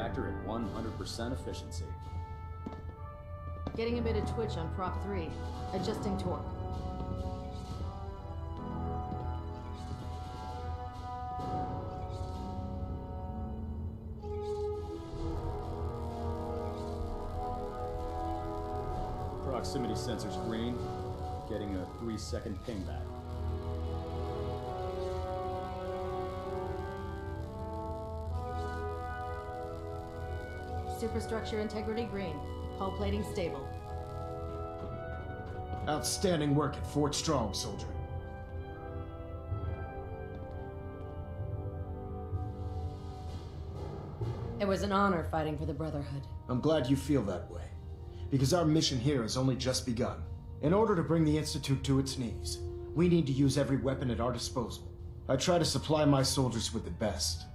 reactor at 100% efficiency. Getting a bit of twitch on prop 3. Adjusting torque. Proximity sensor's green. Getting a 3-second pingback. Superstructure integrity green. Hull plating stable. Outstanding work at Fort Strong, soldier. It was an honor fighting for the Brotherhood. I'm glad you feel that way, because our mission here has only just begun. In order to bring the Institute to its knees, we need to use every weapon at our disposal. I try to supply my soldiers with the best.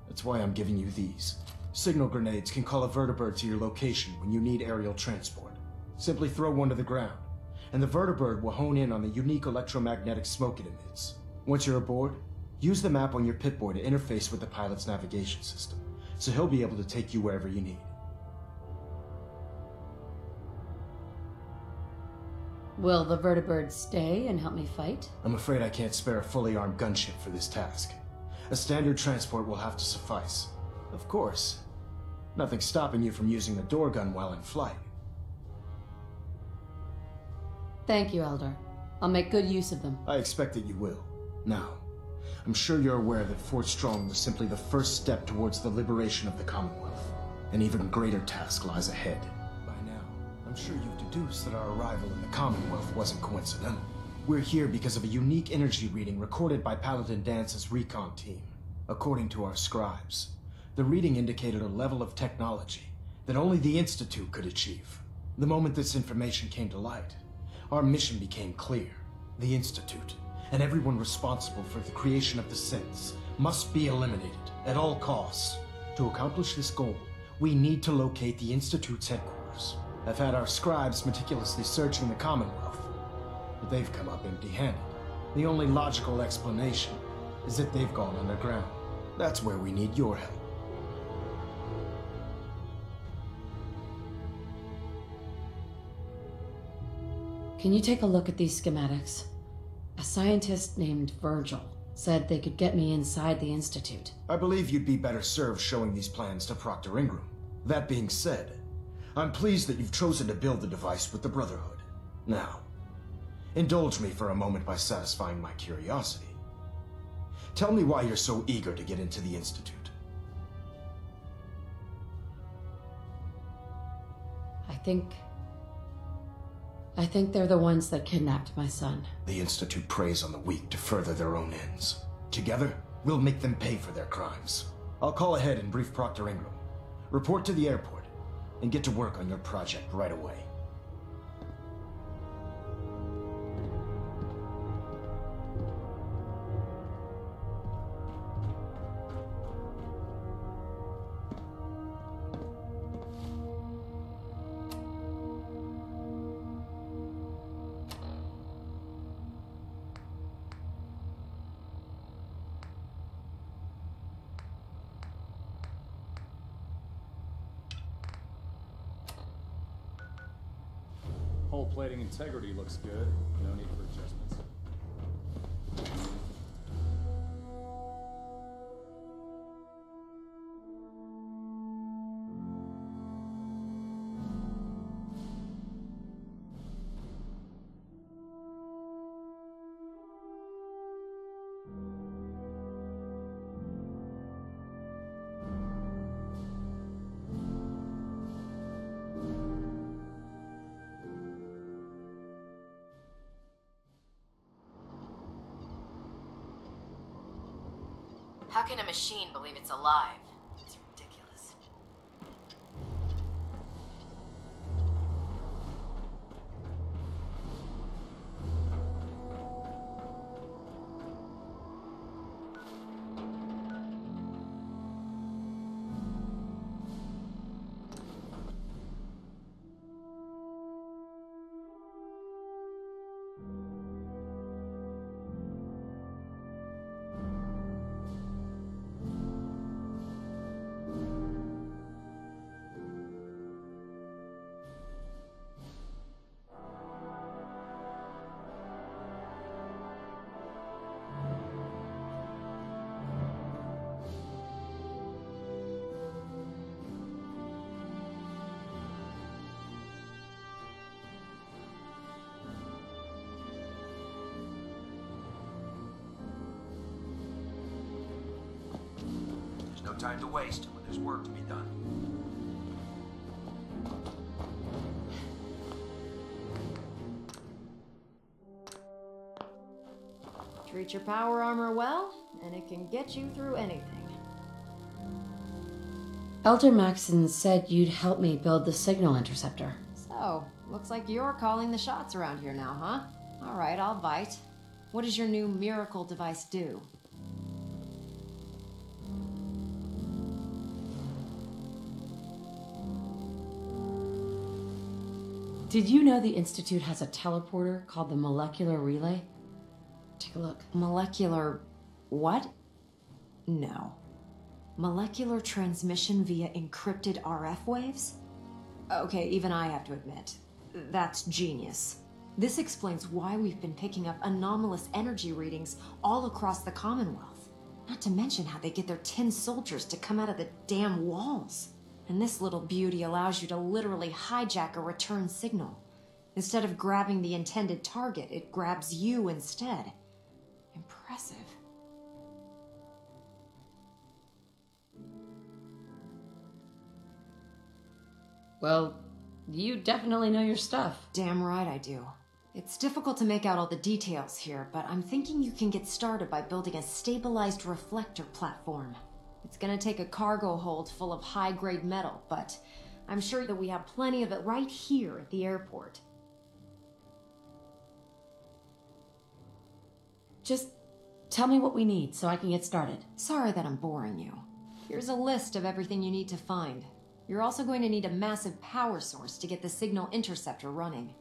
That's why I'm giving you these. Signal grenades can call a vertibird to your location when you need aerial transport. Simply throw one to the ground, and the vertibird will hone in on the unique electromagnetic smoke it emits. Once you're aboard, use the map on your Pip-Boy to interface with the pilot's navigation system, so he'll be able to take you wherever you need. Will the vertibird stay and help me fight? I'm afraid I can't spare a fully armed gunship for this task. A standard transport will have to suffice. Of course, nothing stopping you from using the door gun while in flight. Thank you, Elder. I'll make good use of them. I expect that you will. Now, I'm sure you're aware that Fort Strong was simply the first step towards the liberation of the Commonwealth. An even greater task lies ahead. By now, I'm sure you've deduced that our arrival in the Commonwealth wasn't coincidental. We're here because of a unique energy reading recorded by Paladin Dance's recon team. According to our scribes, the reading indicated a level of technology that only the Institute could achieve. The moment this information came to light, our mission became clear. The Institute, and everyone responsible for the creation of the synths, must be eliminated at all costs. To accomplish this goal, we need to locate the Institute's headquarters. I've had our scribes meticulously searching the Commonwealth, but they've come up empty-handed. The only logical explanation is that they've gone underground. That's where we need your help. Can you take a look at these schematics? A scientist named Virgil said they could get me inside the Institute. I believe you'd be better served showing these plans to Proctor Ingram. That being said, I'm pleased that you've chosen to build the device with the Brotherhood. Now, indulge me for a moment by satisfying my curiosity. Tell me why you're so eager to get into the Institute. I think they're the ones that kidnapped my son. The Institute preys on the weak to further their own ends. Together, we'll make them pay for their crimes. I'll call ahead and brief Proctor Ingram. Report to the airport, and get to work on your project right away. Hull plating integrity looks good. No need for adjustments. How can a machine believe it's alive? It's ridiculous. time to waste when there's work to be done. Treat your power armor well, and it can get you through anything. Elder Maxon said you'd help me build the signal interceptor. So, looks like you're calling the shots around here now, huh? Alright, I'll bite. What does your new miracle device do? Did you know the Institute has a teleporter called the Molecular Relay? Take a look. Molecular... what? No. Molecular transmission via encrypted RF waves? Okay, even I have to admit, that's genius. This explains why we've been picking up anomalous energy readings all across the Commonwealth. Not to mention how they get their tin soldiers to come out of the damn walls. And this little beauty allows you to literally hijack a return signal. Instead of grabbing the intended target, it grabs you instead. Impressive. Well, you definitely know your stuff. Damn right I do. It's difficult to make out all the details here, but I'm thinking you can get started by building a stabilized reflector platform. It's gonna take a cargo hold full of high-grade metal, but I'm sure that we have plenty of it right here at the airport. Just tell me what we need so I can get started. Sorry that I'm boring you. Here's a list of everything you need to find. You're also going to need a massive power source to get the signal interceptor running.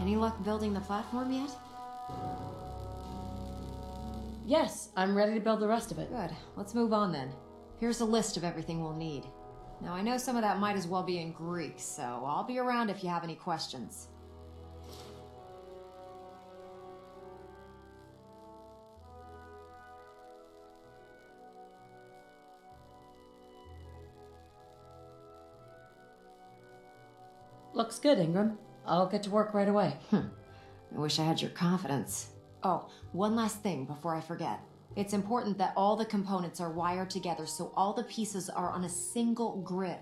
Any luck building the platform yet? Yes, I'm ready to build the rest of it. Good. Let's move on then. Here's a list of everything we'll need. Now, I know some of that might as well be in Greek, so I'll be around if you have any questions. Looks good, Ingram. I'll get to work right away. I wish I had your confidence. Oh, one last thing before I forget. It's important that all the components are wired together so all the pieces are on a single grid.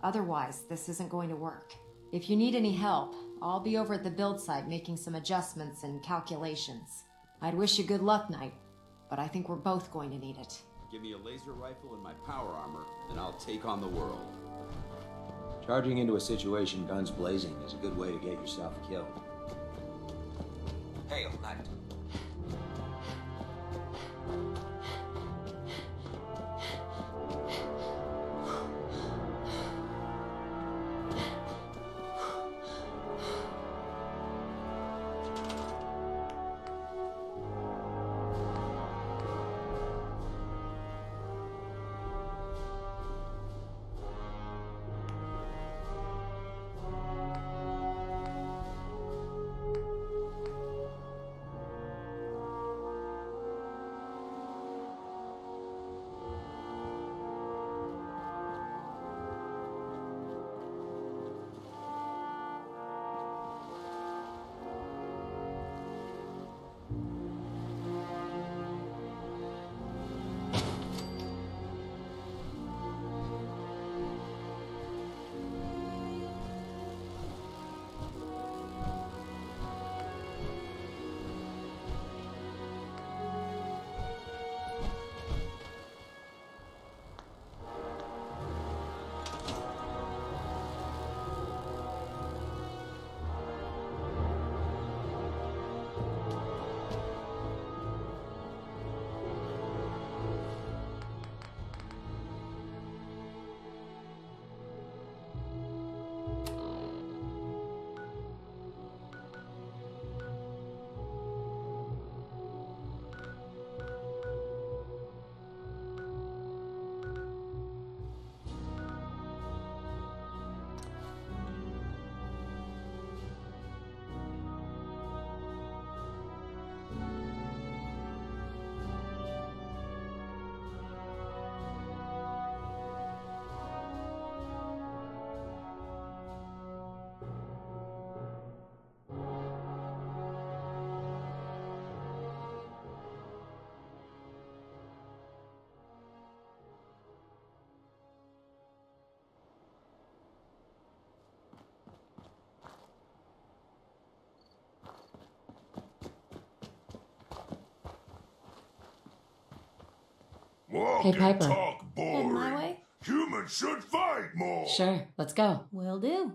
Otherwise, this isn't going to work. If you need any help, I'll be over at the build site making some adjustments and calculations. I'd wish you good luck, Knight, but I think we're both going to need it. Give me a laser rifle and my power armor, and I'll take on the world. Charging into a situation guns blazing is a good way to get yourself killed. Hail, Knight. Walk Hey, and Piper. talk boring. Head my way? Humans should fight more. Sure, let's go. Will do.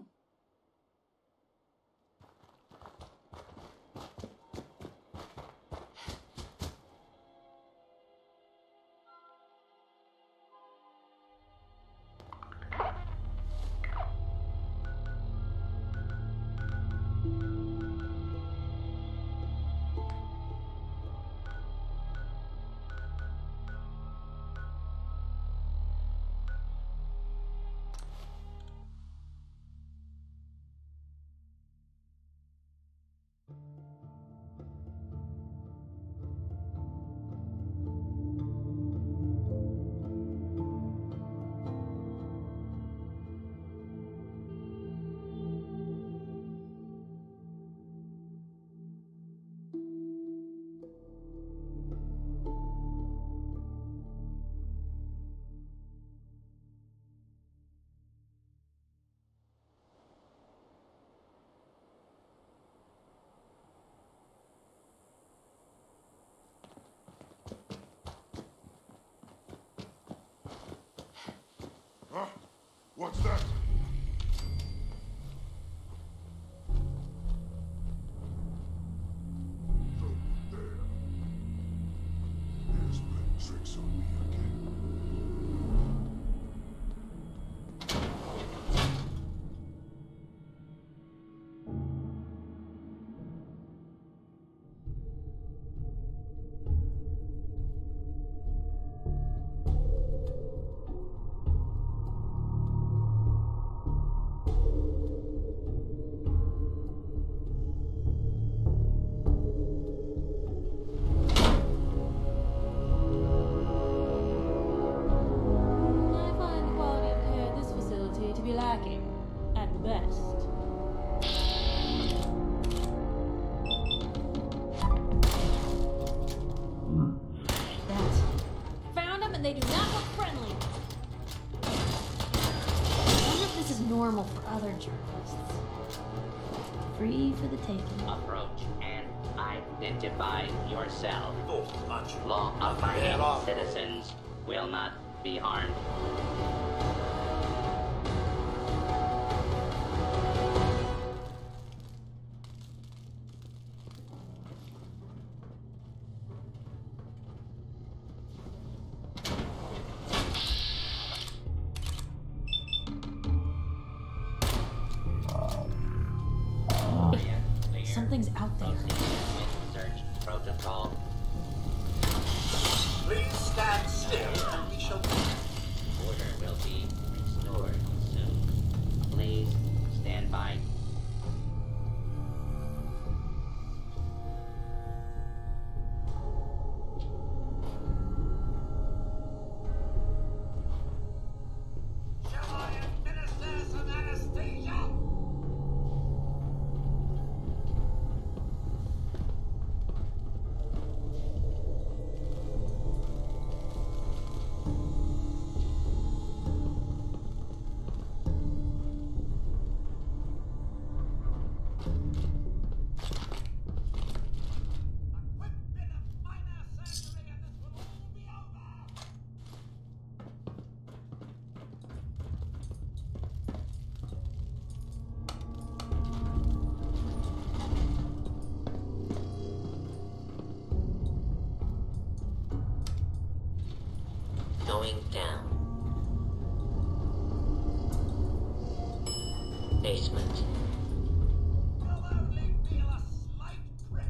Huh? What's that? Over there. There's playing tricks on me again. I find the quality of care at this facility to be lacking, at the best. That. Found them and they do not look friendly. I wonder if this is normal for other journalists. Free for the taking. Approach and identify yourself. Oh, much. Law-abiding citizens will not be harmed. Something's out there. Proceed with search protocol. Please stand still and we shall... Order will be restored soon. Please stand by. Shall I administer some anesthesia? A quick bit of minor surgery and this will all be over. Going down. Basement. You'll only feel a slight prick.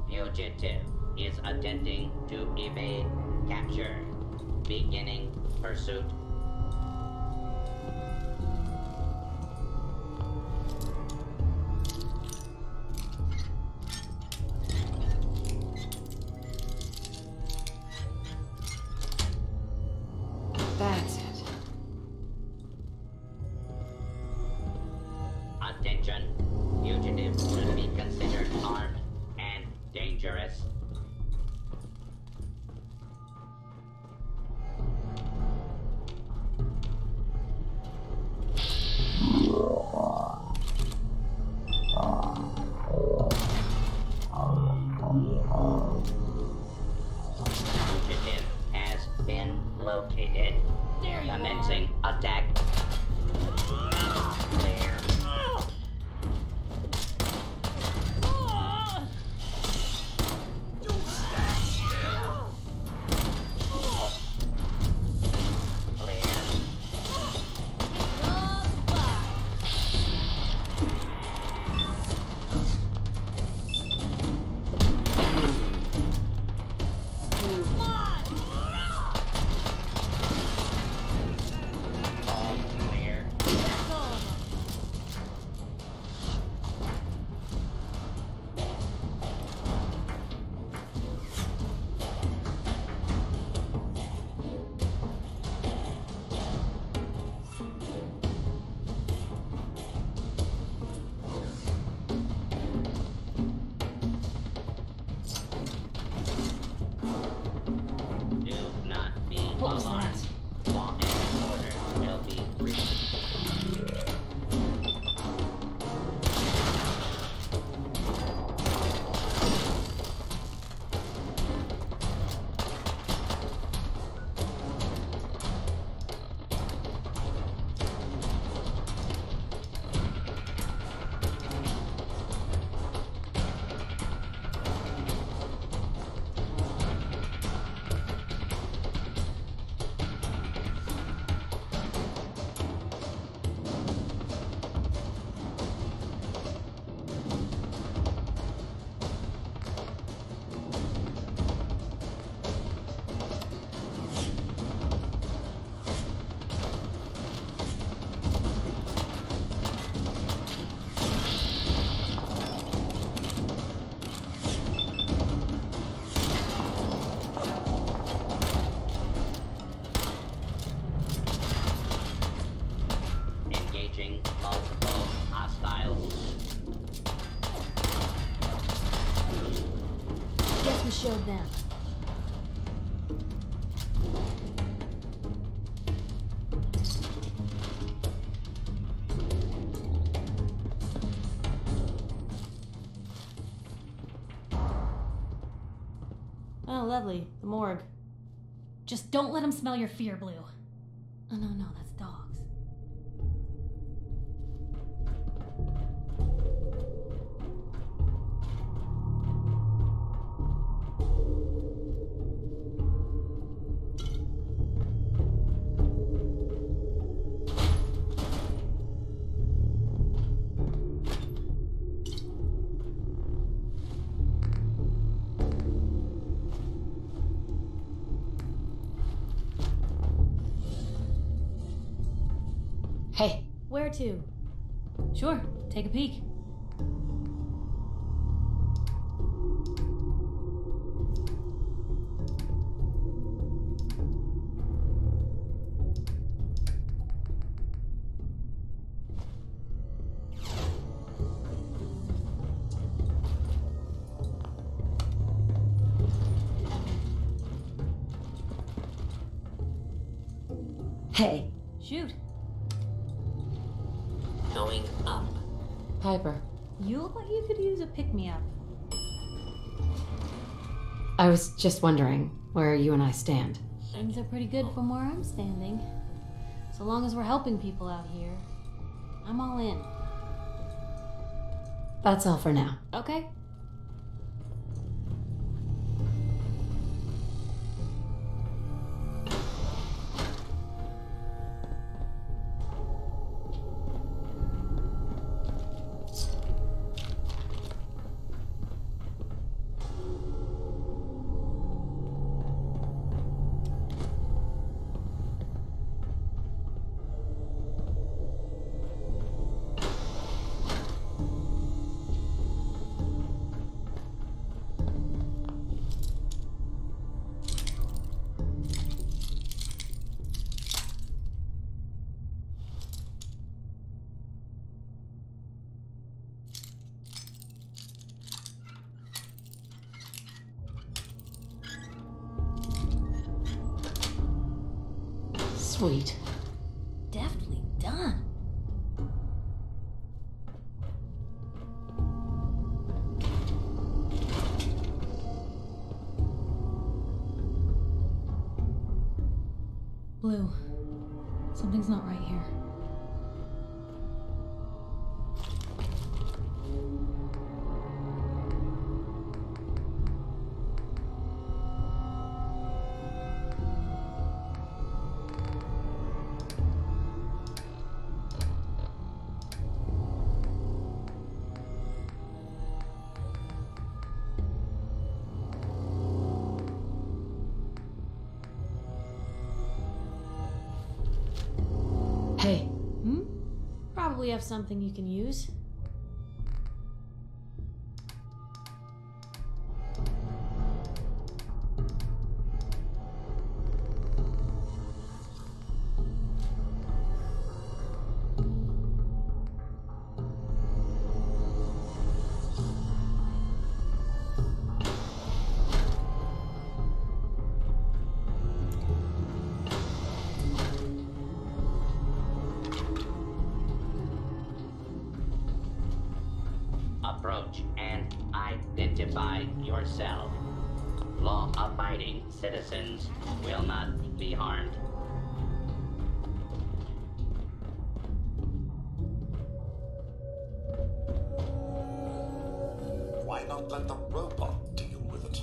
Fugitive is attempting to evade capture. Beginning pursuit. That's it. Attention. Fugitive should be considered armed and dangerous. showed them. Oh, lovely. The morgue. Just don't let them smell your fear, Blue. Oh, no, that's dogs. Hey, Where to? Sure, take a peek. hey, Shoot. Going up. Piper. You look like you could use a pick-me-up. I was just wondering where you and I stand. Things are pretty good from where I'm standing. So long as we're helping people out here, I'm all in. That's all for now. Okay? Sweet. Deftly done. Blue, something's not right here. Hey, Probably have something you can use. Approach and identify yourself. Law-abiding citizens will not be harmed. Why not let the robot deal with it?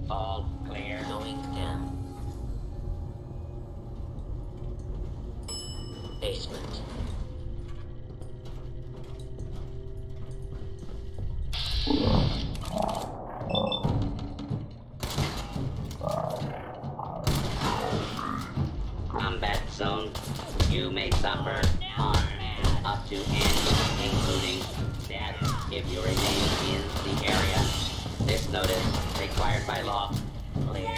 All clear. Going down. Basement. Combat zone. You may suffer harm up to and including death if you remain in the area. This notice required by law. Clear.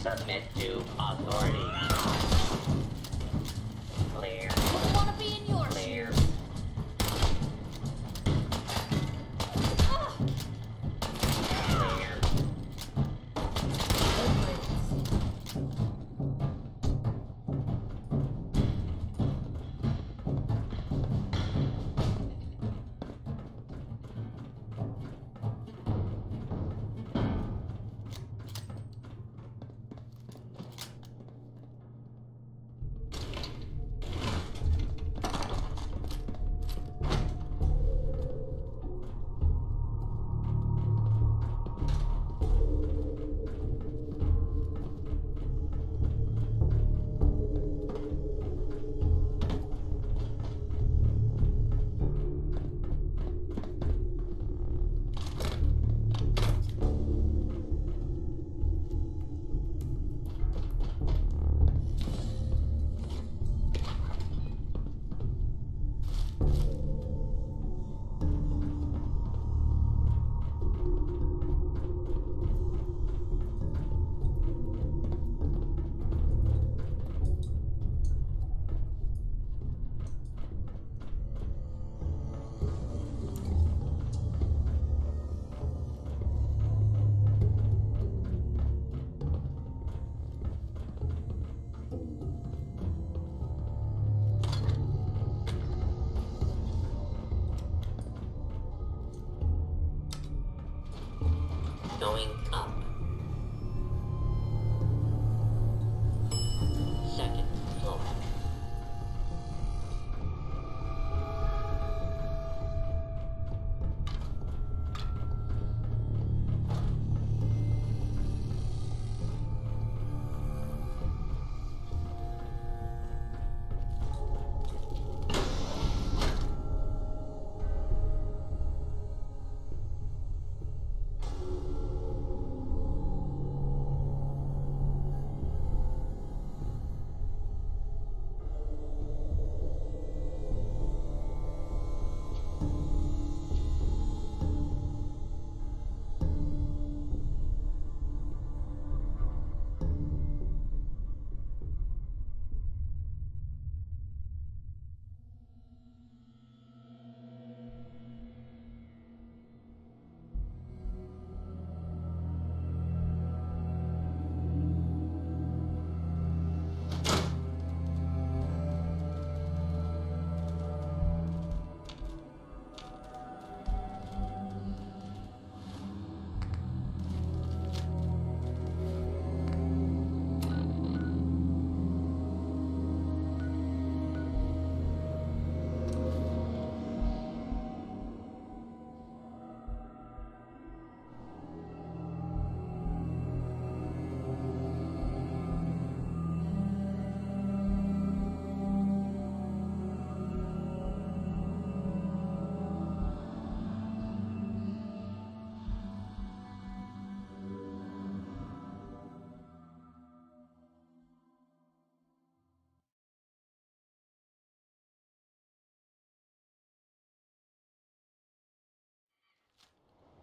Submit to authority. Clear. Wouldn't want to be in your Clear. shoes. Clear. Going up. Second floor.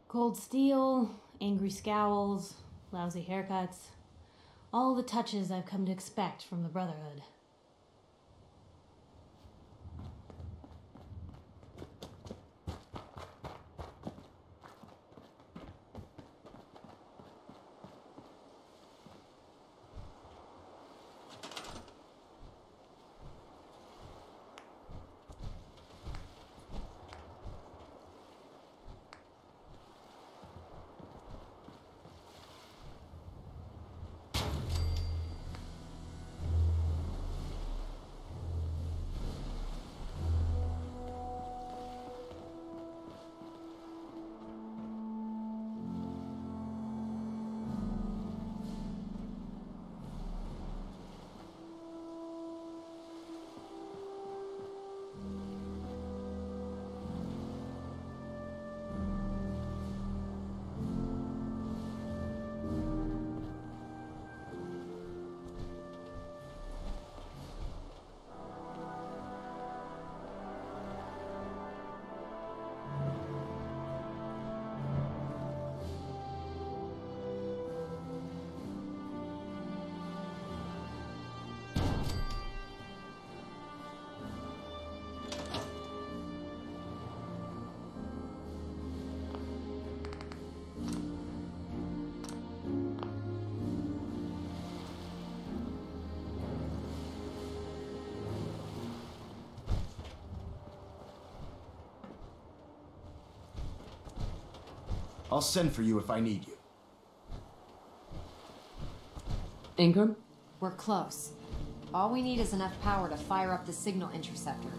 Cold steel, angry scowls, lousy haircuts. All the touches I've come to expect from the Brotherhood. I'll send for you if I need you. Ingram? We're close. All we need is enough power to fire up the signal interceptor.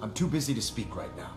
I'm too busy to speak right now.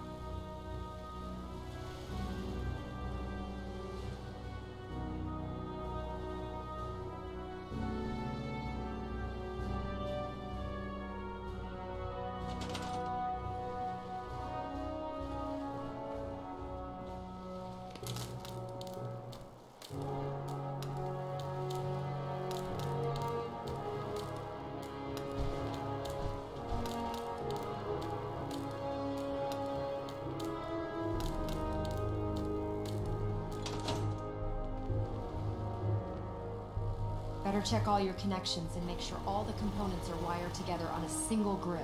Better check all your connections and make sure all the components are wired together on a single grid.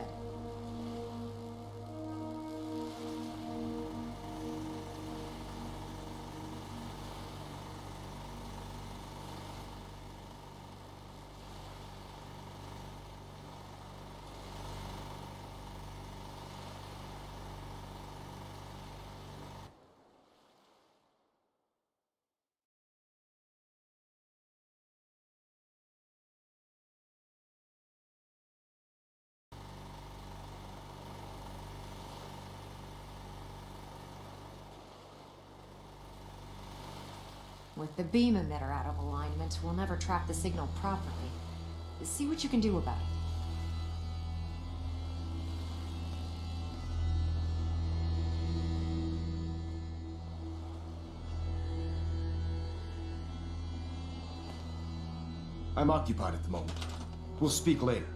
With the beam emitter out of alignment, we'll never track the signal properly. See what you can do about it. I'm occupied at the moment. We'll speak later.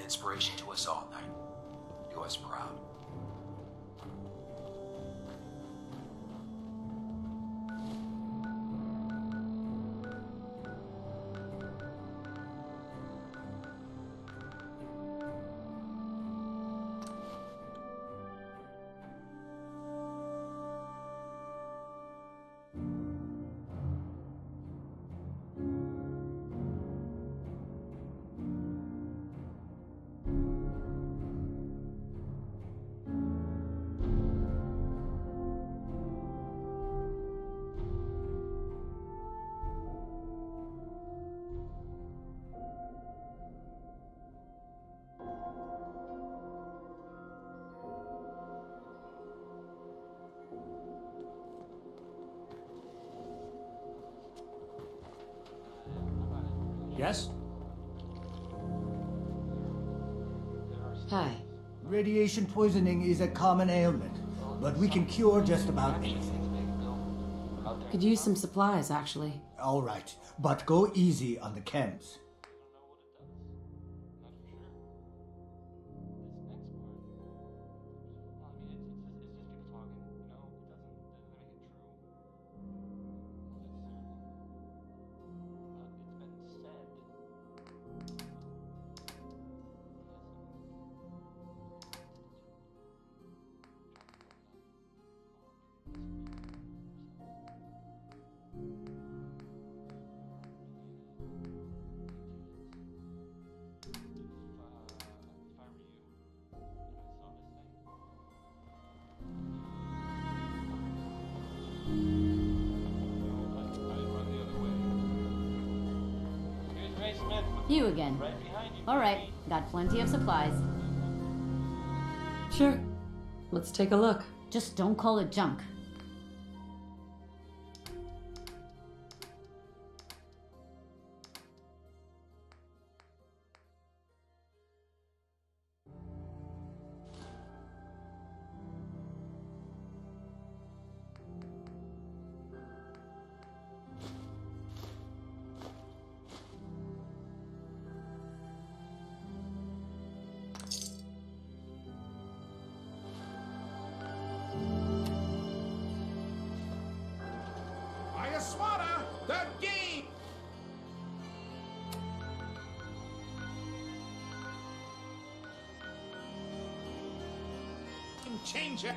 Inspiration to us all, Knight. us proud. Yes? Hi. Radiation poisoning is a common ailment, but we can cure just about anything. Could use some supplies, actually. All right, but go easy on the chems. You again. All right, got plenty of supplies. Sure. Let's take a look. Just don't call it junk. The game! Changer!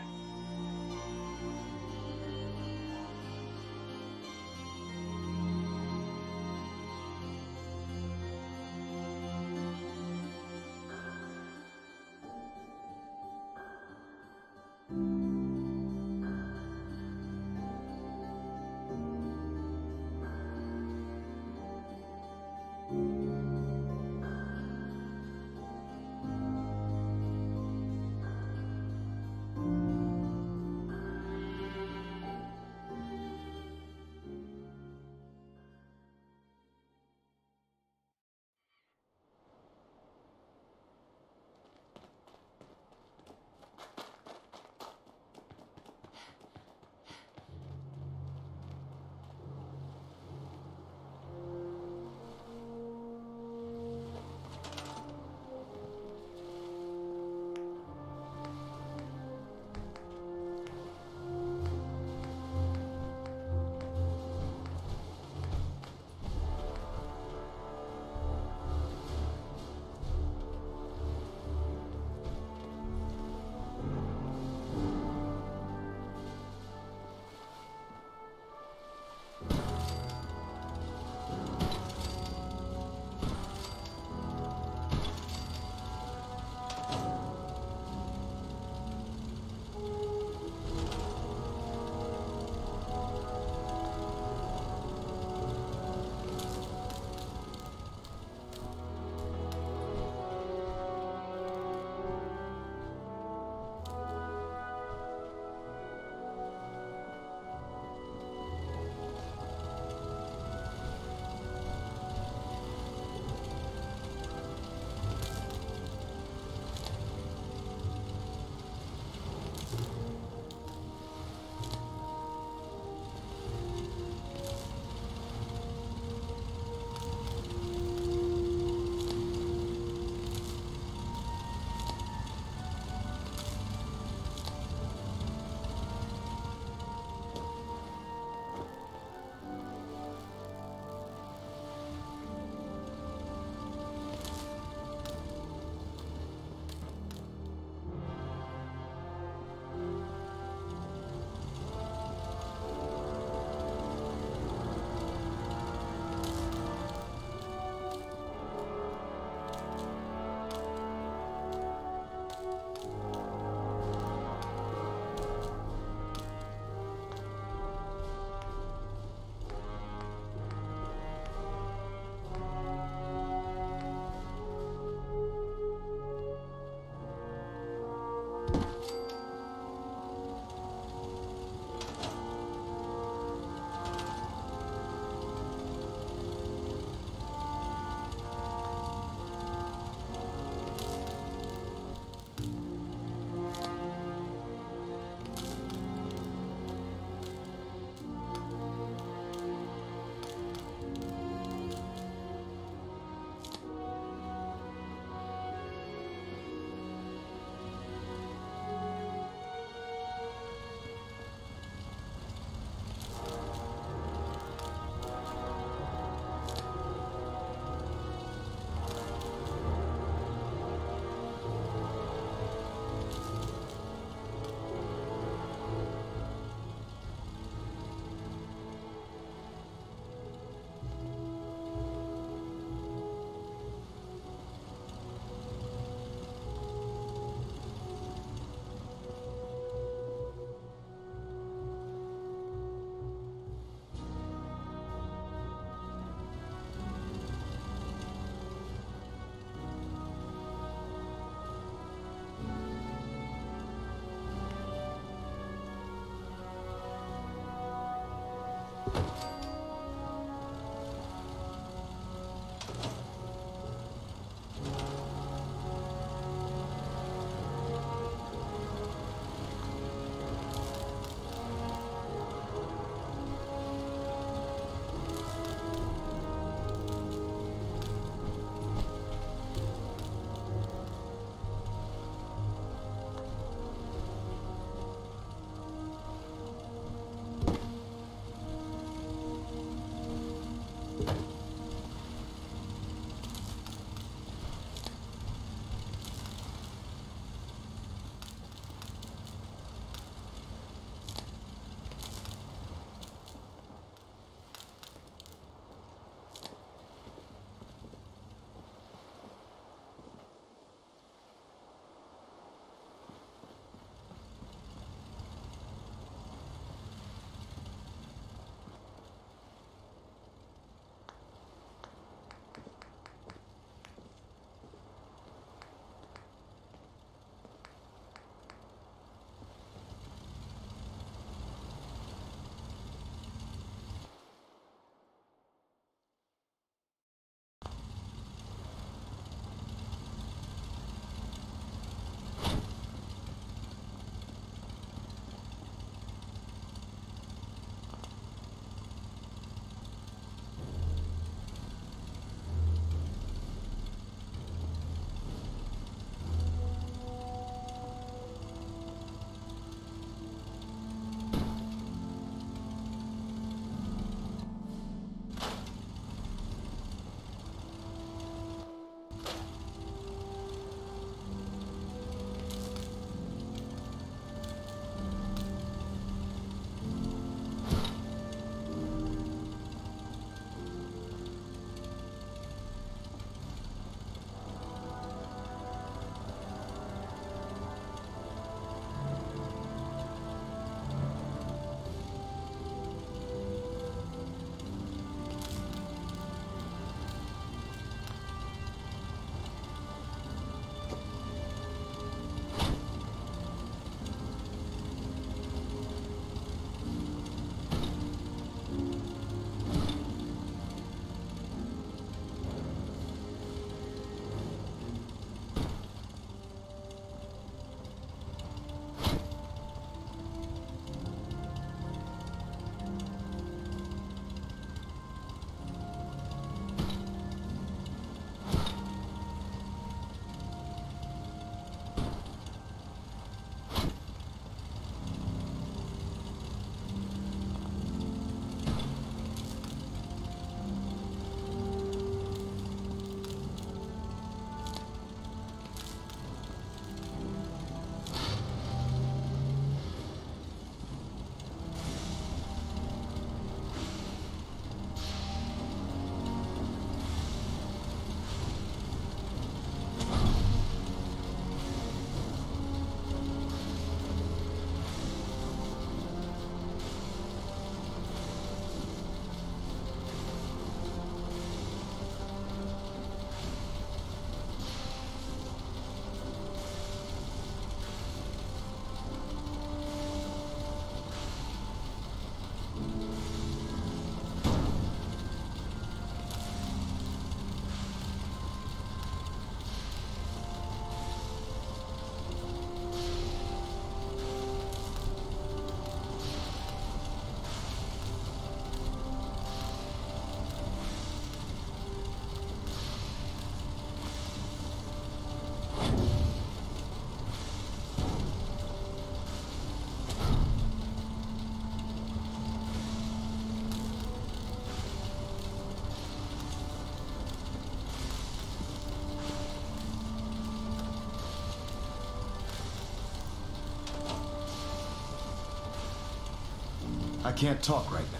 can't talk right now.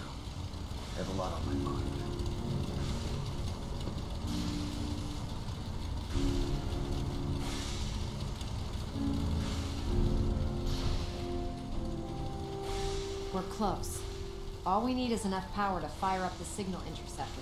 I have a lot on my mind. We're close. All we need is enough power to fire up the signal interceptor.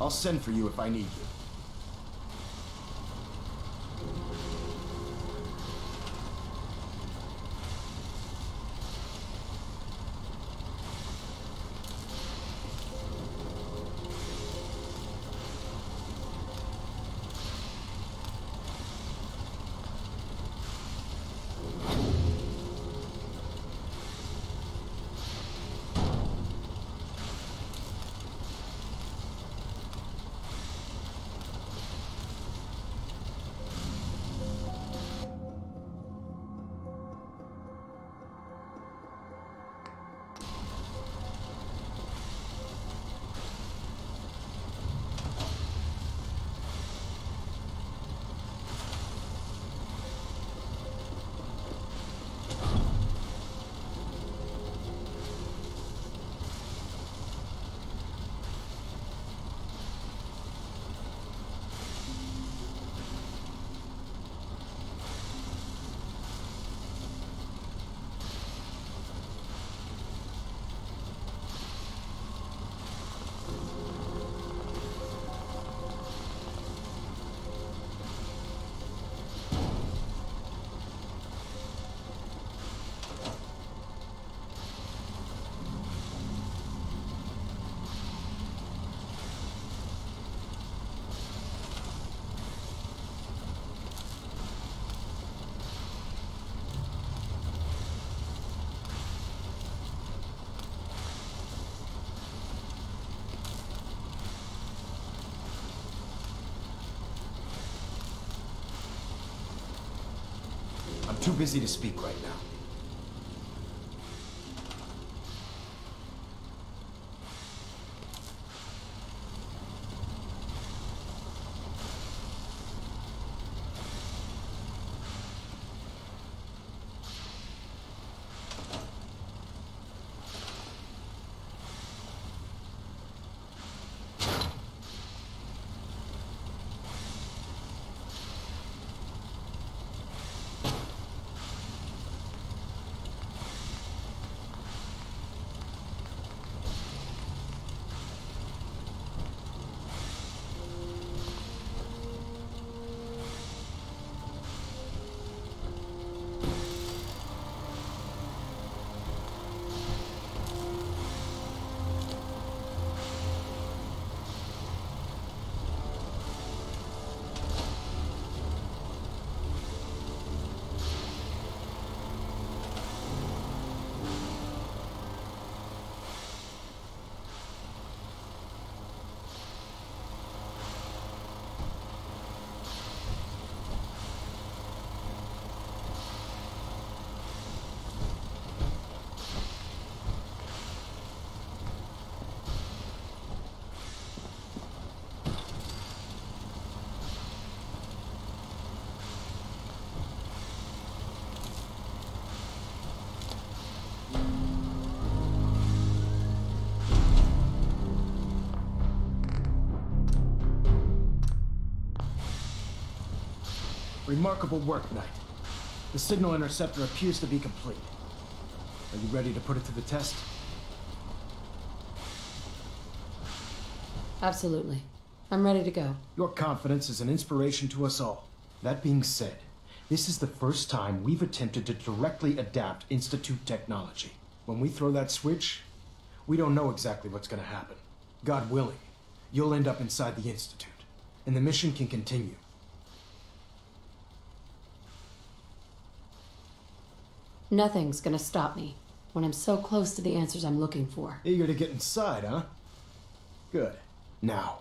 I'll send for you if I need you. I'm too busy to speak right now. Remarkable work, Knight. The signal interceptor appears to be complete. Are you ready to put it to the test? Absolutely. I'm ready to go. Your confidence is an inspiration to us all. That being said, this is the first time we've attempted to directly adapt Institute technology. When we throw that switch, we don't know exactly what's going to happen. God willing, you'll end up inside the Institute, and the mission can continue. Nothing's gonna stop me when I'm so close to the answers I'm looking for. Eager to get inside, huh? Good. Now,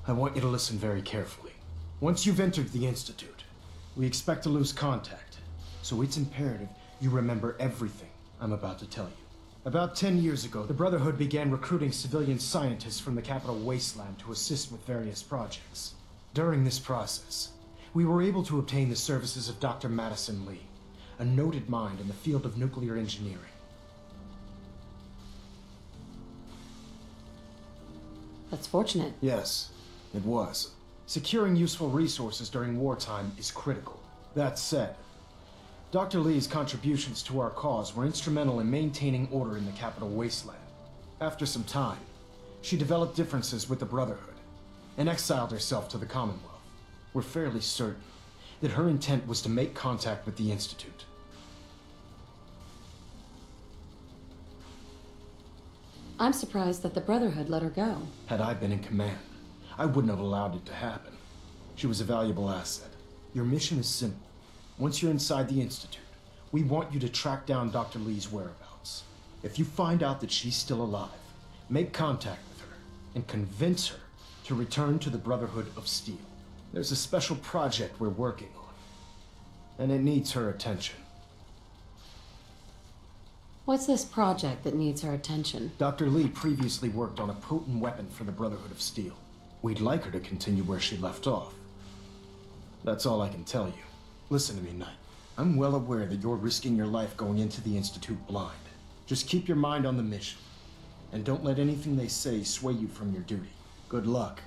I want you to listen very carefully. Once you've entered the Institute, we expect to lose contact, so it's imperative you remember everything I'm about to tell you. About 10 years ago, the Brotherhood began recruiting civilian scientists from the capital wasteland to assist with various projects. During this process, we were able to obtain the services of Dr. Madison Lee, a noted mind in the field of nuclear engineering. That's fortunate. Yes, it was. Securing useful resources during wartime is critical. That said, Dr. Lee's contributions to our cause were instrumental in maintaining order in the capital wasteland. After some time, she developed differences with the Brotherhood and exiled herself to the Commonwealth. We're fairly certain that her intent was to make contact with the Institute. I'm surprised that the Brotherhood let her go. Had I been in command, I wouldn't have allowed it to happen. She was a valuable asset. Your mission is simple. Once you're inside the Institute, we want you to track down Dr. Lee's whereabouts. If you find out that she's still alive, make contact with her and convince her to return to the Brotherhood of Steel. There's a special project we're working on, and it needs her attention. What's this project that needs her attention? Dr. Lee previously worked on a potent weapon for the Brotherhood of Steel. We'd like her to continue where she left off. That's all I can tell you. Listen to me, Knight. I'm well aware that you're risking your life going into the Institute blind. Just keep your mind on the mission, and don't let anything they say sway you from your duty. Good luck.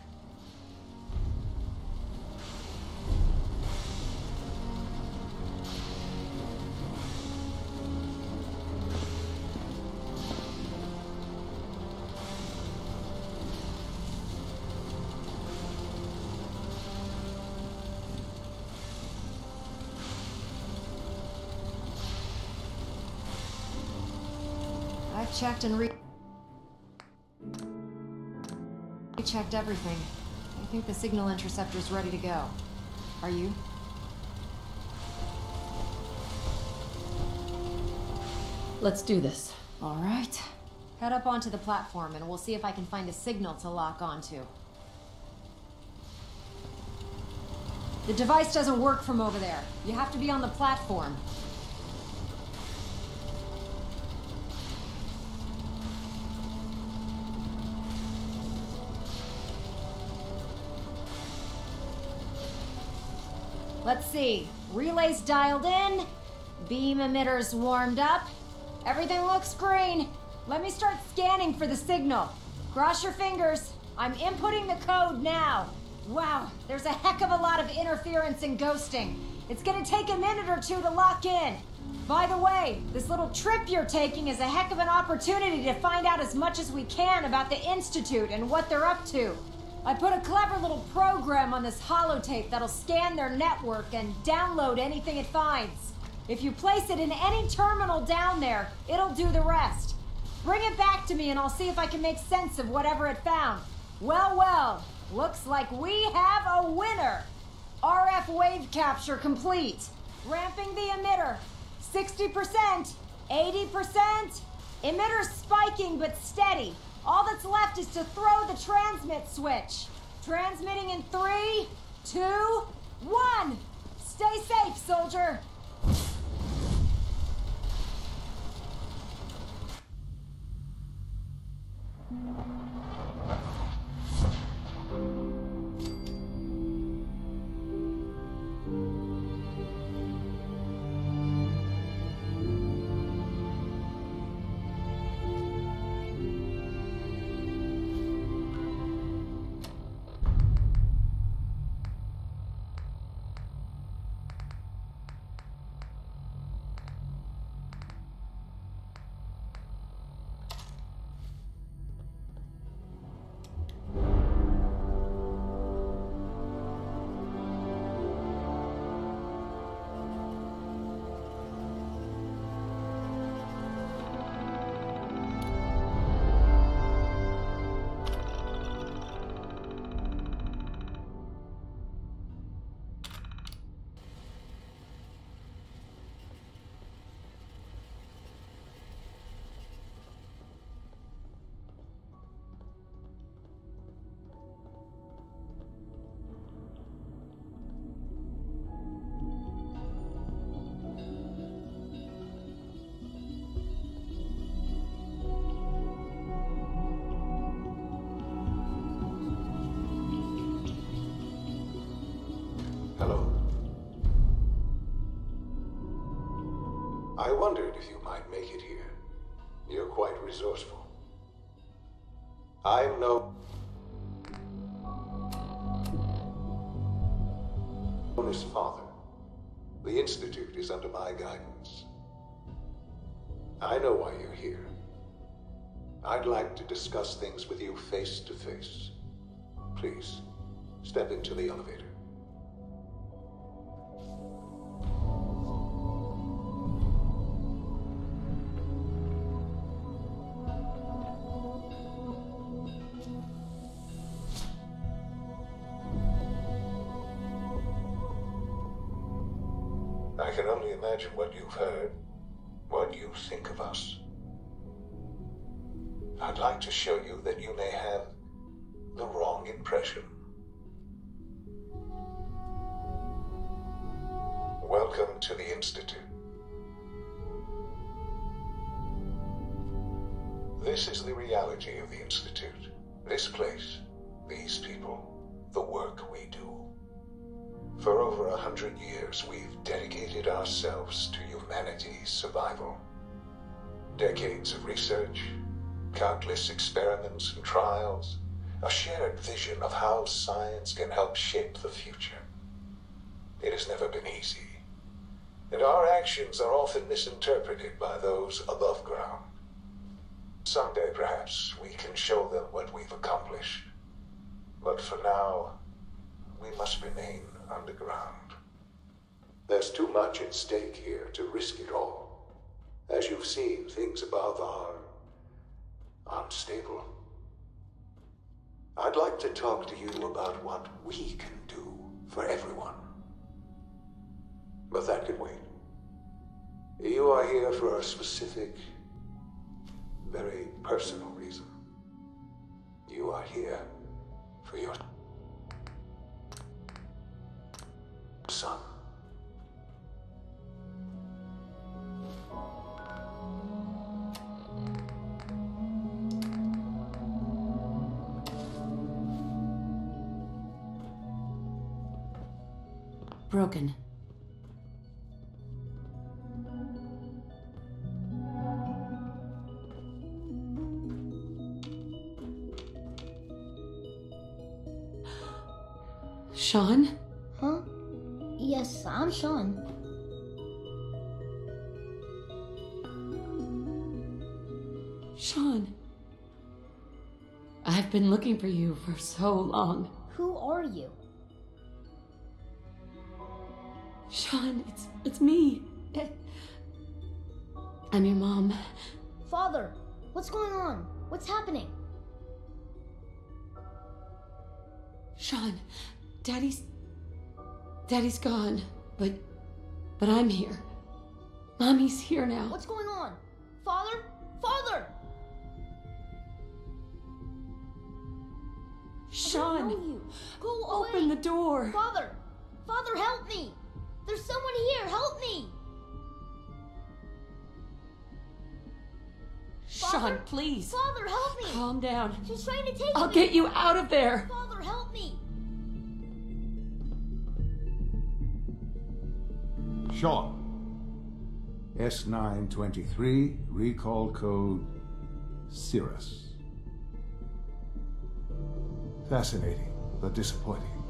Checked and rechecked everything. I think the signal interceptor's ready to go. Are you? Let's do this. All right. Head up onto the platform and we'll see if I can find a signal to lock onto. The device doesn't work from over there. You have to be on the platform. Let's see. Relays dialed in. Beam emitters warmed up. Everything looks green. Let me start scanning for the signal. Cross your fingers. I'm inputting the code now. Wow, there's a heck of a lot of interference and ghosting. It's gonna take a minute or two to lock in. By the way, this little trip you're taking is a heck of an opportunity to find out as much as we can about the Institute and what they're up to. I put a clever little program on this holotape that'll scan their network and download anything it finds. If you place it in any terminal down there, it'll do the rest. Bring it back to me and I'll see if I can make sense of whatever it found. Well, well, looks like we have a winner. RF wave capture complete. Ramping the emitter. 60%, 80%. Emitter spiking but steady. All that's left is to throw the transmit switch. Transmitting in 3, 2, 1. Stay safe, soldier. wondered if you might make it here. You're quite resourceful. I'm known as father. The Institute is under my guidance. I know why you're here. I'd like to discuss things with you face to face. Please, step into the elevator. I can only imagine what you've heard, what you think of us. I'd like to show you that you may have the wrong impression. Welcome to the Institute. This is the reality of the Institute. This place, these people, the work we do. For over 100 years, we've dedicated ourselves to humanity's survival. Decades of research, countless experiments and trials, a shared vision of how science can help shape the future. It has never been easy, and our actions are often misinterpreted by those above ground. Someday, perhaps, we can show them what we've accomplished. But for now, we must remain underground. There's too much at stake here to risk it all. As you've seen, things above are unstable. I'd like to talk to you about what we can do for everyone. But that can wait. You are here for a specific, very personal reason. You are here for your son. Broken. Sean? Huh? Yes, I'm Sean. Sean. I've been looking for you for so long. Who are you? Sean, it's me. I'm your mom. Father, what's going on? What's happening? Sean, Daddy's gone, but I'm here. Mommy's here now. What's going on? Father? Father! Sean! I don't know you. Go away! Open the door! Father! Father, help me! There's someone here! Help me! Sean, Father? please! Father, help me! Calm down. She's trying to take me! I'll get you out of there! Father, help me! Sean. S923, recall code Cirrus. Fascinating, but disappointing.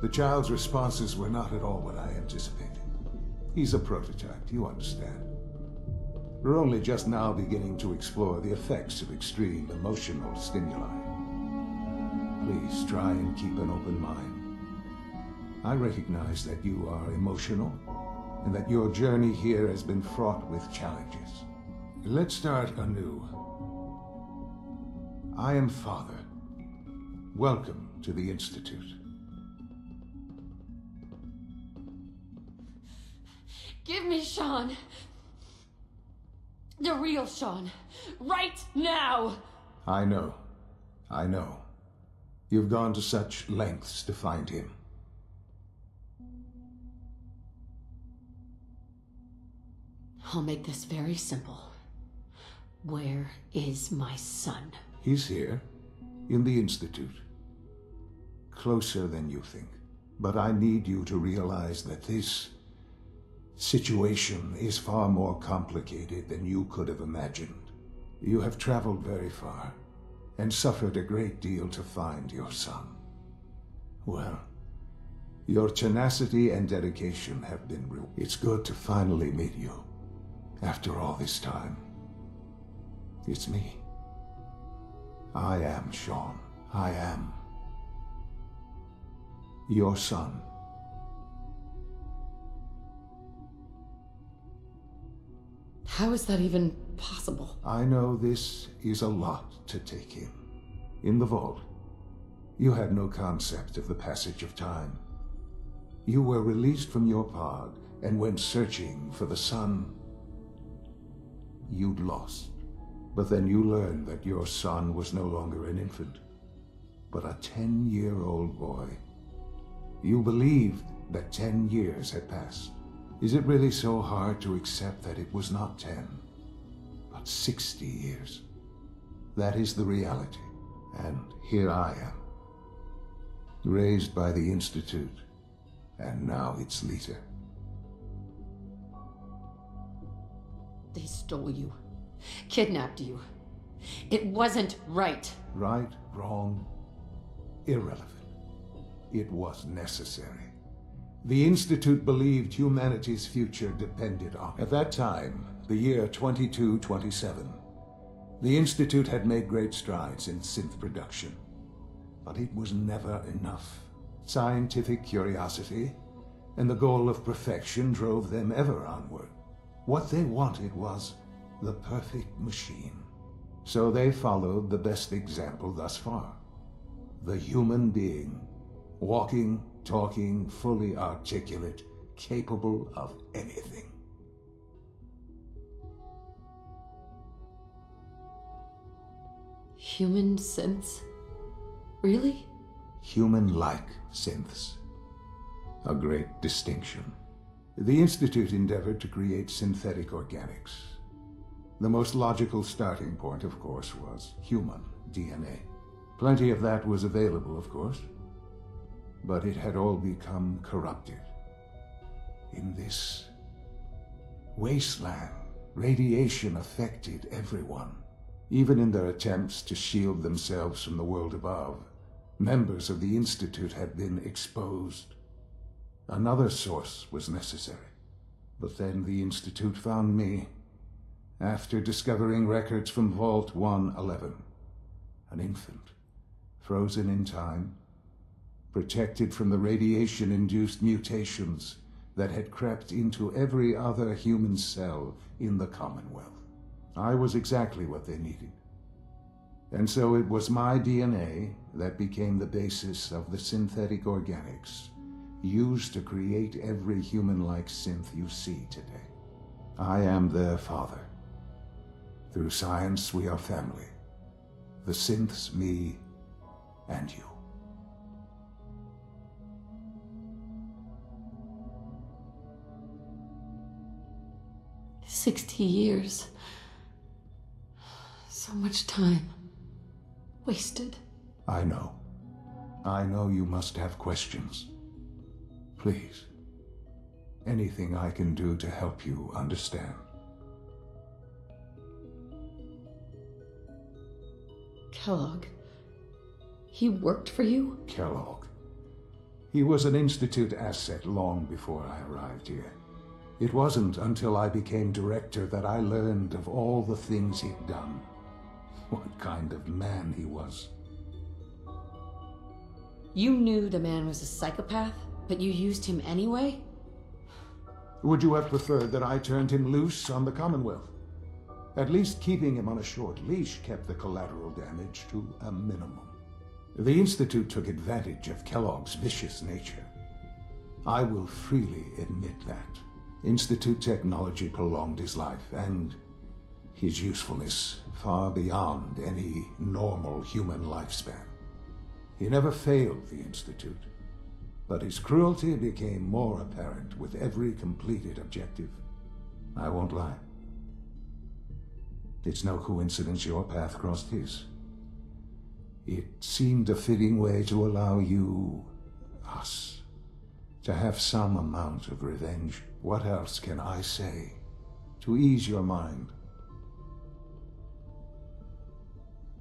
The child's responses were not at all what I anticipated. He's a prototype, you understand. We're only just now beginning to explore the effects of extreme emotional stimuli. Please try and keep an open mind. I recognize that you are emotional, and that your journey here has been fraught with challenges. Let's start anew. I am Father. Welcome to the Institute. Give me Sean. The real Sean. Right now! I know. I know. You've gone to such lengths to find him. I'll make this very simple. Where is my son? He's here, in the Institute. Closer than you think. But I need you to realize that this situation is far more complicated than you could have imagined. You have traveled very far, and suffered a great deal to find your son. Well, your tenacity and dedication have been real. It's good to finally meet you, after all this time. It's me. I am Sean. I am your son. How is that even possible? I know this is a lot to take in. In the vault, you had no concept of the passage of time. You were released from your pod and went searching for the son you'd lost. But then you learned that your son was no longer an infant, but a 10-year-old boy. You believed that 10 years had passed. Is it really so hard to accept that it was not 10, but 60 years? That is the reality, and here I am, raised by the Institute, and now its leader. They stole you, kidnapped you. It wasn't right. Right, wrong, irrelevant. It was necessary. The Institute believed humanity's future depended on it. At that time, the year 2227, the Institute had made great strides in synth production. But it was never enough. Scientific curiosity and the goal of perfection drove them ever onward. What they wanted was the perfect machine. So they followed the best example thus far. The human being, walking, talking, fully articulate, capable of anything. Human synths? Really? Human-like synths. A great distinction. The Institute endeavored to create synthetic organics. The most logical starting point, of course, was human DNA. Plenty of that was available, of course, but it had all become corrupted. In this wasteland, radiation affected everyone. Even in their attempts to shield themselves from the world above, members of the Institute had been exposed. Another source was necessary. But then the Institute found me, after discovering records from Vault 111. An infant, frozen in time, protected from the radiation-induced mutations that had crept into every other human cell in the Commonwealth. I was exactly what they needed. And so it was my DNA that became the basis of the synthetic organics used to create every human-like synth you see today. I am their father. Through science, we are family. The synths, me, and you. "60 years. So much time. Wasted." I know. I know you must have questions. Please. Anything I can do to help you understand. Kellogg. He worked for you? Kellogg. He was an Institute asset long before I arrived here. It wasn't until I became director that I learned of all the things he'd done. What kind of man he was. You knew the man was a psychopath, but you used him anyway? Would you have preferred that I turned him loose on the Commonwealth? At least keeping him on a short leash kept the collateral damage to a minimum. The Institute took advantage of Kellogg's vicious nature. I will freely admit that. Institute technology prolonged his life, and his usefulness far beyond any normal human lifespan. He never failed the Institute, but his cruelty became more apparent with every completed objective. I won't lie. It's no coincidence your path crossed his. It seemed a fitting way to allow you, us, to have some amount of revenge. What else can I say to ease your mind?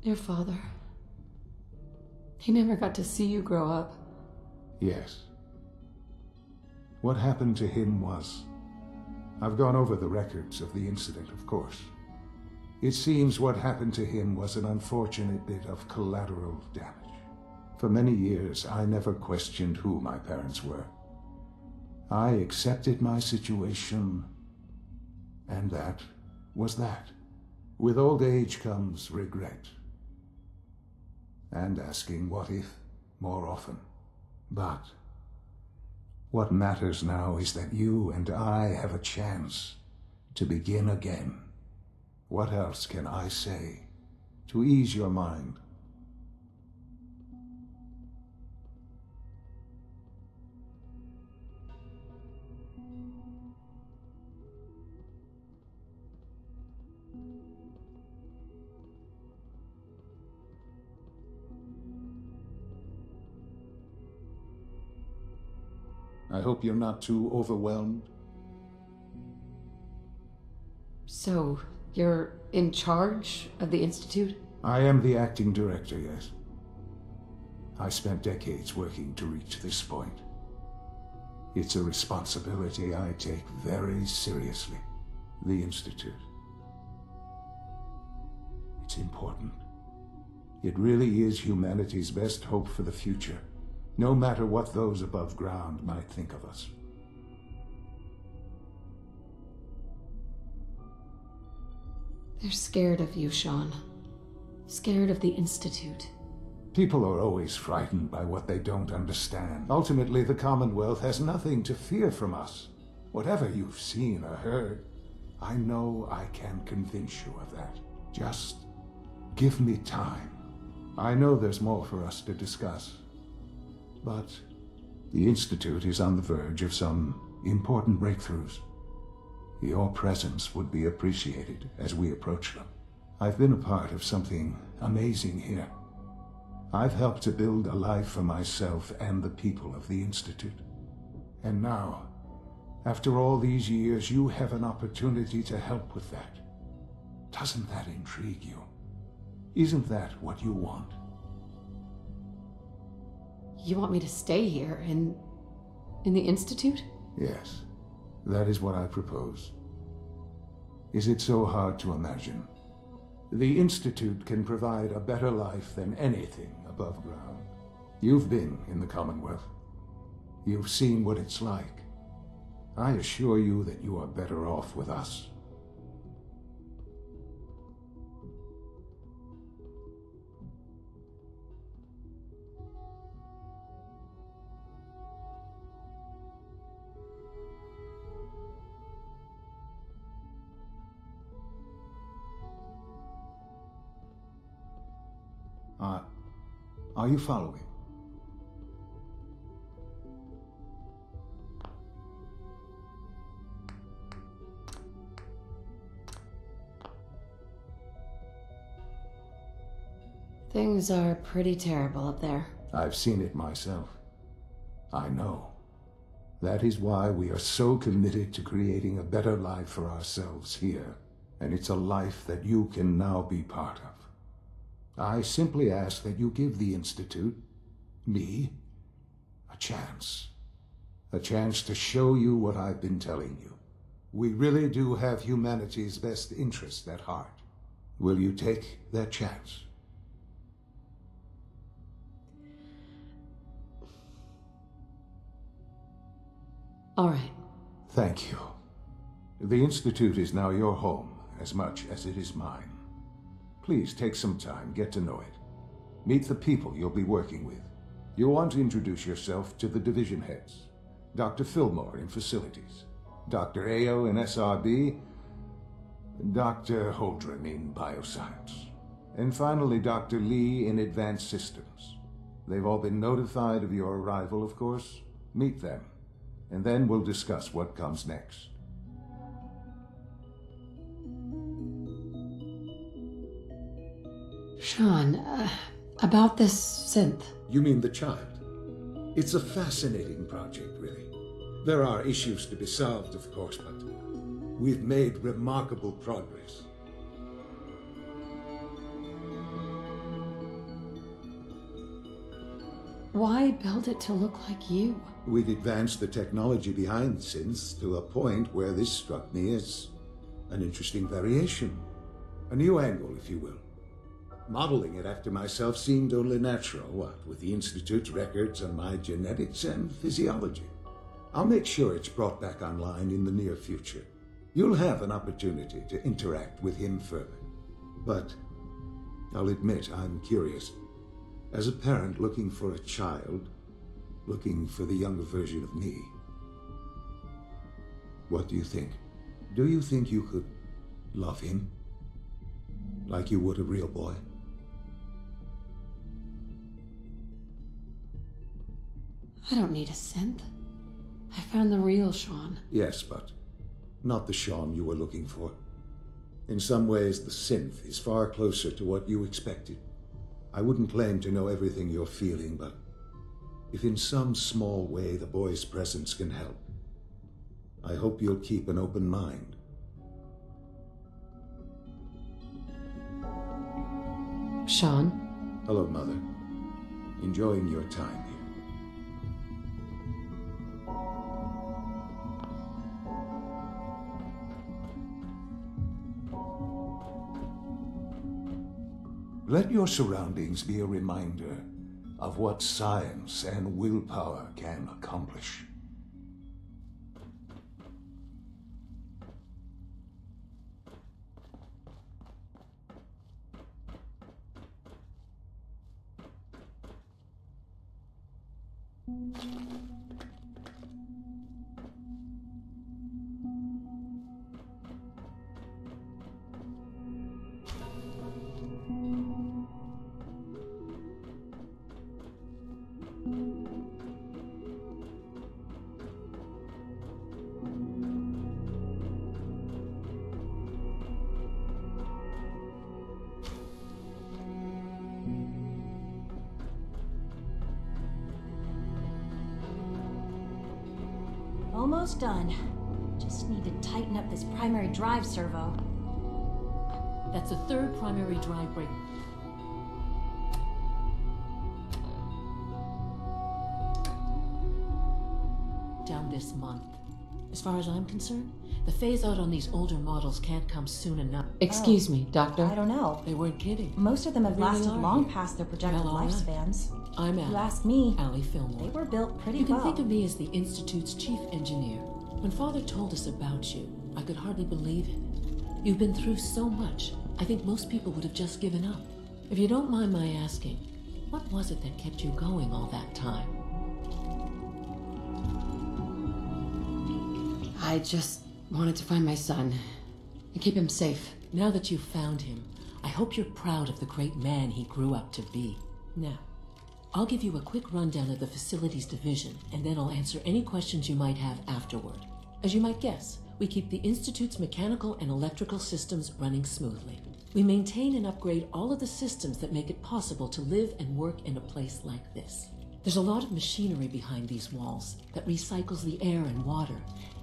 Your father. He never got to see you grow up. Yes. What happened to him was... I've gone over the records of the incident, of course. It seems what happened to him was an unfortunate bit of collateral damage. For many years, I never questioned who my parents were. I accepted my situation, and that was that. With old age comes regret. And asking what if more often. But what matters now is that you and I have a chance to begin again. What else can I say to ease your mind? I hope you're not too overwhelmed. So, you're in charge of the Institute? I am the acting director, yes. I spent decades working to reach this point. It's a responsibility I take very seriously. The Institute. It's important. It really is humanity's best hope for the future, no matter what those above ground might think of us. They're scared of you, Sean. Scared of the Institute. People are always frightened by what they don't understand. Ultimately, the Commonwealth has nothing to fear from us. Whatever you've seen or heard, I know I can convince you of that. Just give me time. I know there's more for us to discuss. But the Institute is on the verge of some important breakthroughs. Your presence would be appreciated as we approach them. I've been a part of something amazing here. I've helped to build a life for myself and the people of the Institute. And now, after all these years, you have an opportunity to help with that. Doesn't that intrigue you? Isn't that what you want? You want me to stay here in the Institute? Yes, that is what I propose. Is it so hard to imagine? The Institute can provide a better life than anything above ground. You've been in the Commonwealth. You've seen what it's like. I assure you that you are better off with us. Are you following? Things are pretty terrible up there. I've seen it myself. I know. That is why we are so committed to creating a better life for ourselves here. And it's a life that you can now be part of. I simply ask that you give the Institute, me, a chance. A chance to show you what I've been telling you. We really do have humanity's best interest at heart. Will you take that chance? All right. Thank you. The Institute is now your home as much as it is mine. Please take some time, get to know it. Meet the people you'll be working with. You'll want to introduce yourself to the division heads. Dr. Fillmore in Facilities, Dr. Ayo in SRB, Dr. Holdren in Bioscience, and finally Dr. Lee in Advanced Systems. They've all been notified of your arrival, of course. Meet them, and then we'll discuss what comes next. Sean, about this synth. You mean the child? It's a fascinating project, really. There are issues to be solved, of course, but we've made remarkable progress. Why build it to look like you? We've advanced the technology behind synths to a point where this struck me as an interesting variation. A new angle, if you will. Modeling it after myself seemed only natural, what with the Institute's records on my genetics and physiology. I'll make sure it's brought back online in the near future. You'll have an opportunity to interact with him further. But I'll admit I'm curious. As a parent looking for a child, looking for the younger version of me, what do you think? Do you think you could love him like you would a real boy? I don't need a synth. I found the real Sean. Yes, but not the Sean you were looking for. In some ways, the synth is far closer to what you expected. I wouldn't claim to know everything you're feeling, but if in some small way the boy's presence can help, I hope you'll keep an open mind. Sean? Hello, Mother. Enjoying your time here. Let your surroundings be a reminder of what science and willpower can accomplish. Almost done. Just need to tighten up this primary drive servo. That's the third primary drive break. Down this month. As far as I'm concerned, the phase out on these older models can't come soon enough. Excuse me, Doctor. I don't know. They weren't kidding. Most of them have They really lasted are long here. past their projected Well, all right. lifespans. I'm If you Allie. ask me, Allie Fillmore. they were built pretty You can well. think of me as the Institute's chief engineer. When Father told us about you, I could hardly believe it. You've been through so much, I think most people would have just given up. If you don't mind my asking, what was it that kept you going all that time? I just wanted to find my son and keep him safe. Now that you've found him, I hope you're proud of the great man he grew up to be. Now, I'll give you a quick rundown of the Facilities Division, and then I'll answer any questions you might have afterward. As you might guess, we keep the Institute's mechanical and electrical systems running smoothly. We maintain and upgrade all of the systems that make it possible to live and work in a place like this. There's a lot of machinery behind these walls that recycles the air and water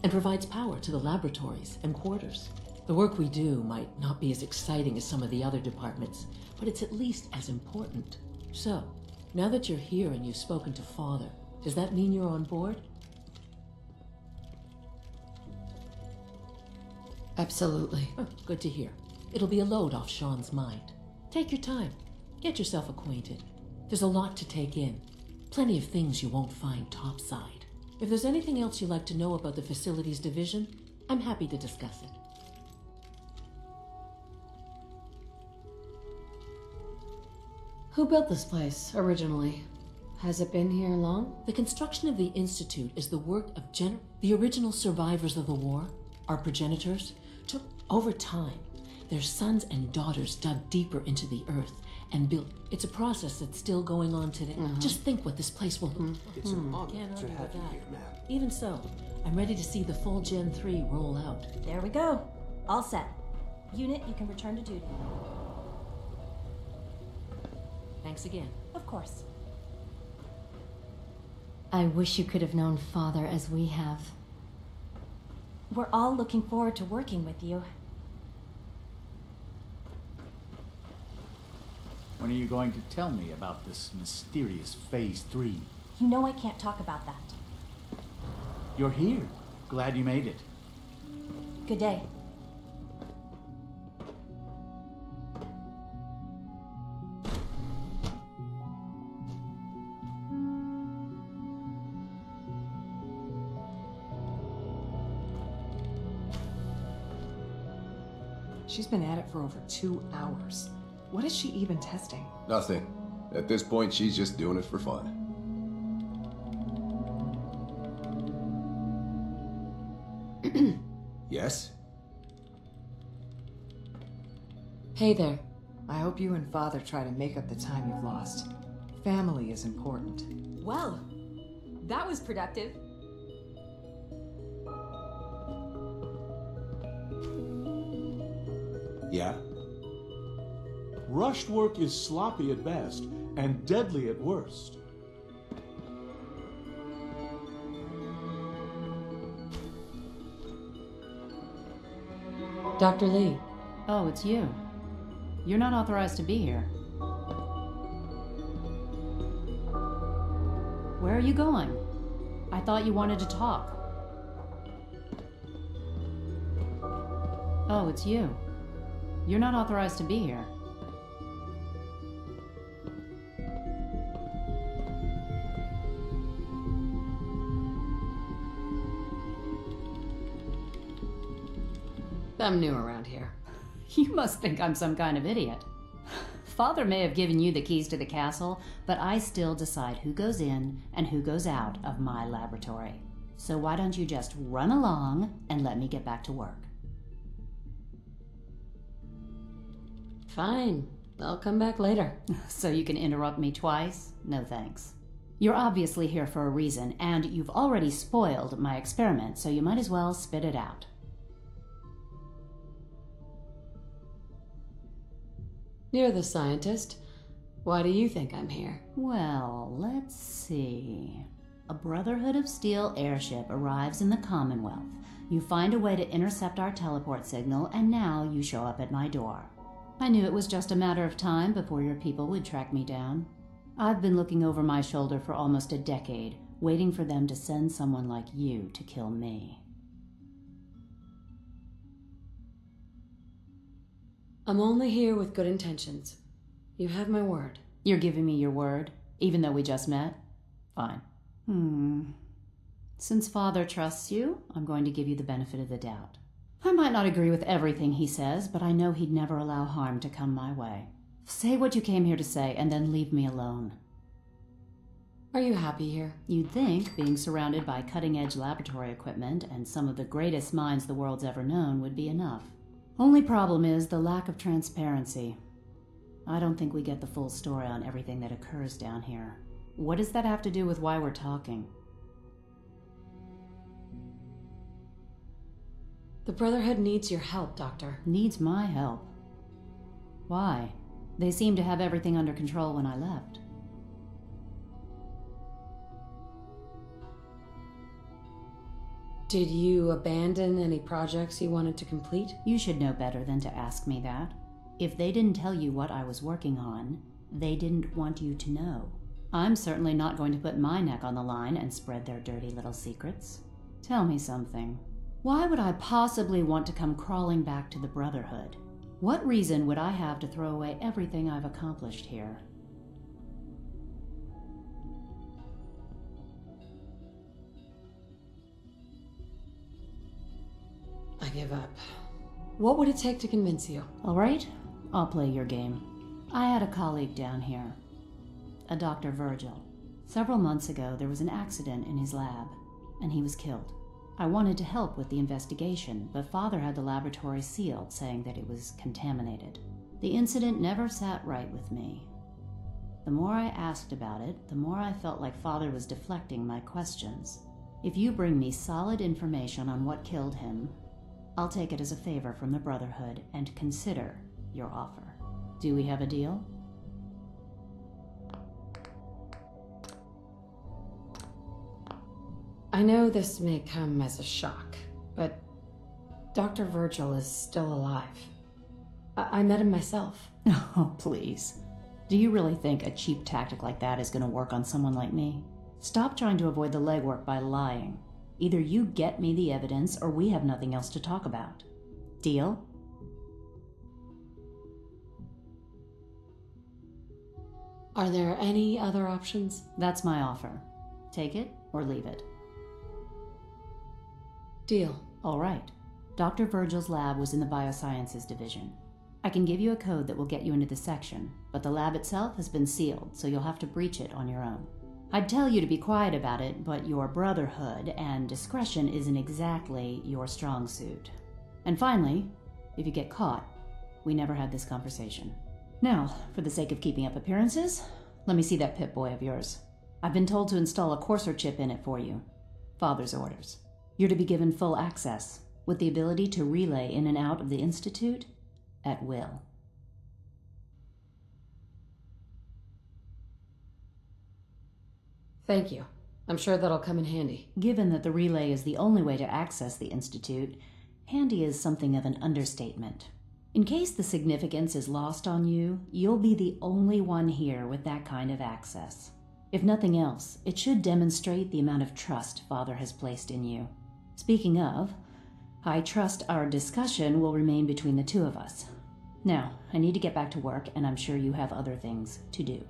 and provides power to the laboratories and quarters. The work we do might not be as exciting as some of the other departments, but it's at least as important. So, now that you're here and you've spoken to Father, does that mean you're on board? Absolutely. Oh, good to hear. It'll be a load off Sean's mind. Take your time. Get yourself acquainted. There's a lot to take in. Plenty of things you won't find topside. If there's anything else you'd like to know about the Facilities Division, I'm happy to discuss it. Who built this place originally? Has it been here long? The construction of the Institute is the work of the original survivors of the war, our progenitors, took over time. Their sons and daughters dug deeper into the earth and built. It's a process that's still going on today. Just think what this place will. It's an honor Can't to argue have with you that. here, ma'am. Even so, I'm ready to see the full Gen 3 roll out. There we go. All set. Unit, you can return to duty. Thanks again. Of course. I wish you could have known Father as we have. We're all looking forward to working with you. When are you going to tell me about this mysterious Phase 3? You know I can't talk about that. You're here. Glad you made it. Good day. She's been at it for over 2 hours. What is she even testing? Nothing. At this point, she's just doing it for fun. Yes? Hey there. I hope you and Father try to make up the time you've lost. Family is important. Well, that was productive. Yeah? Rushed work is sloppy at best and deadly at worst. Dr. Lee. Oh, it's you. You're not authorized to be here. Where are you going? I thought you wanted to talk. Oh, it's you. You're not authorized to be here. I'm new around here. You must think I'm some kind of idiot. Father may have given you the keys to the castle, but I still decide who goes in and who goes out of my laboratory. So why don't you just run along and let me get back to work? Fine. I'll come back later. So you can interrupt me twice? No thanks. You're obviously here for a reason, and you've already spoiled my experiment, so you might as well spit it out. You're the scientist. Why do you think I'm here? Well, let's see. A Brotherhood of Steel airship arrives in the Commonwealth. You find a way to intercept our teleport signal, and now you show up at my door. I knew it was just a matter of time before your people would track me down. I've been looking over my shoulder for almost a decade, waiting for them to send someone like you to kill me. I'm only here with good intentions. You have my word. You're giving me your word, even though we just met? Fine. Since Father trusts you, I'm going to give you the benefit of the doubt. I might not agree with everything he says, but I know he'd never allow harm to come my way. Say what you came here to say, and then leave me alone. Are you happy here? You'd think being surrounded by cutting-edge laboratory equipment and some of the greatest minds the world's ever known would be enough. Only problem is the lack of transparency. I don't think we get the full story on everything that occurs down here. What does that have to do with why we're talking? The Brotherhood needs your help, Doctor. Needs my help? Why? They seemed to have everything under control when I left. Did you abandon any projects you wanted to complete? You should know better than to ask me that. If they didn't tell you what I was working on, they didn't want you to know. I'm certainly not going to put my neck on the line and spread their dirty little secrets. Tell me something. Why would I possibly want to come crawling back to the Brotherhood? What reason would I have to throw away everything I've accomplished here? I give up. What would it take to convince you? All right, I'll play your game. I had a colleague down here, a Dr. Virgil. Several months ago, there was an accident in his lab, and he was killed. I wanted to help with the investigation, but Father had the laboratory sealed, saying that it was contaminated. The incident never sat right with me. The more I asked about it, the more I felt like Father was deflecting my questions. If you bring me solid information on what killed him, I'll take it as a favor from the Brotherhood and consider your offer. Do we have a deal? I know this may come as a shock, but Dr. Virgil is still alive. I met him myself. Oh, please. Do you really think a cheap tactic like that is going to work on someone like me? Stop trying to avoid the legwork by lying. Either you get me the evidence, or we have nothing else to talk about. Deal? Are there any other options? That's my offer. Take it or leave it. Deal. All right. Dr. Virgil's lab was in the Biosciences division. I can give you a code that will get you into the section, but the lab itself has been sealed, so you'll have to breach it on your own. I'd tell you to be quiet about it, but your brotherhood and discretion isn't exactly your strong suit. And finally, if you get caught, we never had this conversation. Now, for the sake of keeping up appearances, let me see that Pip-Boy of yours. I've been told to install a courser chip in it for you. Father's orders. You're to be given full access, with the ability to relay in and out of the Institute at will. Thank you. I'm sure that'll come in handy. Given that the relay is the only way to access the Institute, handy is something of an understatement. In case the significance is lost on you, you'll be the only one here with that kind of access. If nothing else, it should demonstrate the amount of trust Father has placed in you. Speaking of, I trust our discussion will remain between the two of us. Now, I need to get back to work, and I'm sure you have other things to do.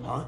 Huh?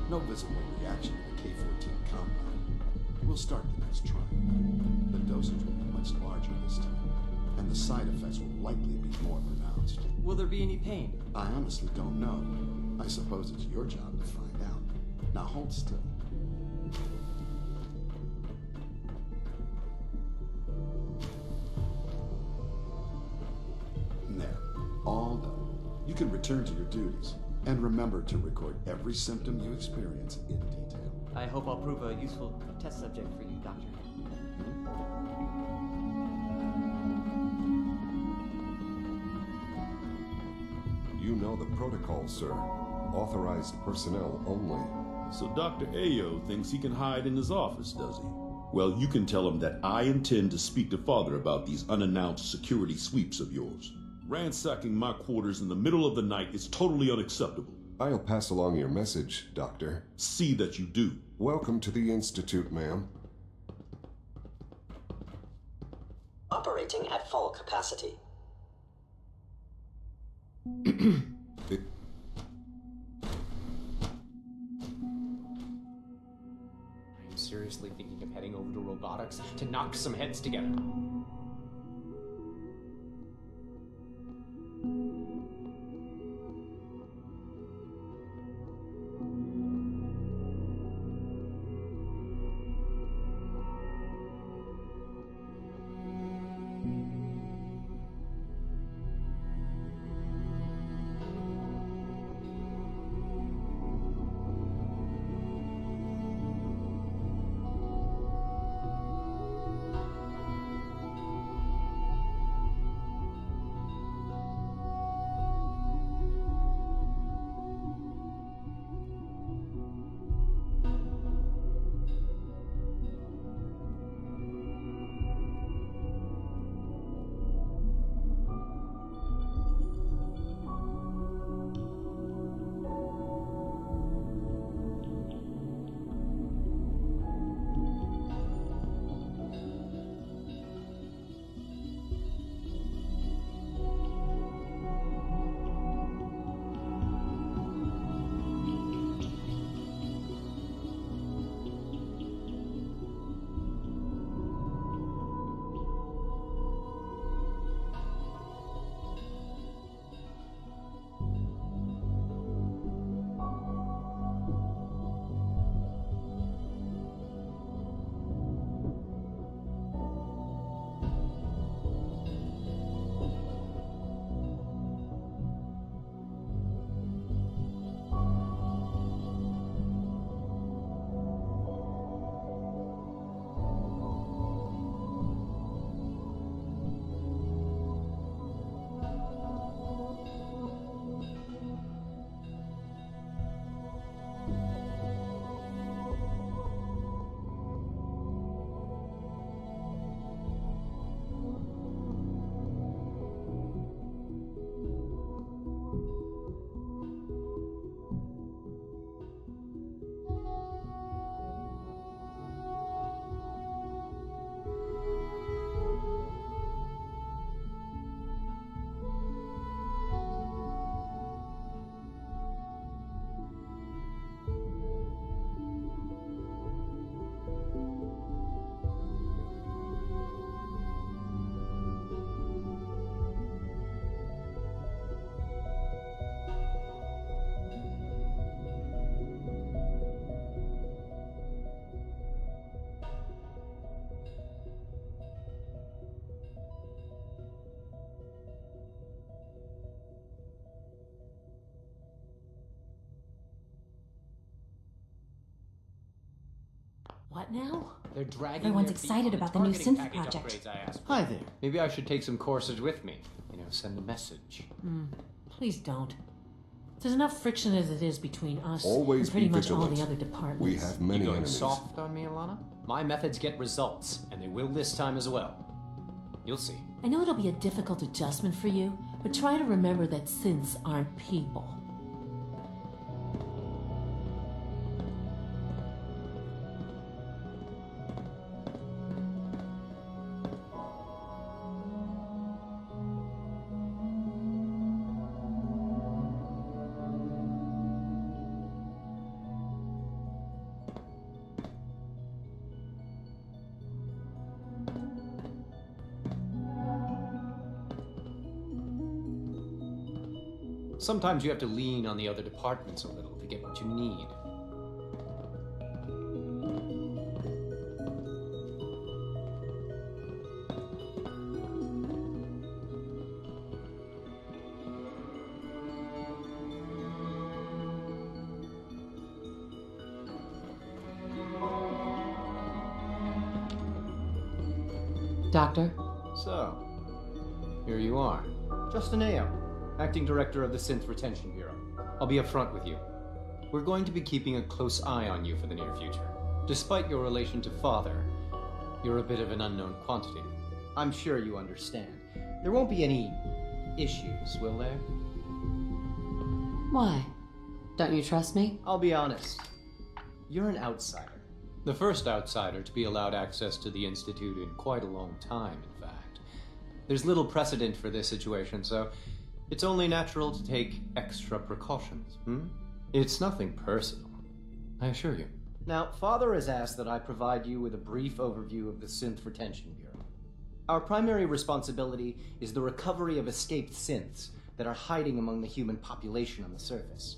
No visible reaction to the K-14 compound. We'll start the next trial. The dosage will be much larger this time, and the side effects will likely be more pronounced. Will there be any pain? I honestly don't know. I suppose it's your job to find out. Now hold still. There. All done. You can return to your duties. And remember to record every symptom you experience in detail. I hope I'll prove a useful test subject for you, Doctor. You know the protocol, sir. Authorized personnel only. So Dr. Ayo thinks he can hide in his office, does he? Well, you can tell him that I intend to speak to Father about these unannounced security sweeps of yours. Ransacking my quarters in the middle of the night is totally unacceptable. I'll pass along your message, Doctor. See that you do. Welcome to the Institute, ma'am. Operating at full capacity. I'm seriously thinking of heading over to robotics to knock some heads together. What now? They're dragging Everyone's their feet excited on about the new targeting synth package project. upgrades I asked for. Hi there. Maybe I should take some courses with me. You know, send a message. Please don't. There's enough friction as it is between us Always and pretty be much all vigilant. the other departments. We have many You going enemies. soft on me, Alana? My methods get results, and they will this time as well. You'll see. I know it'll be a difficult adjustment for you, but try to remember that synths aren't people. Sometimes you have to lean on the other departments a little to get what you need. Doctor? So, here you are. Justin Ayo, Acting Director of the Synth Retention Bureau. I'll be upfront with you. We're going to be keeping a close eye on you for the near future. Despite your relation to Father, you're a bit of an unknown quantity. I'm sure you understand. There won't be any issues, will there? Why? Don't you trust me? I'll be honest. You're an outsider. The first outsider to be allowed access to the Institute in quite a long time, in fact. There's little precedent for this situation, so it's only natural to take extra precautions, It's nothing personal, I assure you. Now, Father has asked that I provide you with a brief overview of the Synth Retention Bureau. Our primary responsibility is the recovery of escaped synths that are hiding among the human population on the surface.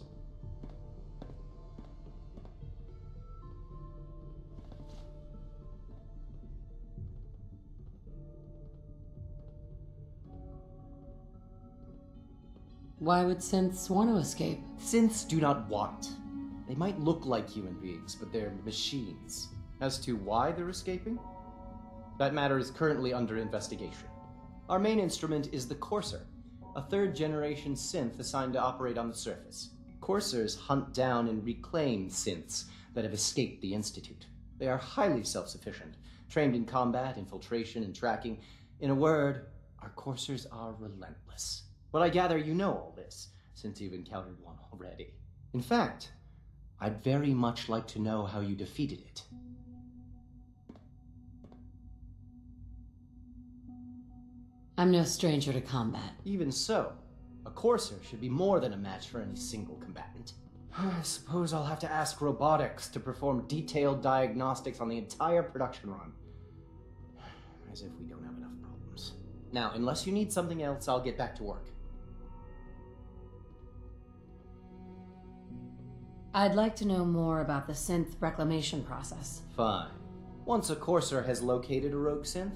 Why would synths want to escape? Synths do not want. They might look like human beings, but they're machines. As to why they're escaping? That matter is currently under investigation. Our main instrument is the Courser, a third-generation synth assigned to operate on the surface. Coursers hunt down and reclaim synths that have escaped the Institute. They are highly self-sufficient, trained in combat, infiltration, and tracking. In a word, our Coursers are relentless. But I gather you know all this, since you've encountered one already. In fact, I'd very much like to know how you defeated it. I'm no stranger to combat. Even so, a Courser should be more than a match for any single combatant. I suppose I'll have to ask robotics to perform detailed diagnostics on the entire production run. As if we don't have enough problems. Now, unless you need something else, I'll get back to work. I'd like to know more about the synth reclamation process. Fine. Once a Courser has located a rogue synth,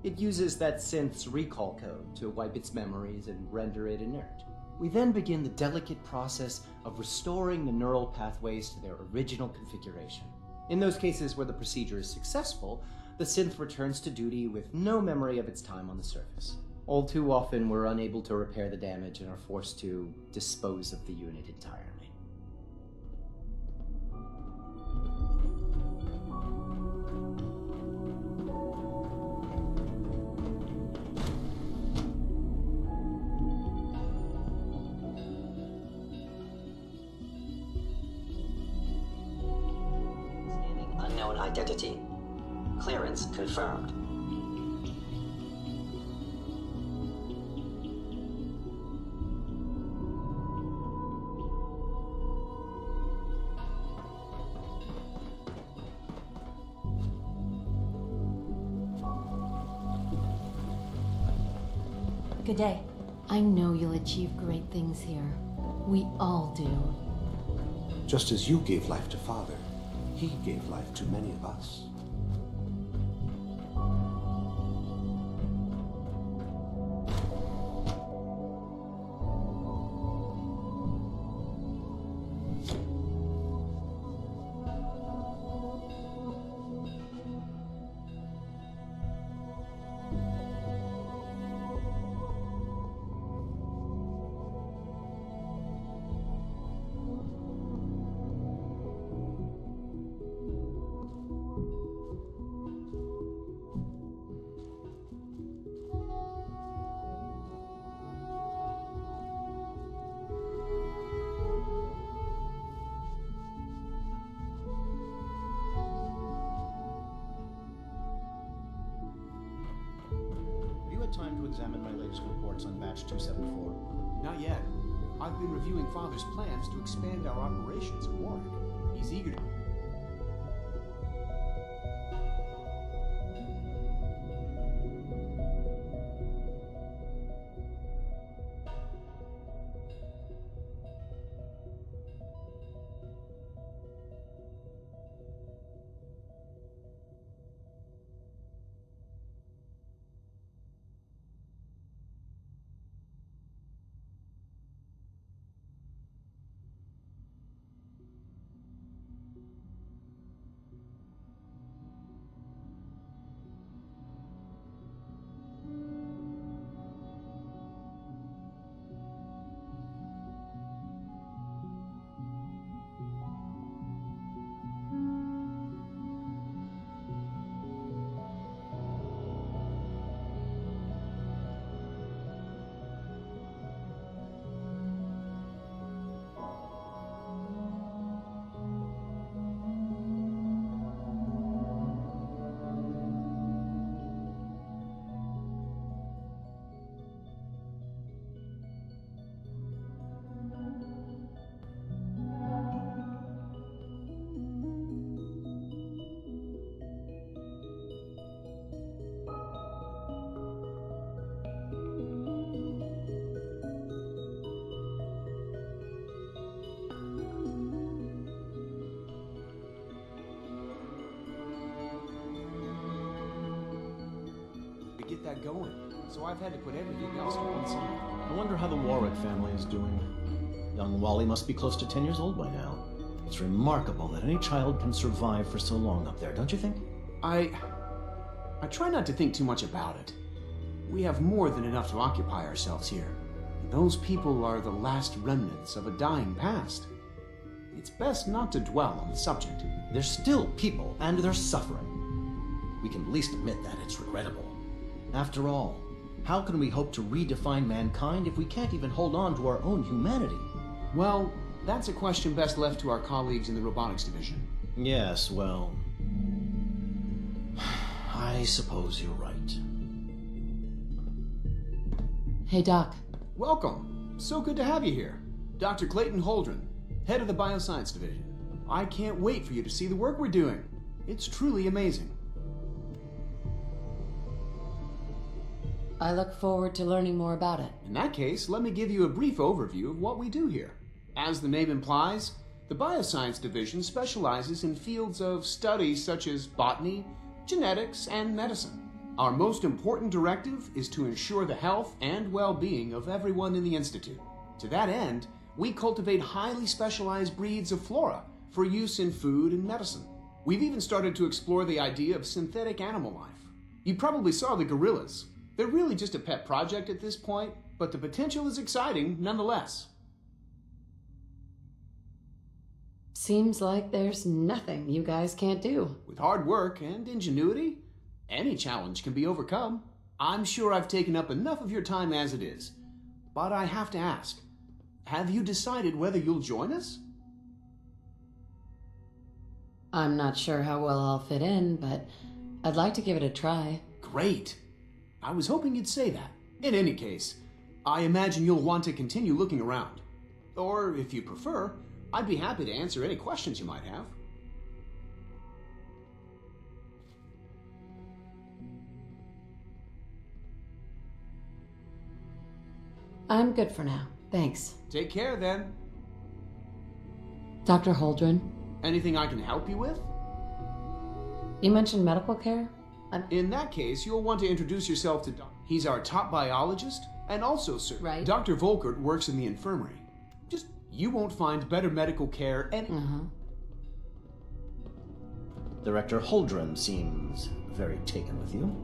it uses that synth's recall code to wipe its memories and render it inert. We then begin the delicate process of restoring the neural pathways to their original configuration. In those cases where the procedure is successful, the synth returns to duty with no memory of its time on the surface. All too often, we're unable to repair the damage and are forced to dispose of the unit entirely. Unknown identity. Clearance confirmed. Good day. I know you'll achieve great things here. We all do. Just as you gave life to Father, he gave life to many of us. had time to examine my latest reports on batch 274? Not yet. I've been reviewing Father's plans to expand our operations at Warwick. He's eager to... get that going, so I've had to put everything else to one side. I wonder how the Warwick family is doing. Young Wally must be close to 10 years old by now. It's remarkable that any child can survive for so long up there, don't you think? I try not to think too much about it. We have more than enough to occupy ourselves here. And those people are the last remnants of a dying past. It's best not to dwell on the subject. They're still people, and they're suffering. We can at least admit that it's regrettable. After all, how can we hope to redefine mankind if we can't even hold on to our own humanity? Well, that's a question best left to our colleagues in the robotics division. Yes, well... I suppose you're right. Hey, Doc. Welcome. So good to have you here. Dr. Clayton Holdren, head of the Bioscience Division. I can't wait for you to see the work we're doing. It's truly amazing. I look forward to learning more about it. In that case, let me give you a brief overview of what we do here. As the name implies, the Bioscience Division specializes in fields of study such as botany, genetics, and medicine. Our most important directive is to ensure the health and well-being of everyone in the Institute. To that end, we cultivate highly specialized breeds of flora for use in food and medicine. We've even started to explore the idea of synthetic animal life. You probably saw the gorillas. They're really just a pet project at this point, but the potential is exciting nonetheless. Seems like there's nothing you guys can't do. With hard work and ingenuity, any challenge can be overcome. I'm sure I've taken up enough of your time as it is, but I have to ask, have you decided whether you'll join us? I'm not sure how well I'll fit in, but I'd like to give it a try. Great. I was hoping you'd say that. In any case, I imagine you'll want to continue looking around. Or, if you prefer, I'd be happy to answer any questions you might have. I'm good for now. Thanks. Take care, then. Dr. Holdren? Anything I can help you with? You mentioned medical care? In that case, you'll want to introduce yourself to Doc. He's our top biologist, and also, sir, right. Dr. Volkert works in the infirmary. Just, you won't find better medical care any... Director Holdren seems very taken with you.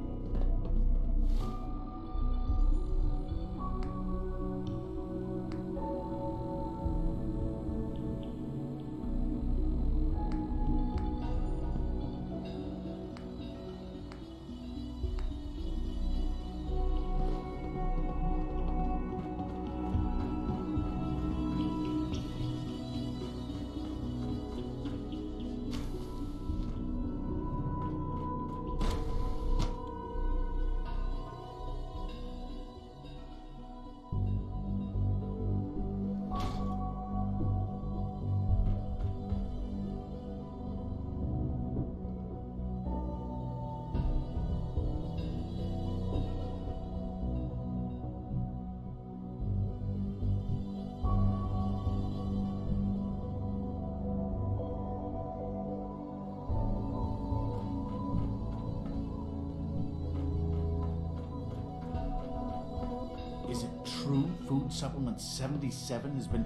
Is it true Food Supplement 77 has been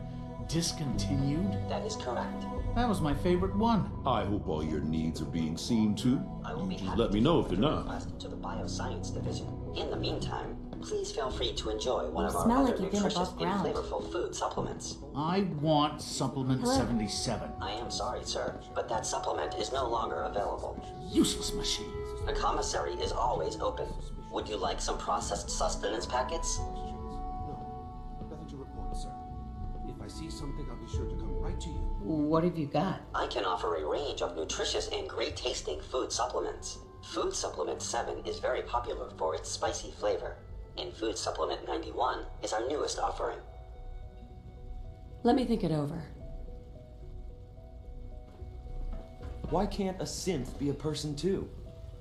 discontinued? That is correct. That was my favorite one. I hope all your needs are being seen too. You just let me know if they're not. Request to the Bioscience Division. In the meantime, please feel free to enjoy one of our smell other like you've been nutritious above and ground. flavorful food supplements. I want Supplement Hello? 77. I am sorry, sir, but that supplement is no longer available. Useless machine. The commissary is always open. Would you like some processed sustenance packets? Nothing to report, sir. If I see something, I'll be sure to come right to you. What have you got? I can offer a range of nutritious and great-tasting food supplements. Food Supplement 7 is very popular for its spicy flavor, and Food Supplement 91 is our newest offering. Let me think it over. Why can't a synth be a person too?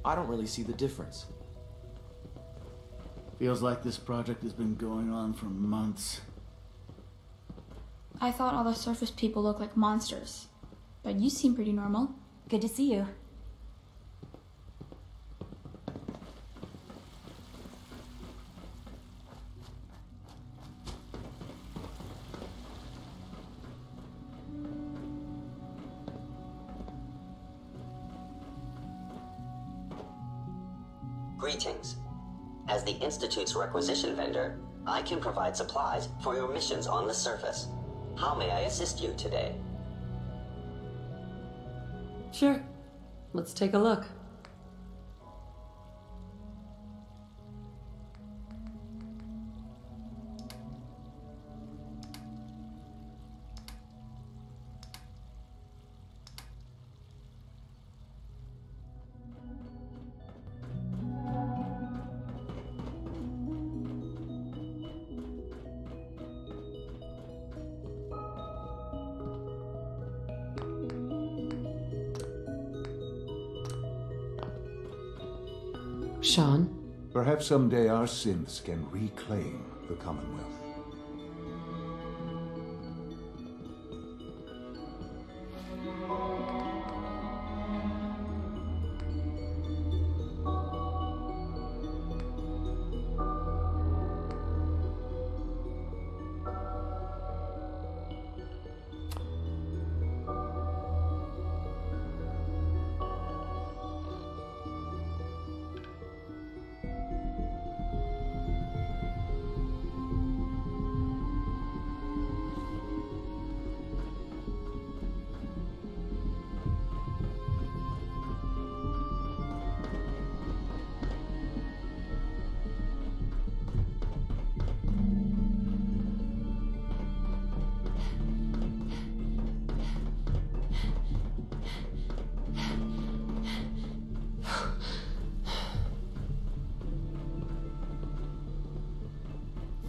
I don't really see the difference. Feels like this project has been going on for months. I thought all the surface people look like monsters, but you seem pretty normal. Good to see you. Greetings. As the Institute's requisition vendor, I can provide supplies for your missions on the surface. How may I assist you today? Sure. Let's take a look. Sean? Perhaps someday our synths can reclaim the Commonwealth.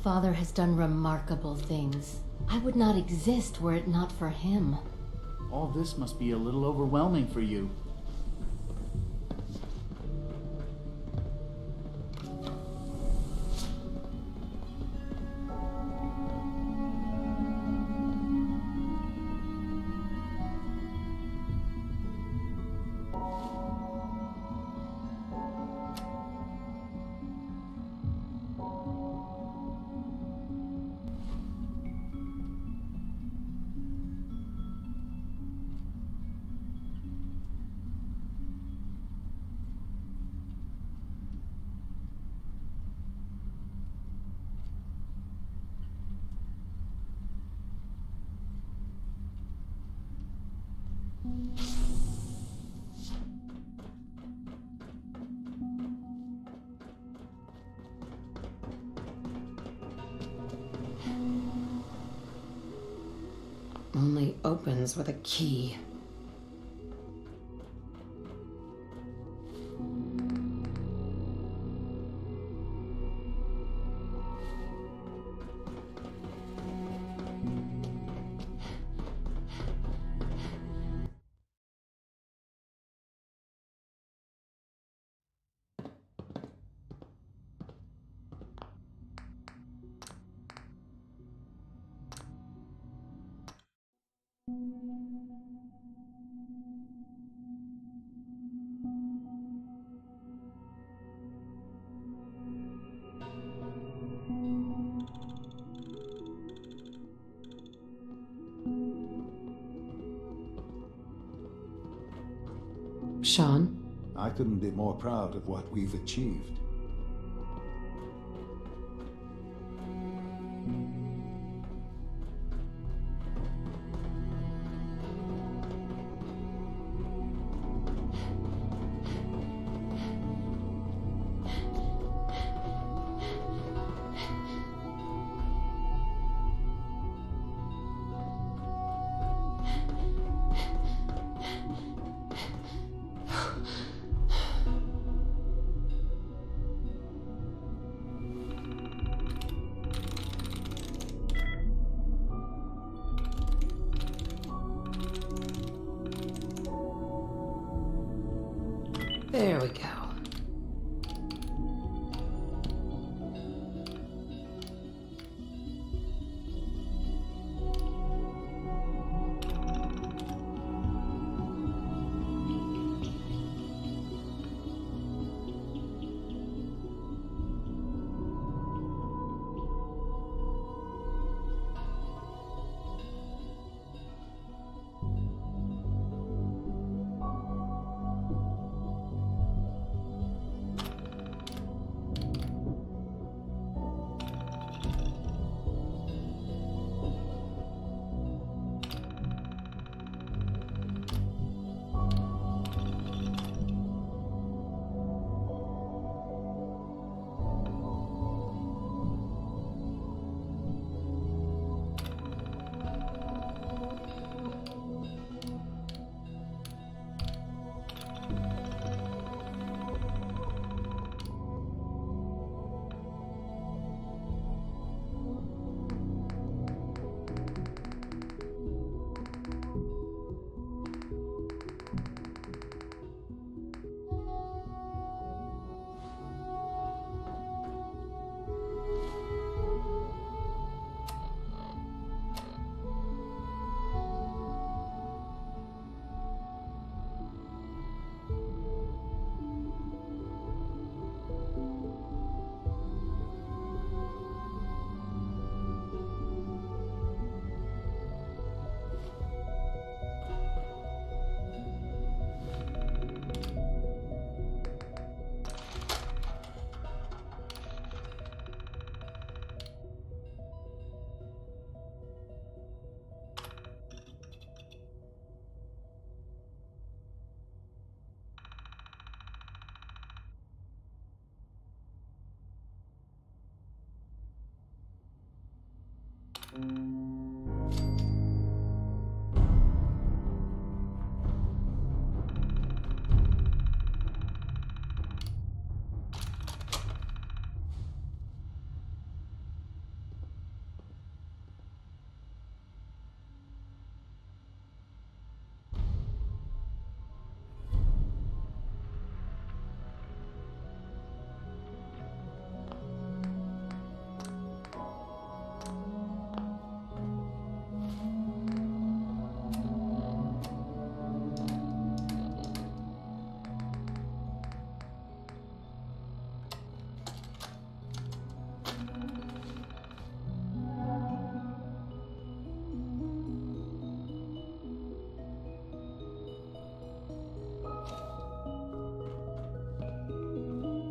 Father has done remarkable things. I would not exist were it not for him. All this must be a little overwhelming for you. Only opens with a key. Sean? I couldn't be more proud of what we've achieved. There we go.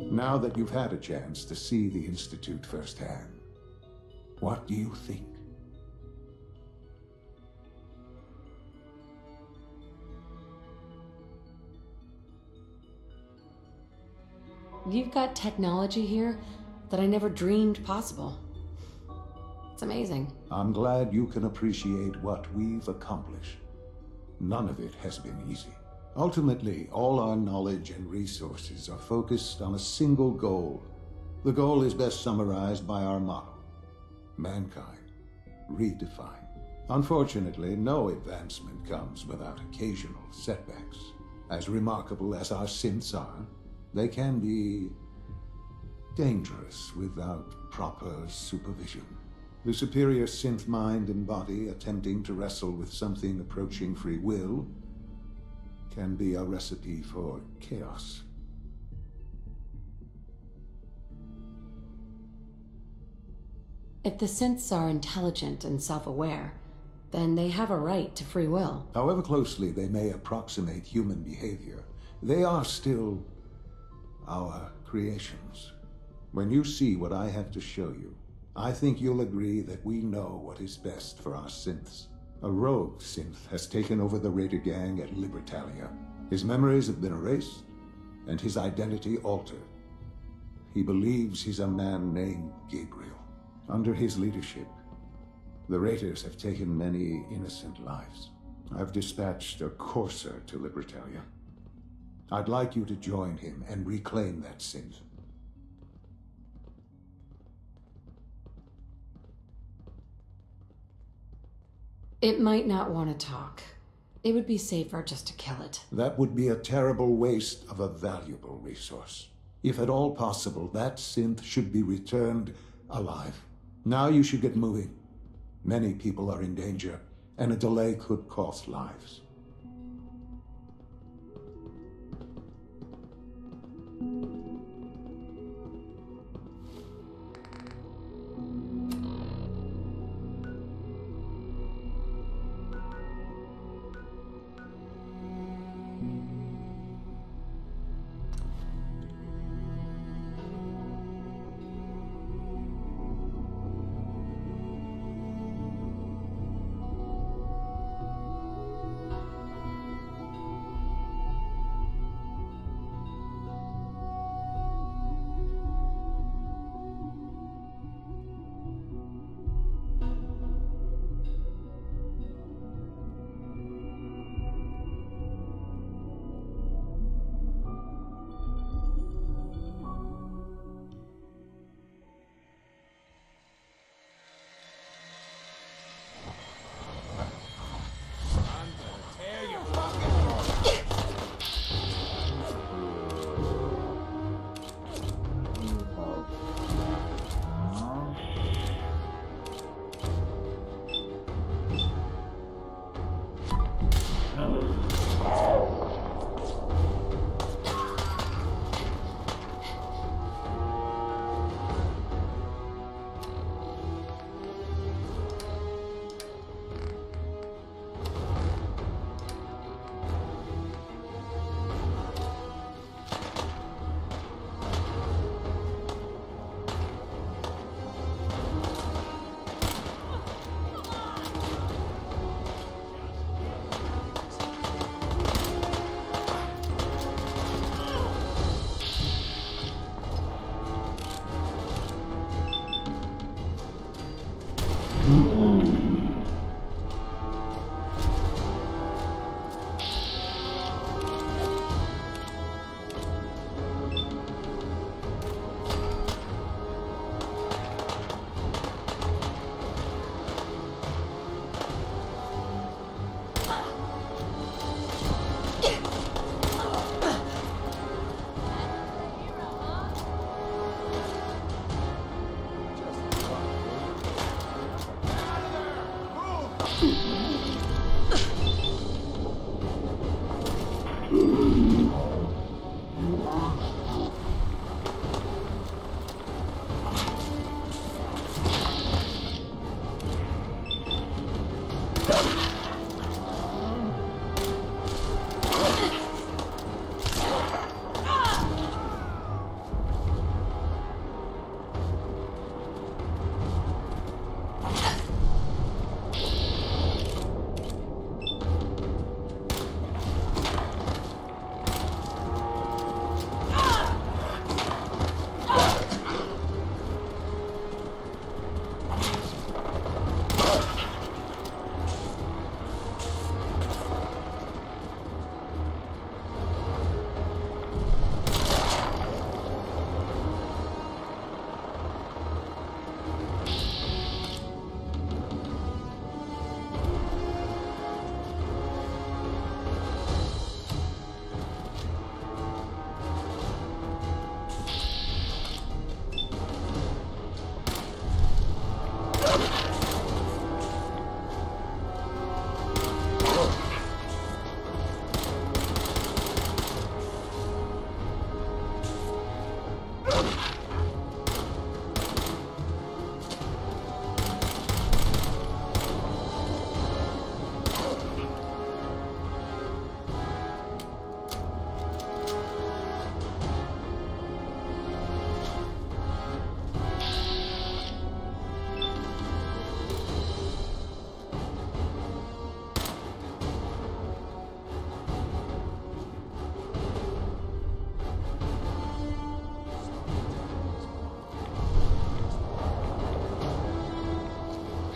Now that you've had a chance to see the Institute firsthand, what do you think? You've got technology here that I never dreamed possible. It's amazing. I'm glad you can appreciate what we've accomplished. None of it has been easy. Ultimately, all our knowledge and resources are focused on a single goal. The goal is best summarized by our motto: mankind, redefined. Unfortunately, no advancement comes without occasional setbacks. As remarkable as our synths are, they can be dangerous without proper supervision. The superior synth mind and body attempting to wrestle with something approaching free will can be a recipe for chaos. If the synths are intelligent and self-aware, then they have a right to free will. However closely they may approximate human behavior, they are still our creations. When you see what I have to show you, I think you'll agree that we know what is best for our synths. A rogue synth has taken over the Raider gang at Libertalia. His memories have been erased, and his identity altered. He believes he's a man named Gabriel. Under his leadership, the Raiders have taken many innocent lives. I've dispatched a courser to Libertalia. I'd like you to join him and reclaim that synth. It might not want to talk. It would be safer just to kill it. That would be a terrible waste of a valuable resource. If at all possible, that synth should be returned alive. Now you should get moving. Many people are in danger, and a delay could cost lives.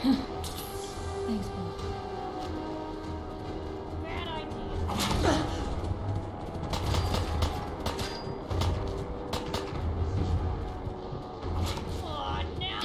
Thanks, Bill. Bad idea. Aw, now.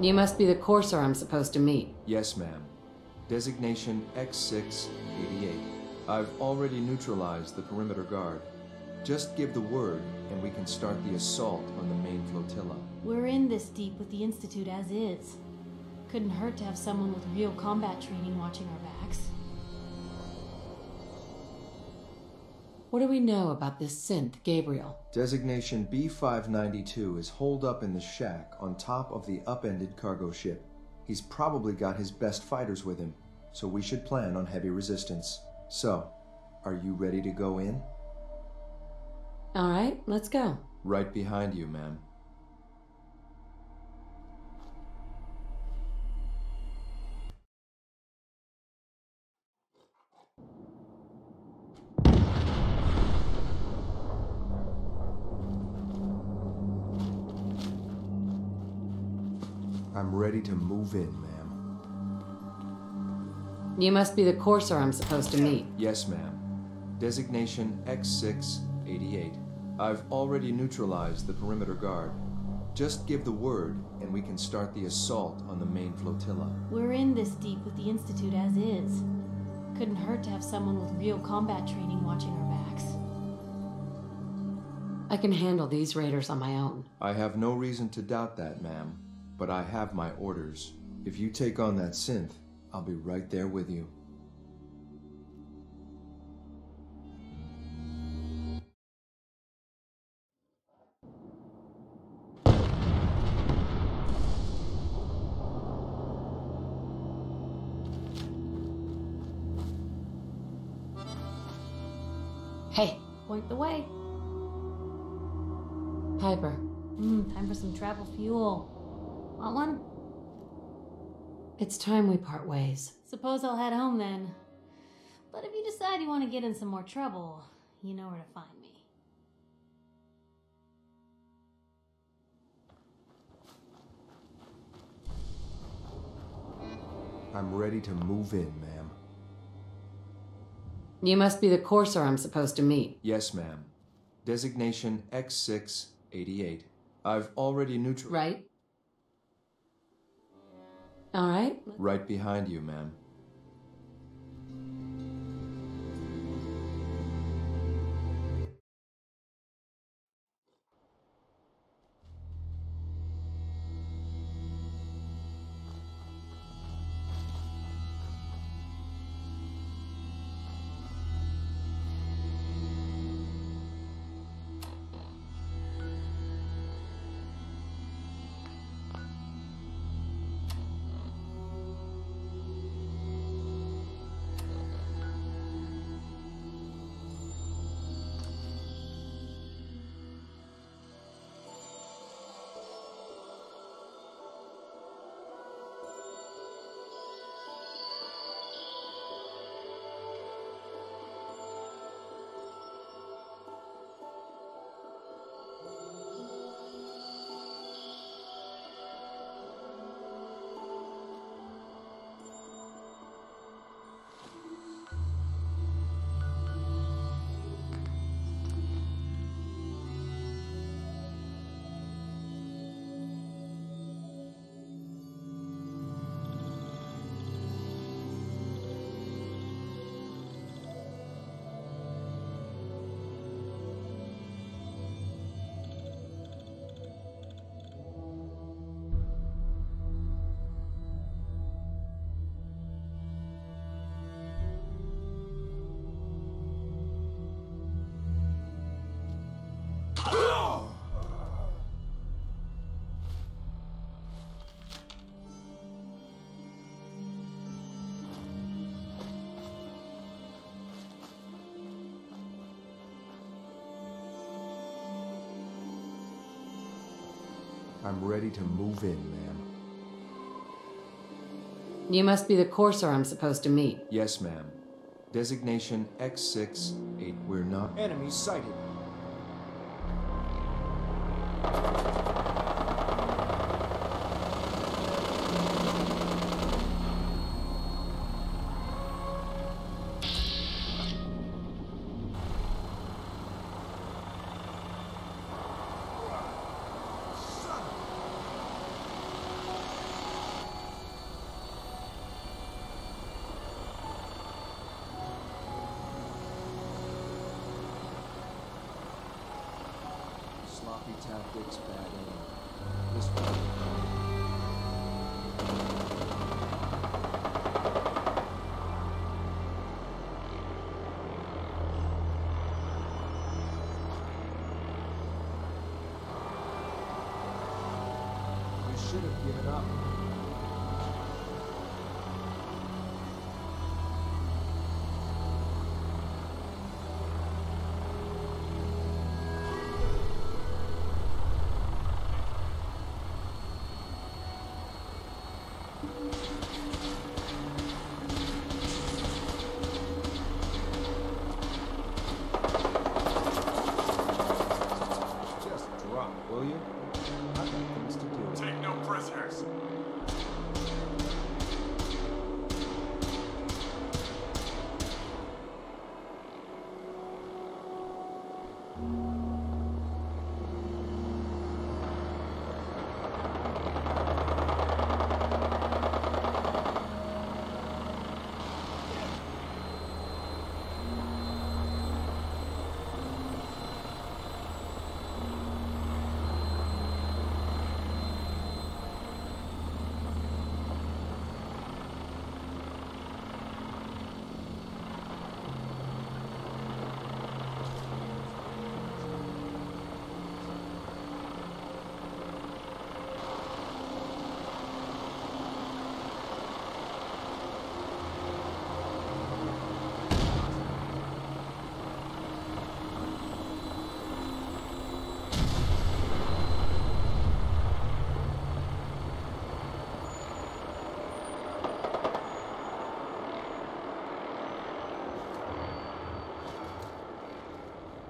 You must be the courser I'm supposed to meet. Yes, ma'am. Designation X688. I've already neutralized the perimeter guard. Just give the word, and we can start the assault on the main flotilla. We're in this deep with the Institute as is. Couldn't hurt to have someone with real combat training watching our backs. What do we know about this synth, Gabriel? Designation B592 is holed up in the shack on top of the upended cargo ship. He's probably got his best fighters with him, so we should plan on heavy resistance. So, are you ready to go in? All right, let's go. Right behind you, ma'am. I'm ready to move in, ma'am. You must be the courser I'm supposed to meet. Yes, ma'am. Designation X688. I've already neutralized the perimeter guard. Just give the word, and we can start the assault on the main flotilla. We're in this deep with the Institute as is. Couldn't hurt to have someone with real combat training watching our backs. I can handle these raiders on my own. I have no reason to doubt that, ma'am. But I have my orders. If you take on that synth, I'll be right there with you. Hey. Point the way. Piper. Time for some travel fuel. Want one? It's time we part ways. Suppose I'll head home then. But if you decide you want to get in some more trouble, you know where to find me. I'm ready to move in, ma'am. You must be the courser I'm supposed to meet. Yes, ma'am. Designation X688. I've already neutralized... Right? All right. Right behind you, ma'am. I'm ready to move in, ma'am. You must be the courser I'm supposed to meet. Yes, ma'am. Designation X68. We're not... Enemies sighted. Sloppy tactics, bad aim. This way. You should have given up. Just drop, will you? I've got things to do. Take no prisoners.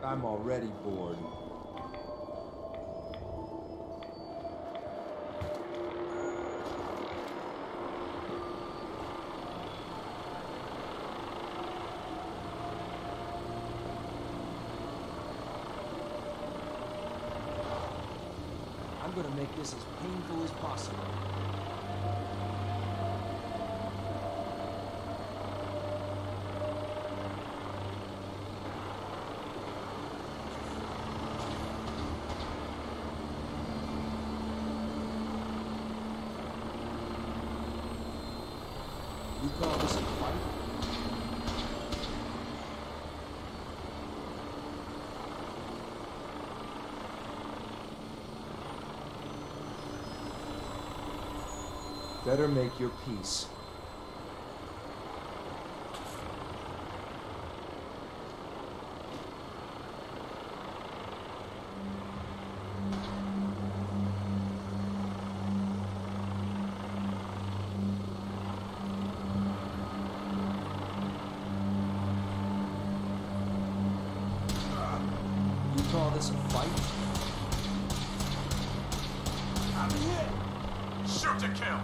I'm already bored. I'm gonna make this as painful as possible. You call this a fight? Better make your peace. You call this a fight? I'm hit. Shoot to kill.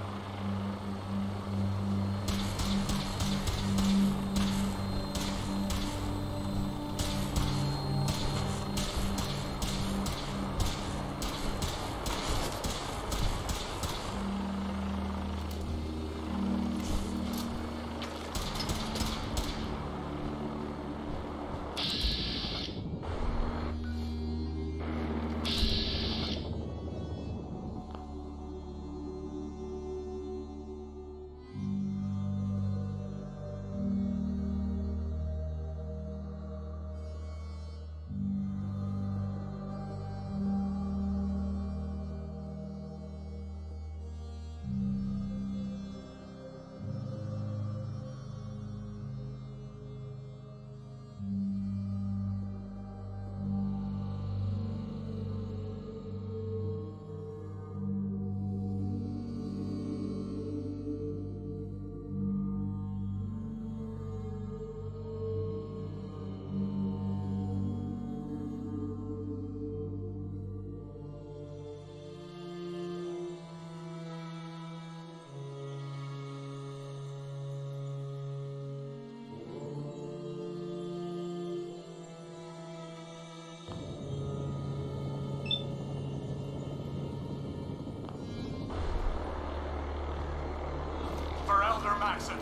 Jackson.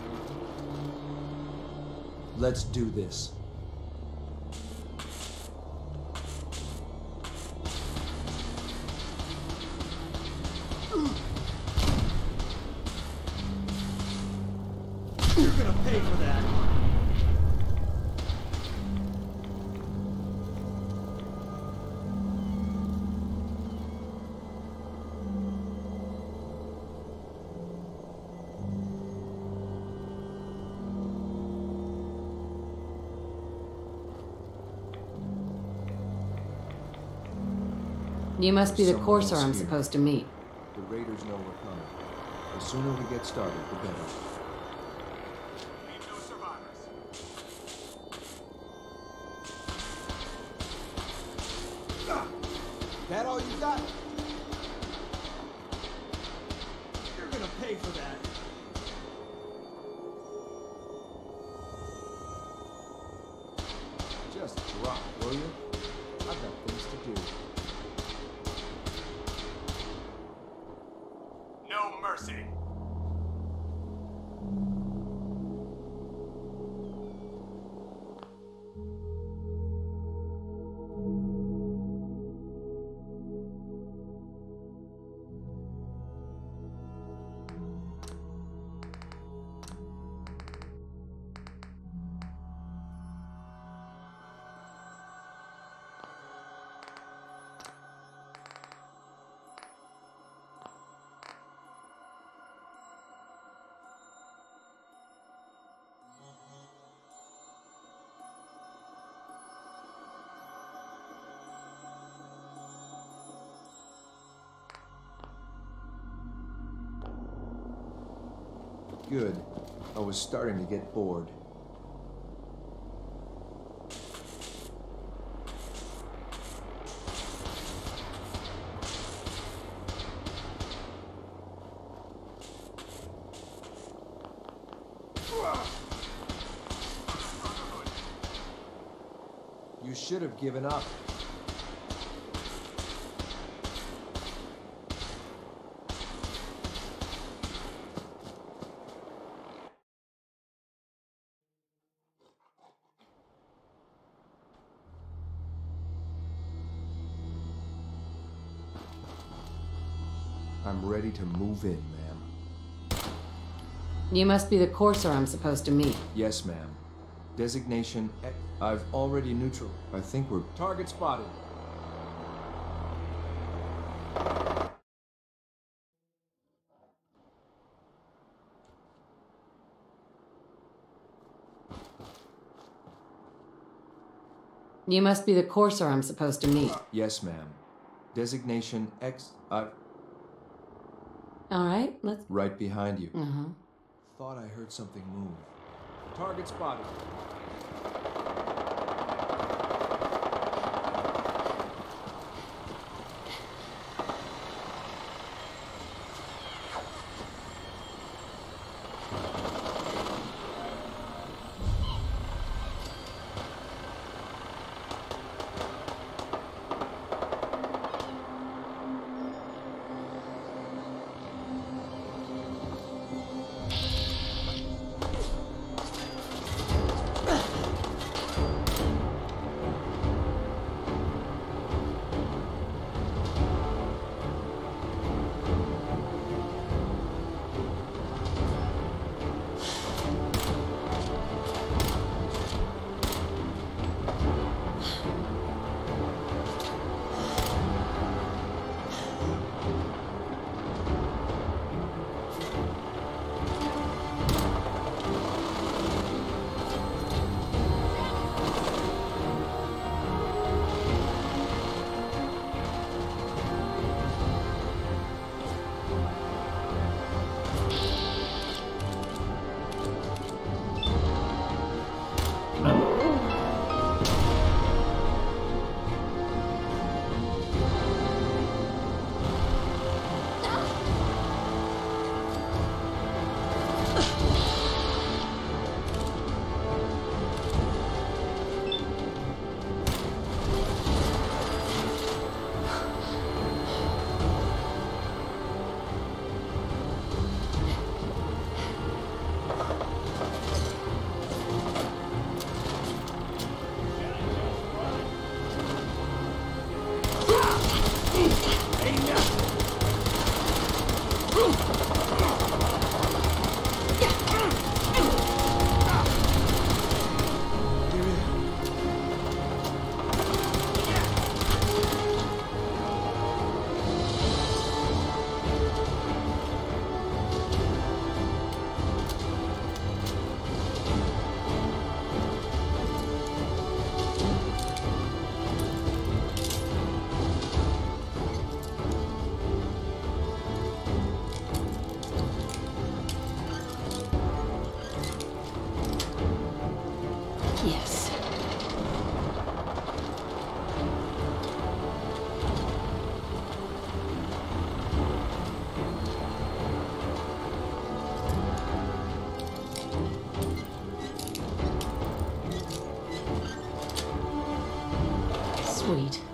Let's do this. You're gonna pay for that. You must be the Someone courser else I'm here. supposed to meet. The raiders know we're coming. The sooner we get started, the better. Leave no survivors. That all you got? You're gonna pay for that. Just drop, will you? I've got things to do. No mercy. Good. I was starting to get bored. You should have given up. I'm ready to move in, ma'am. You must be the courser I'm supposed to meet. Yes, ma'am. Designation X. I've already neutral. I think we're... Target spotted. You must be the courser I'm supposed to meet. Yes, ma'am. Designation X. All right, let's... Right behind you. Uh-huh. Thought I heard something move. Target spotted. Yes. Sweet.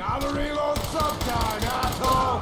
Gotta reload sometime, asshole!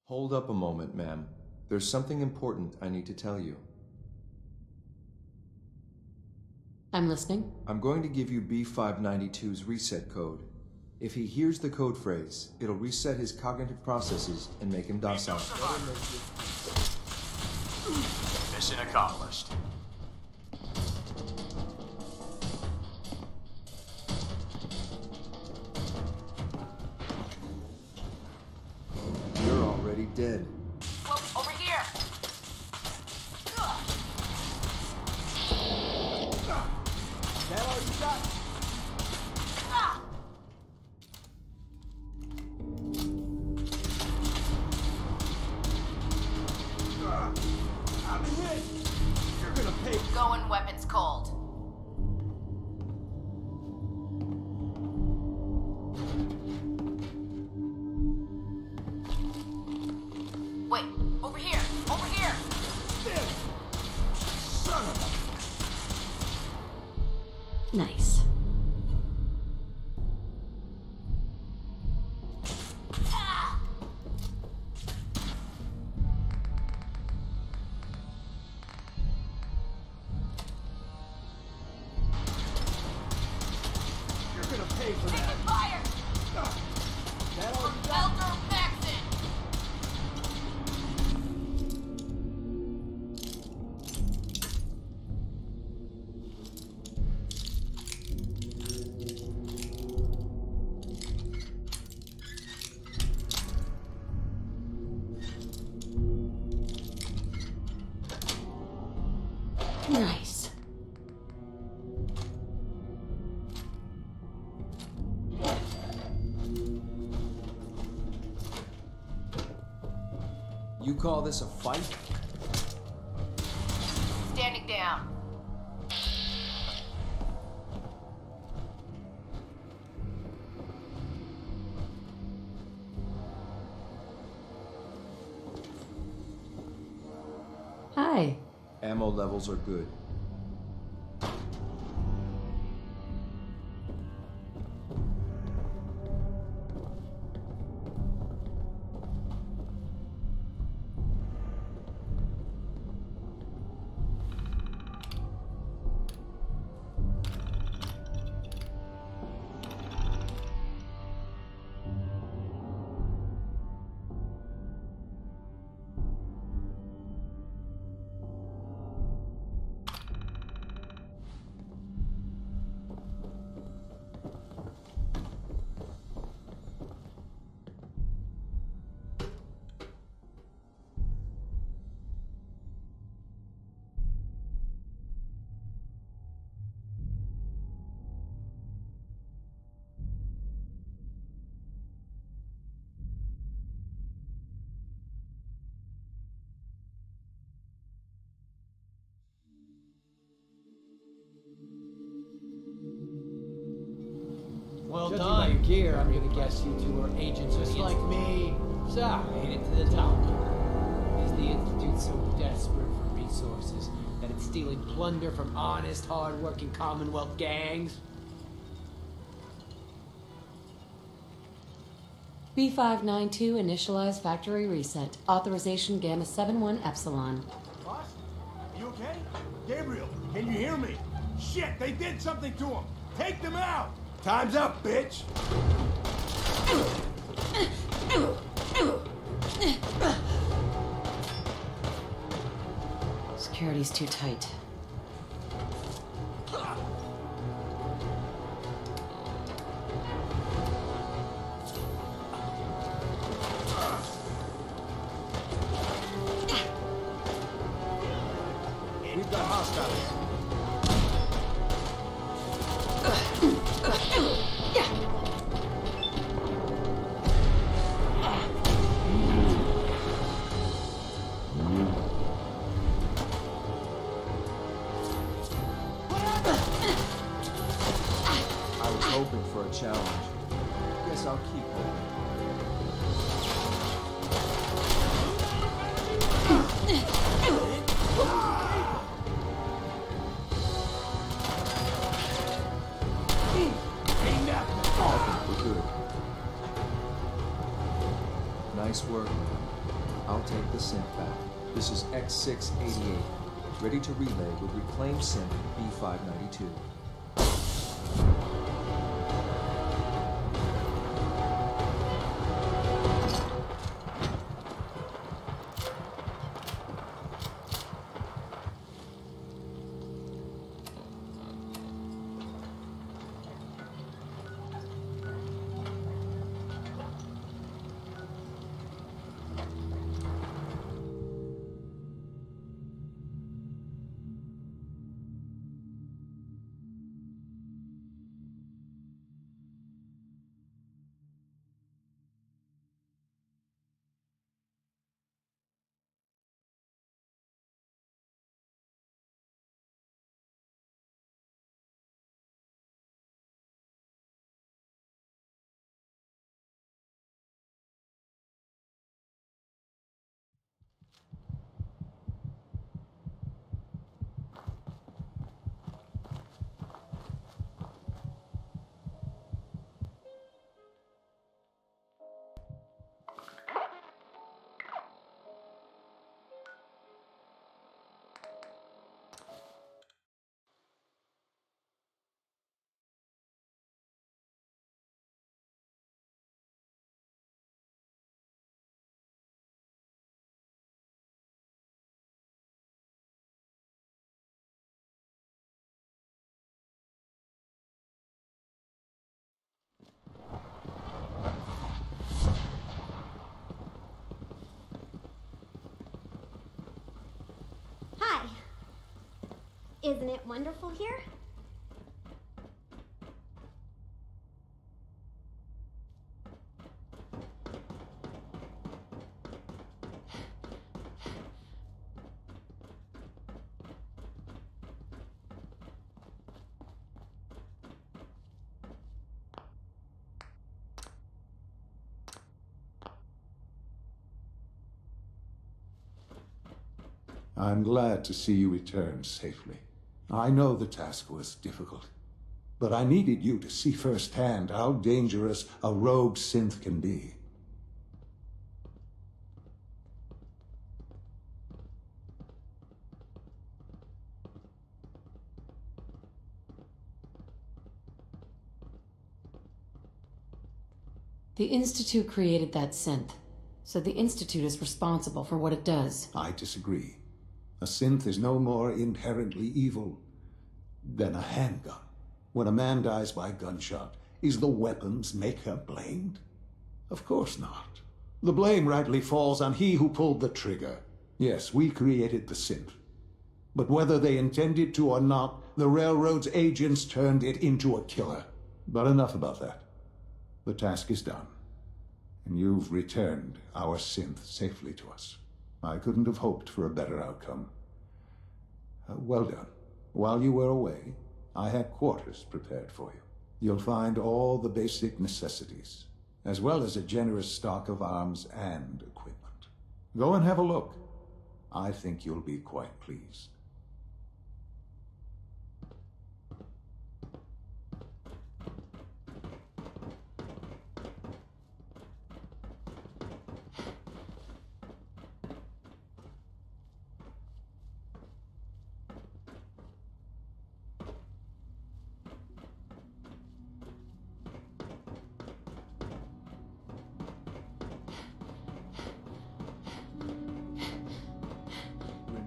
Hold up a moment, ma'am. There's something important I need to tell you. I'm listening. I'm going to give you B592's reset code. If he hears the code phrase, it'll reset his cognitive processes and make him docile. Mission accomplished. You're already dead. Whoa, over here! That all you got? I'm hit! You're gonna pay. Going weapons cold. Wait, over here! Over here! Son of Nice. You're gonna pay for that. Fire! That all you got? Elder Maxon! Nice. You call this a fight? Standing down. Hi. Ammo levels are good. gear, I'm gonna guess you two are agents just like me. So, made it to the top. Is the Institute so desperate for resources that it's stealing plunder from honest, hard-working Commonwealth gangs? B592 initialize factory reset. Authorization Gamma 71 Epsilon. Boss? You okay? Gabriel, can you hear me? Shit, they did something to him! Take them out! Time's up, bitch! Security's too tight. We've got hostiles. I was hoping for a challenge. Guess I'll keep hoping. I think we're good. Nice work. I'll take the synth back. This is X688. Ready to relay with reclaimed synth B592. Hi. Isn't it wonderful here? I'm glad to see you return safely. I know the task was difficult, but I needed you to see firsthand how dangerous a rogue synth can be. The Institute created that synth, so the Institute is responsible for what it does. I disagree. A synth is no more inherently evil than a handgun. When a man dies by gunshot, is the weapon's maker blamed? Of course not. The blame rightly falls on he who pulled the trigger. Yes, we created the synth. But whether they intended to or not, the Railroad's agents turned it into a killer. But enough about that. The task is done. And you've returned our synth safely to us. I couldn't have hoped for a better outcome. Well done. While you were away, I had quarters prepared for you. You'll find all the basic necessities, as well as a generous stock of arms and equipment. Go and have a look. I think you'll be quite pleased.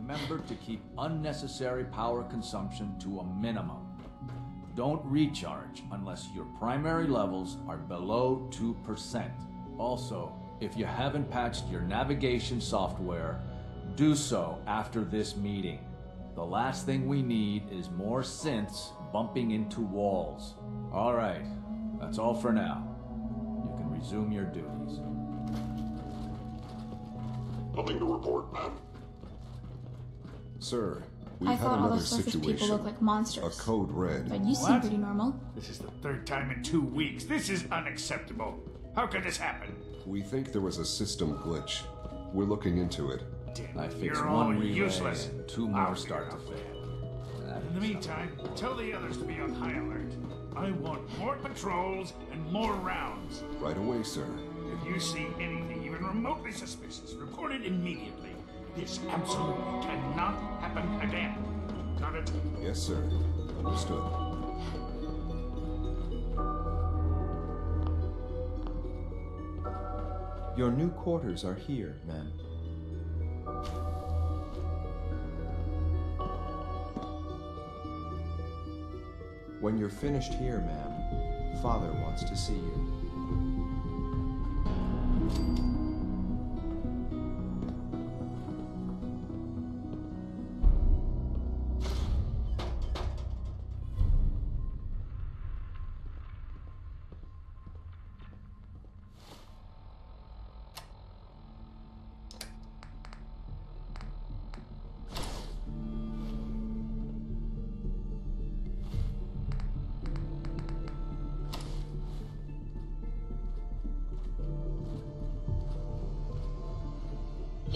Remember to keep unnecessary power consumption to a minimum. Don't recharge unless your primary levels are below 2%. Also, if you haven't patched your navigation software, do so after this meeting. The last thing we need is more synths bumping into walls. Alright, that's all for now. You can resume your duties. Nothing to report, ma'am. Sir, we've I had thought all another the surface people situation. look like monsters. A code red. But you seem pretty normal. This is the third time in 2 weeks. This is unacceptable. How could this happen? We think there was a system glitch. We're looking into it. I fixed You're all one relay useless. and 2 more start to fail. In the meantime, tell the others to be on high alert. I want more patrols and more rounds. Right away, sir. If you see anything even remotely suspicious, report it immediately. This absolutely cannot happen again. Got it? Yes, sir. Understood. Your new quarters are here, ma'am. When you're finished here, ma'am, Father wants to see you.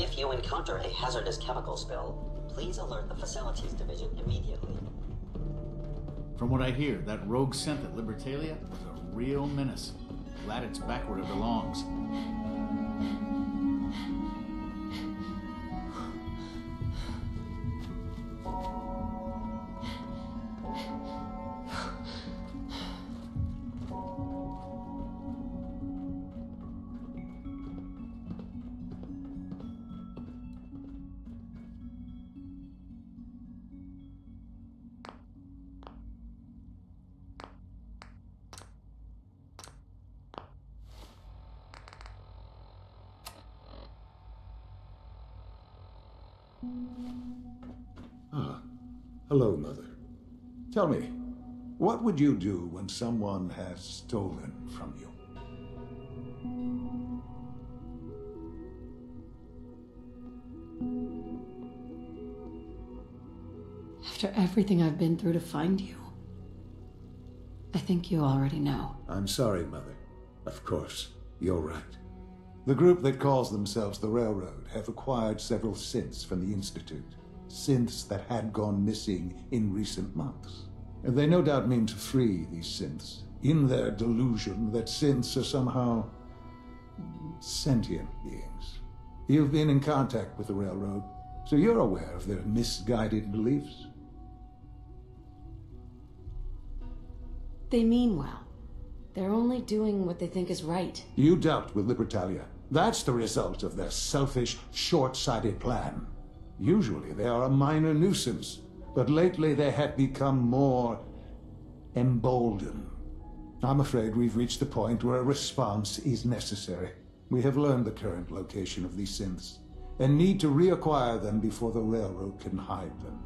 If you encounter a hazardous chemical spill, please alert the Facilities Division immediately. From what I hear, that rogue synth at Libertalia was a real menace. Glad it's back where it belongs. Ah, hello, Mother. Tell me, what would you do when someone has stolen from you? After everything I've been through to find you, I think you already know. I'm sorry, Mother. Of course, you're right. The group that calls themselves the Railroad have acquired several synths from the Institute. Synths that had gone missing in recent months. And they no doubt mean to free these synths, in their delusion that synths are somehow sentient beings. You've been in contact with the Railroad, so you're aware of their misguided beliefs. They mean well. They're only doing what they think is right. You dealt with Libertalia. That's the result of their selfish, short-sighted plan. Usually they are a minor nuisance, but lately they have become more emboldened. I'm afraid we've reached the point where a response is necessary. We have learned the current location of these synths, and need to reacquire them before the Railroad can hide them.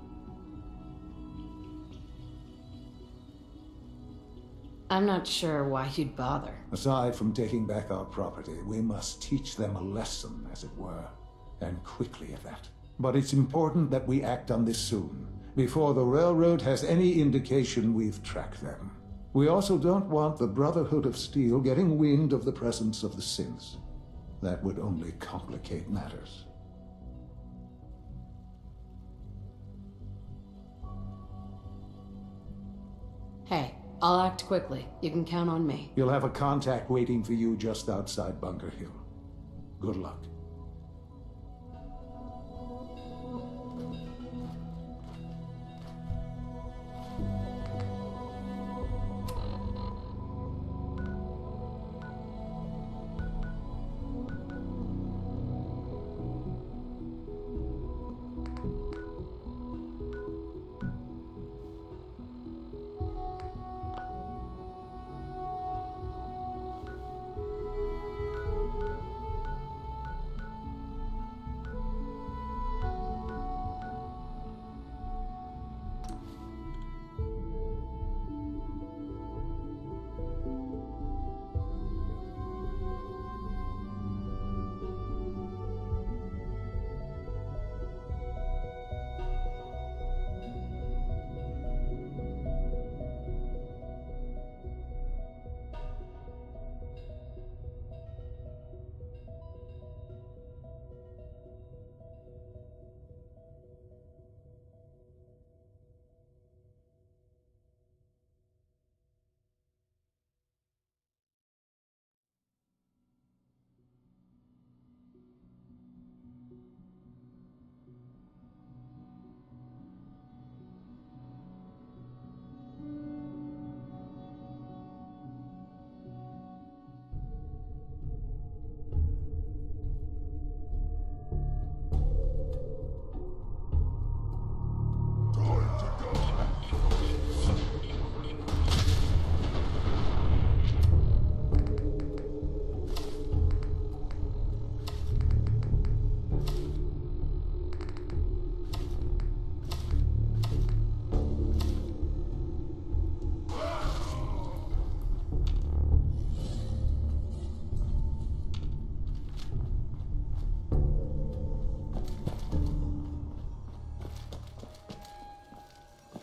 I'm not sure why you'd bother. Aside from taking back our property, we must teach them a lesson, as it were, and quickly at that. But it's important that we act on this soon, before the Railroad has any indication we've tracked them. We also don't want the Brotherhood of Steel getting wind of the presence of the synths. That would only complicate matters. Hey, I'll act quickly. You can count on me. You'll have a contact waiting for you just outside Bunker Hill. Good luck.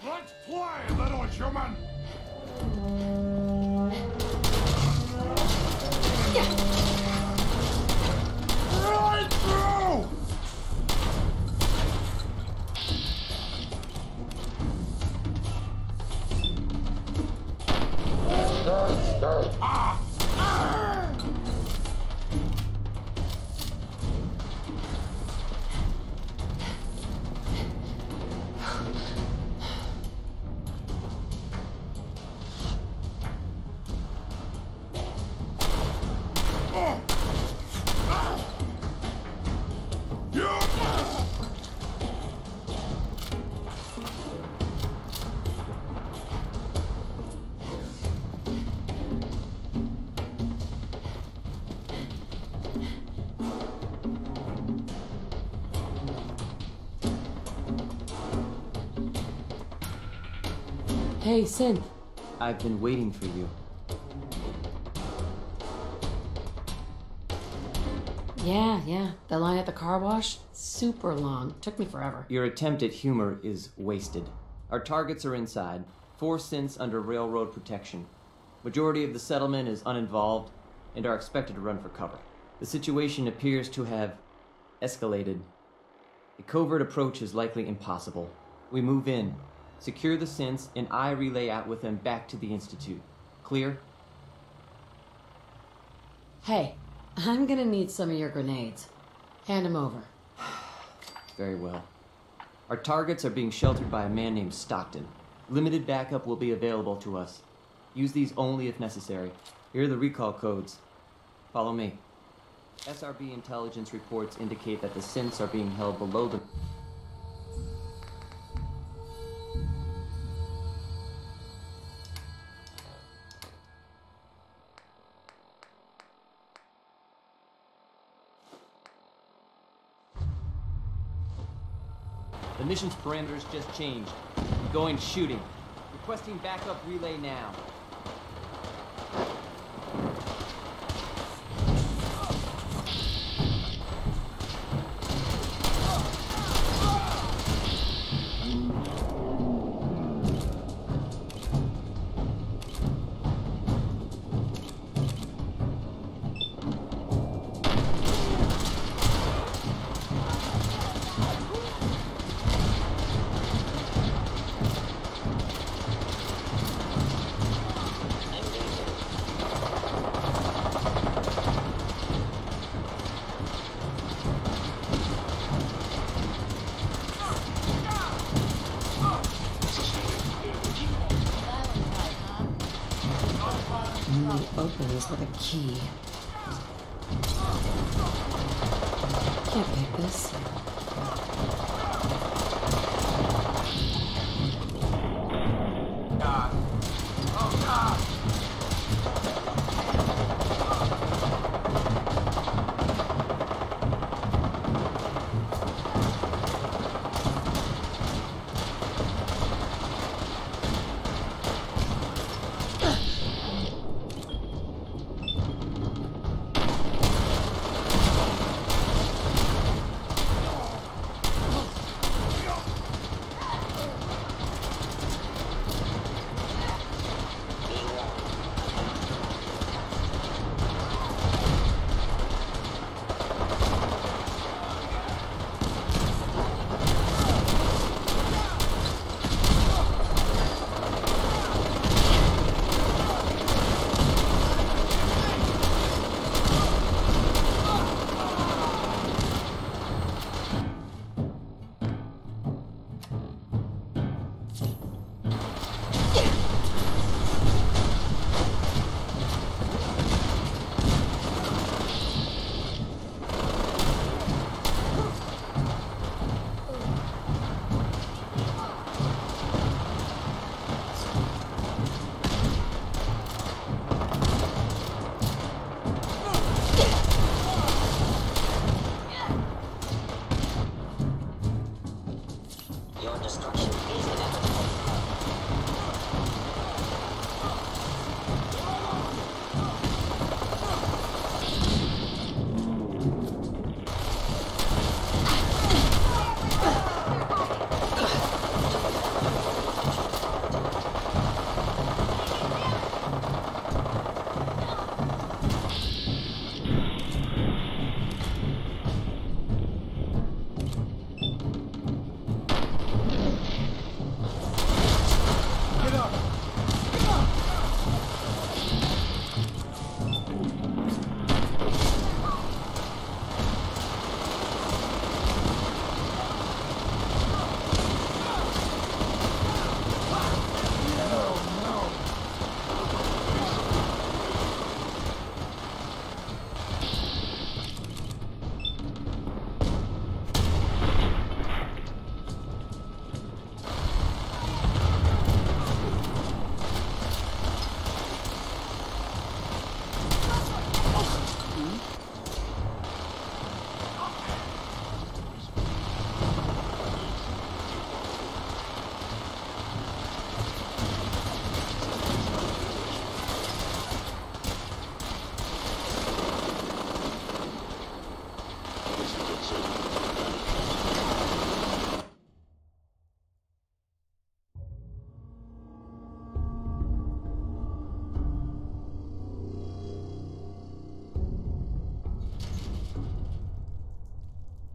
Let's play, little human! Right through! Hey, Synth. I've been waiting for you. Yeah. The line at the car wash? Super long. Took me forever. Your attempt at humor is wasted. Our targets are inside. 4 synths under railroad protection. Majority of the settlement is uninvolved and are expected to run for cover. The situation appears to have escalated. A covert approach is likely impossible. We move in, secure the synths, and I relay out with them back to the Institute. Clear? Hey, I'm gonna need some of your grenades. Hand them over. Very well. Our targets are being sheltered by a man named Stockton. Limited backup will be available to us. Use these only if necessary. Here are the recall codes. Follow me. SRB intelligence reports indicate that the synths are being held below the... The mission's parameters just changed. Going shooting. Requesting backup relay now. opens with a key. Can't pick this. God. Oh, God!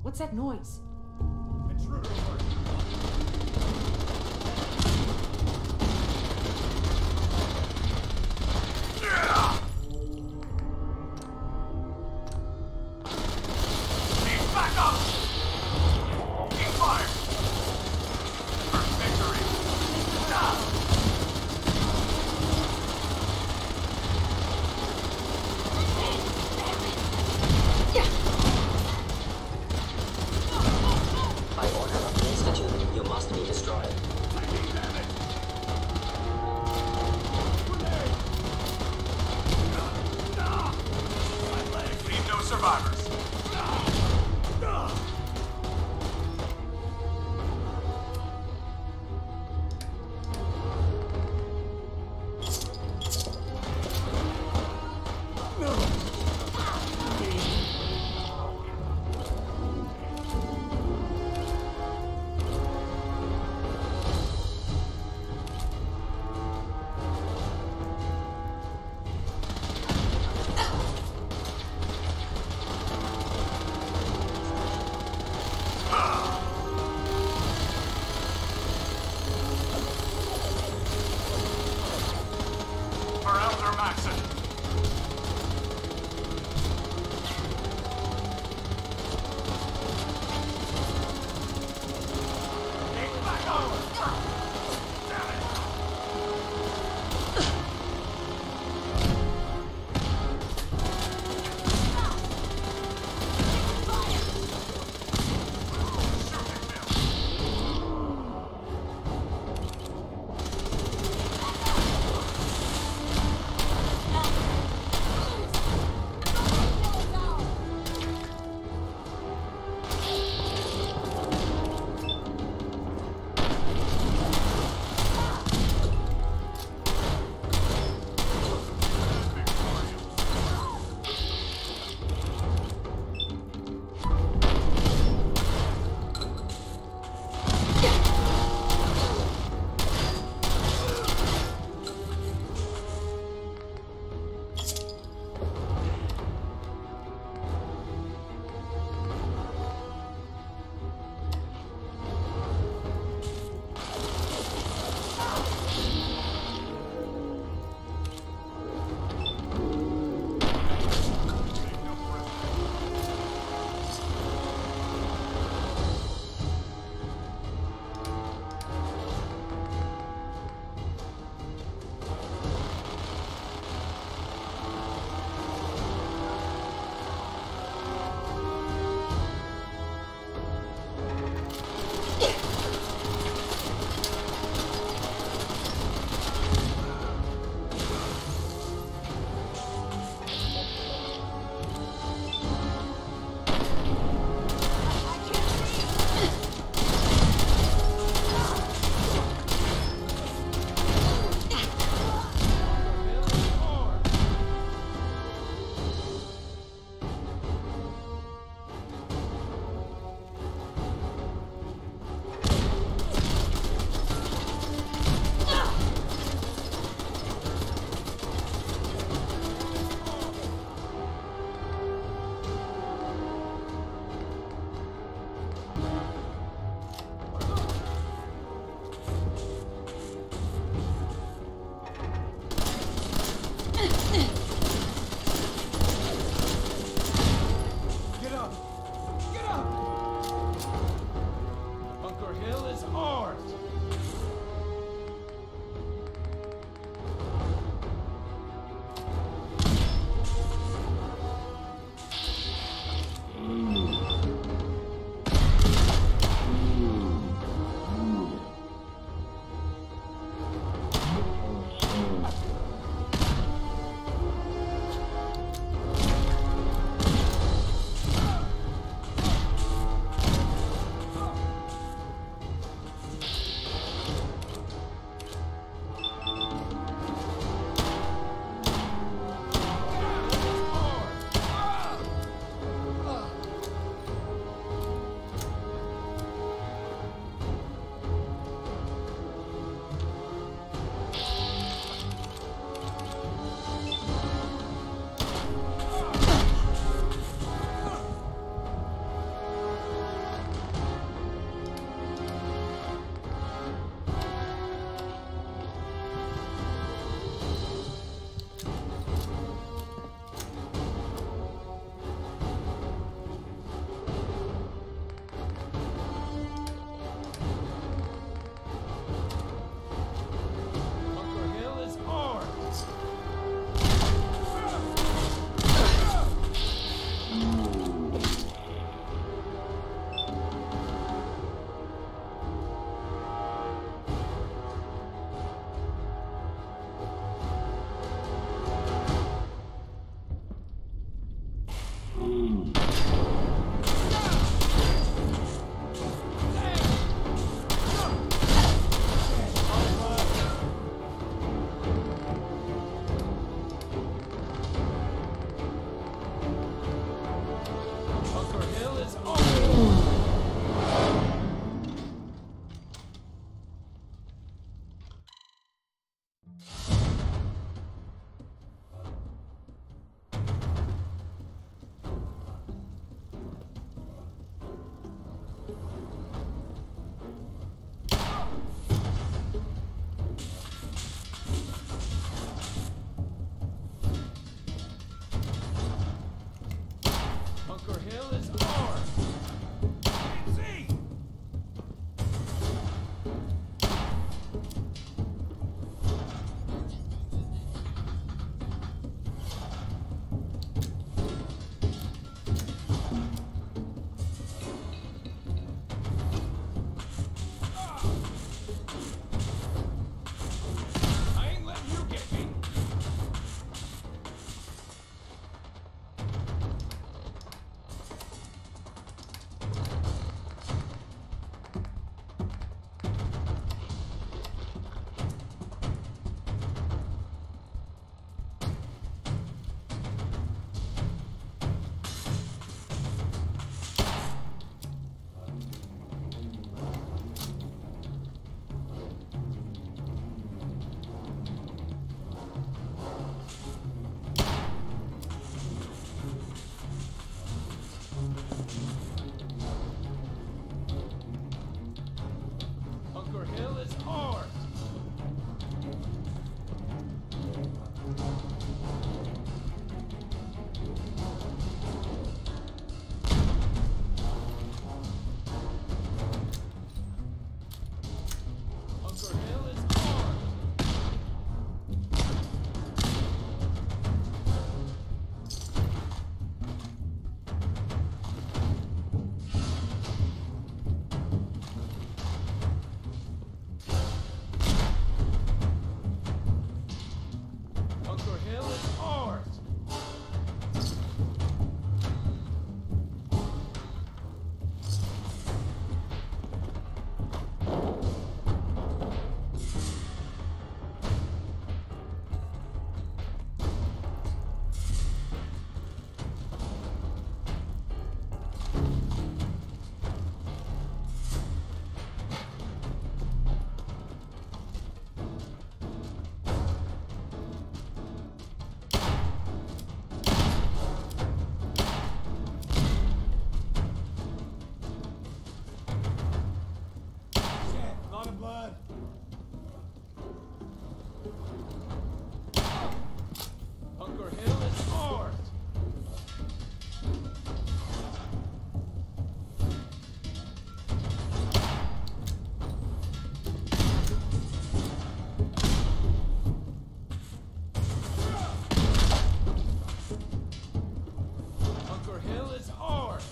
What's that noise? Intruder alert! Back up! Keep fire! First victory! By order of the Institute, you must be destroyed. Leave no survivors. For Elder Maxon. is ours! Bunker Hill is ours! Bunker Hill is ours! Shit, lot of blood. Bunker Hill is ours! Bunker Hill is ours!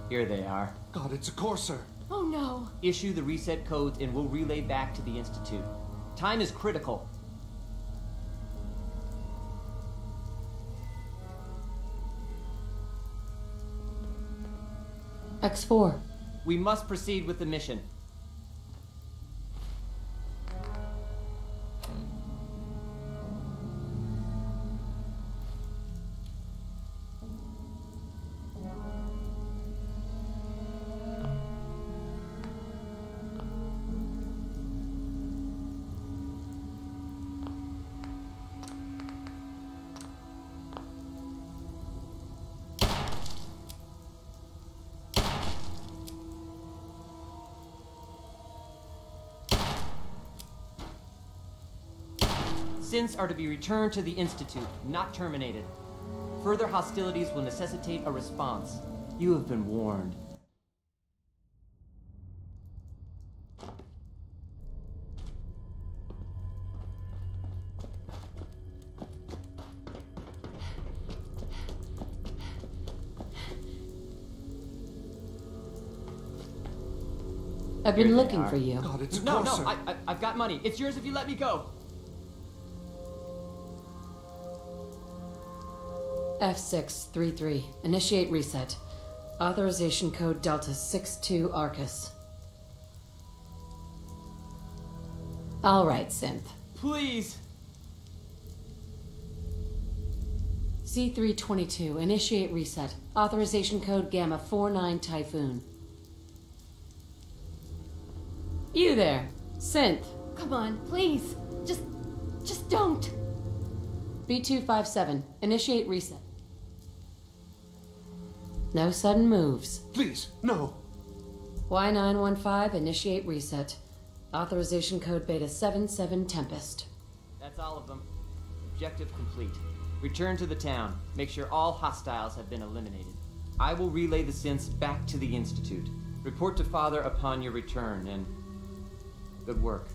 Here they are. God, it's a courser. Oh no! Issue the reset codes and we'll relay back to the Institute. Time is critical. X4. We must proceed with the mission. Synths are to be returned to the Institute, not terminated. Further hostilities will necessitate a response. You have been warned. I've been Here they looking are. for you. God, it's a No, courser. I've got money. It's yours if you let me go. F633. Initiate reset. Authorization code Delta 62 Arcus. All right, Synth. Please. C322. Initiate reset. Authorization code Gamma 49 Typhoon. You there, Synth. Come on, please. Just don't. B257. Initiate reset. No sudden moves. Please, no. Y915. Initiate reset. Authorization code Beta 77 Tempest. That's all of them. Objective complete. Return to the town. Make sure all hostiles have been eliminated. I will relay the synths back to the Institute. Report to Father upon your return, and good work.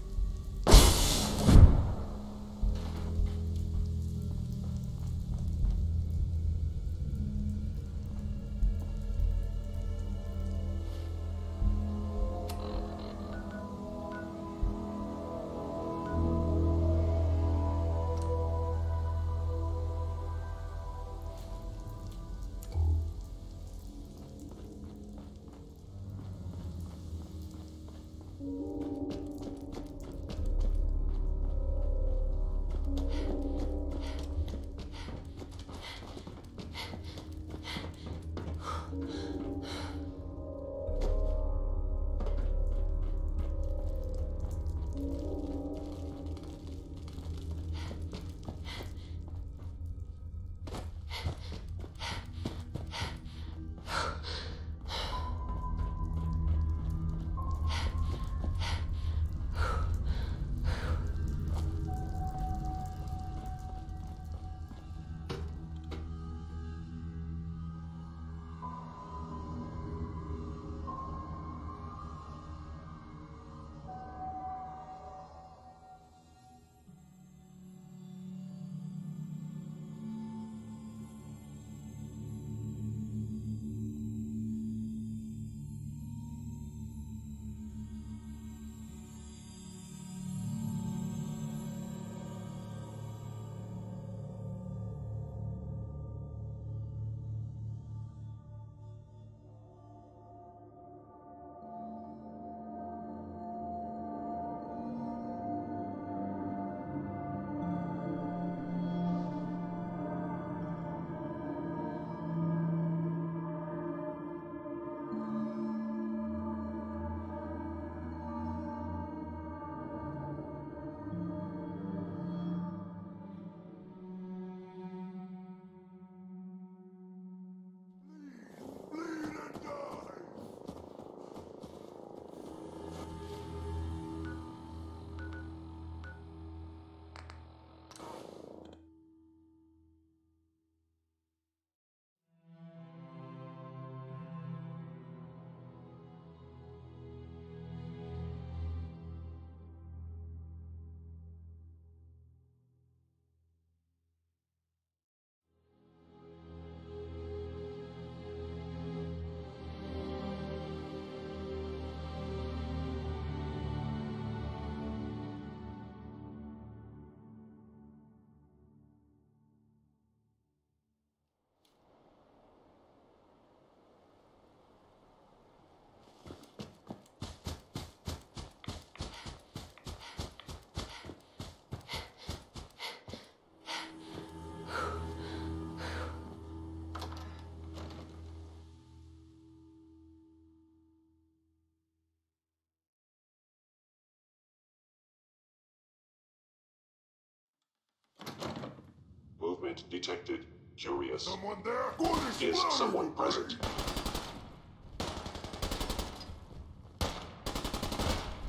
movement detected. Curious. Someone there? Is someone present?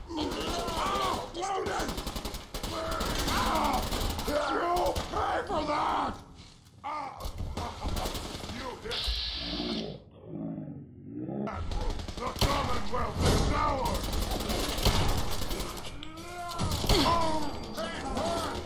You pay for that! You hit. The Commonwealth is ours! Oh, it hurt!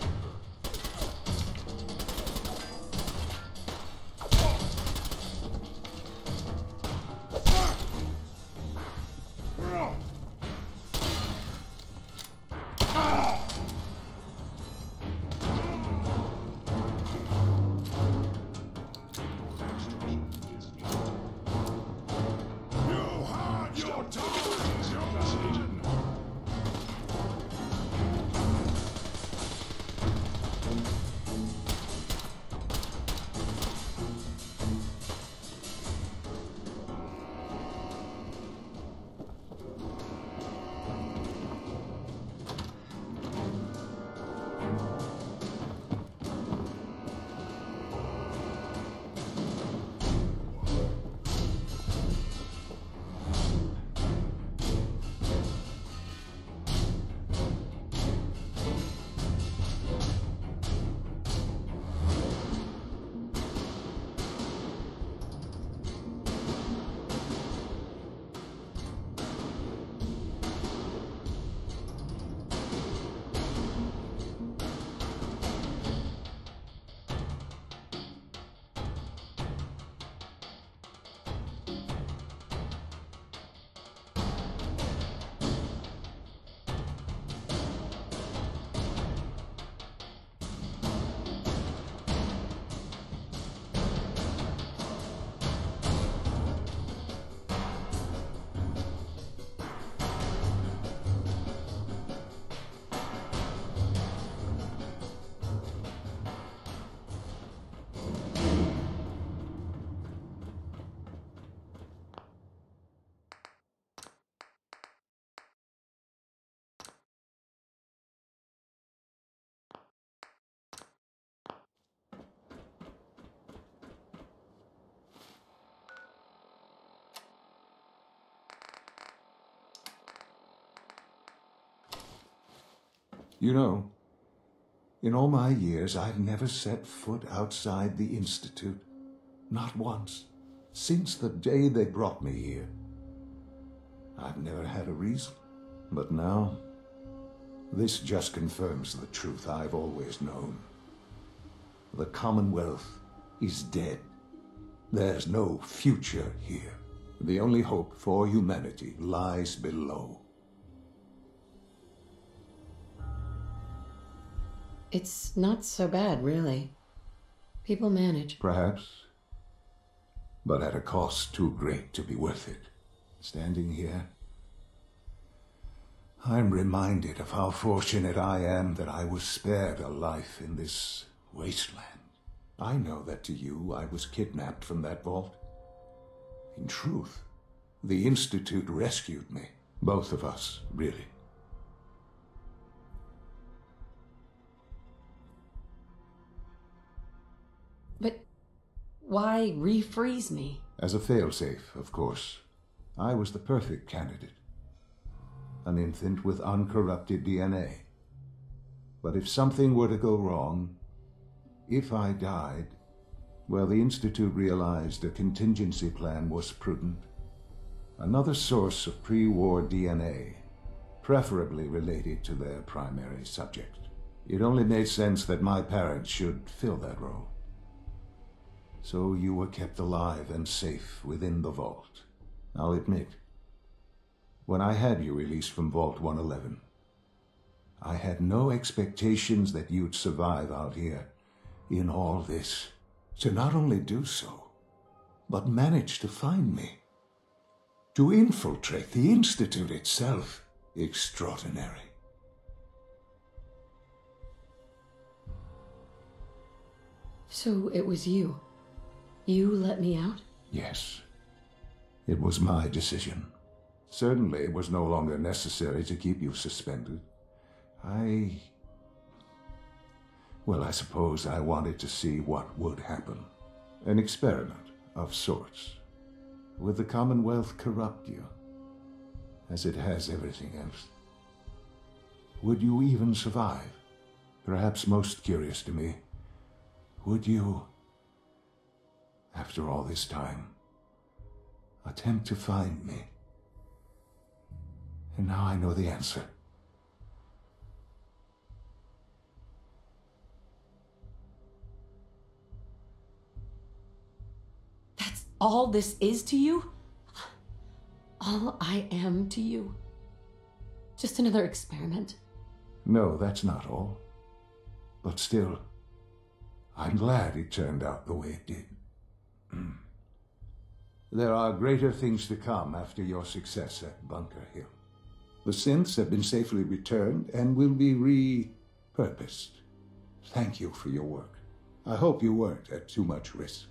You know, in all my years, I've never set foot outside the Institute. Not once. Since the day they brought me here. I've never had a reason. But now, this just confirms the truth I've always known. The Commonwealth is dead. There's no future here. The only hope for humanity lies below. It's not so bad, really. People manage. Perhaps. But at a cost too great to be worth it. Standing here, I'm reminded of how fortunate I am that I was spared a life in this wasteland. I know that to you, I was kidnapped from that vault. In truth, the Institute rescued me. Both of us, really. But why refreeze me? As a failsafe, of course. I was the perfect candidate. An infant with uncorrupted DNA. But if something were to go wrong, if I died, well, the Institute realized a contingency plan was prudent. Another source of pre-war DNA, preferably related to their primary subject. It only made sense that my parents should fill that role. So you were kept alive and safe within the vault. I'll admit, when I had you released from Vault 111, I had no expectations that you'd survive out here in all this. To not only do so, but manage to find me. To infiltrate the Institute itself. Extraordinary. So it was you. You let me out? Yes. It was my decision. Certainly it was no longer necessary to keep you suspended. Well, I suppose I wanted to see what would happen. An experiment of sorts. Would the Commonwealth corrupt you, as it has everything else? Would you even survive? Perhaps most curious to me, would you, after all this time, attempt to find me? And now I know the answer. That's all this is to you? All I am to you? Just another experiment? No, that's not all. But still, I'm glad it turned out the way it did. There are greater things to come after your success at Bunker Hill. The synths have been safely returned and will be repurposed. Thank you for your work. I hope you weren't at too much risk.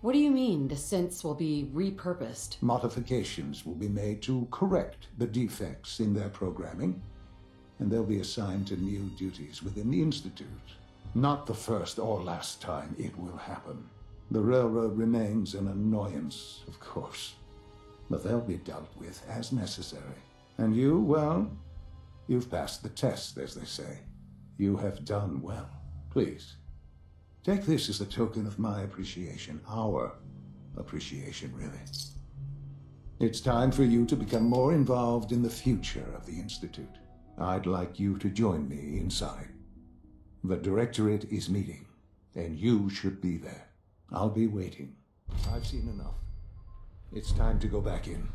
What do you mean, the synths will be repurposed? Modifications will be made to correct the defects in their programming, and they'll be assigned to new duties within the Institute. Not the first or last time it will happen. The railroad remains an annoyance, of course, but they'll be dealt with as necessary. And you, well, you've passed the test, as they say. You have done well. Please, take this as a token of my appreciation, our appreciation, really. It's time for you to become more involved in the future of the Institute. I'd like you to join me inside. The Directorate is meeting, and you should be there. I'll be waiting. I've seen enough. It's time to go back in.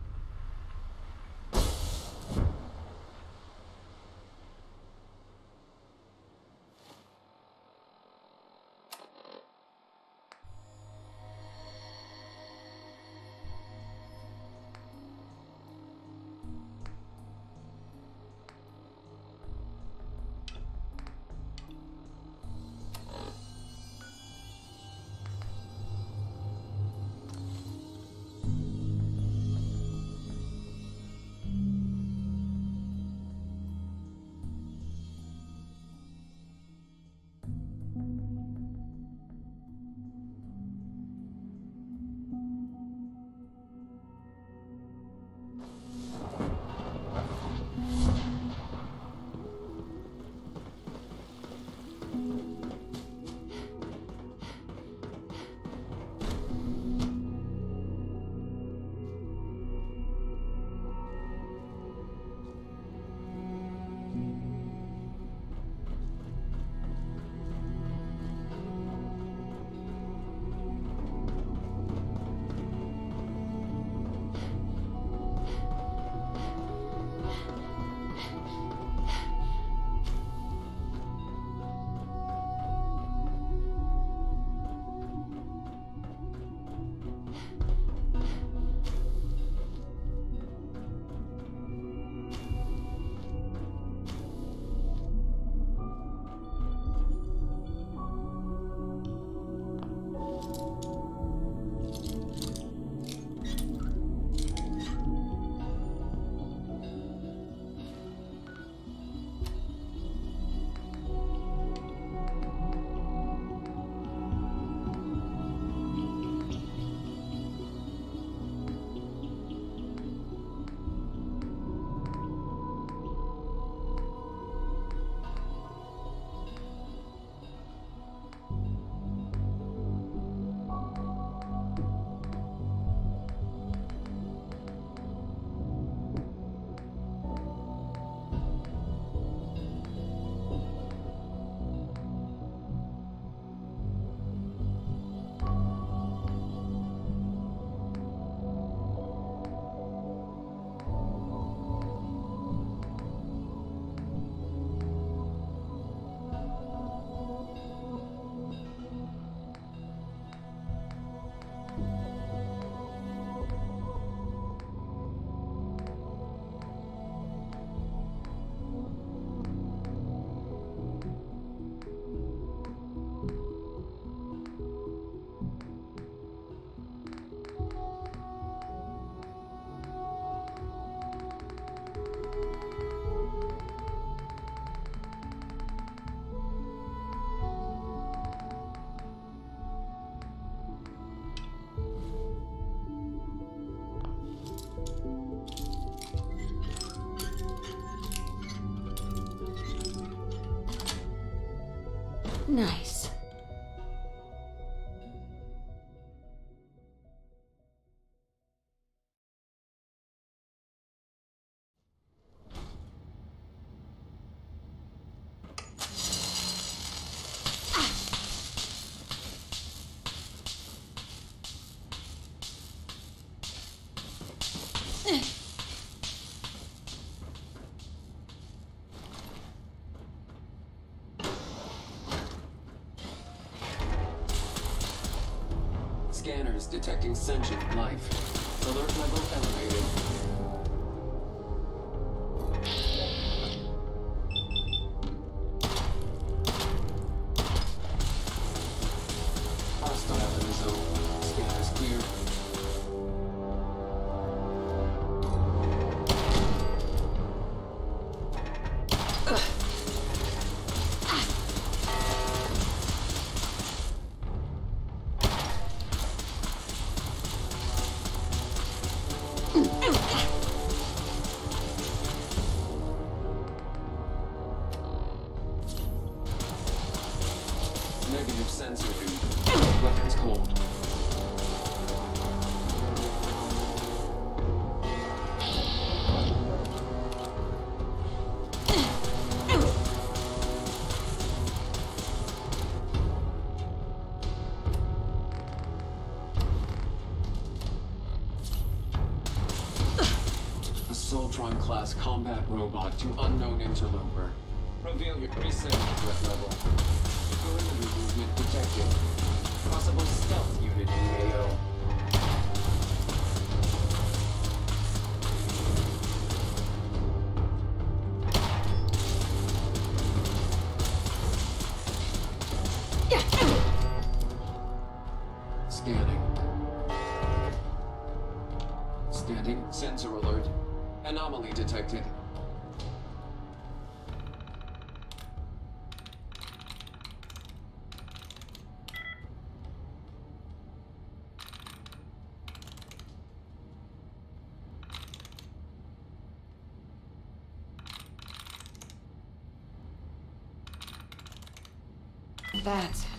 Nice. Scanners detecting sentient life. Alert level elevated. Hostile in the zone. Scanners clear. Negative sensor read. Weapons cold. Assaultron class combat robot to unknown interloper. Reveal your reset threat level. Perimeter movement detected. Possible stealth unit in AO. Scanning. Scanning. Sensor alert. Anomaly detected. That's it.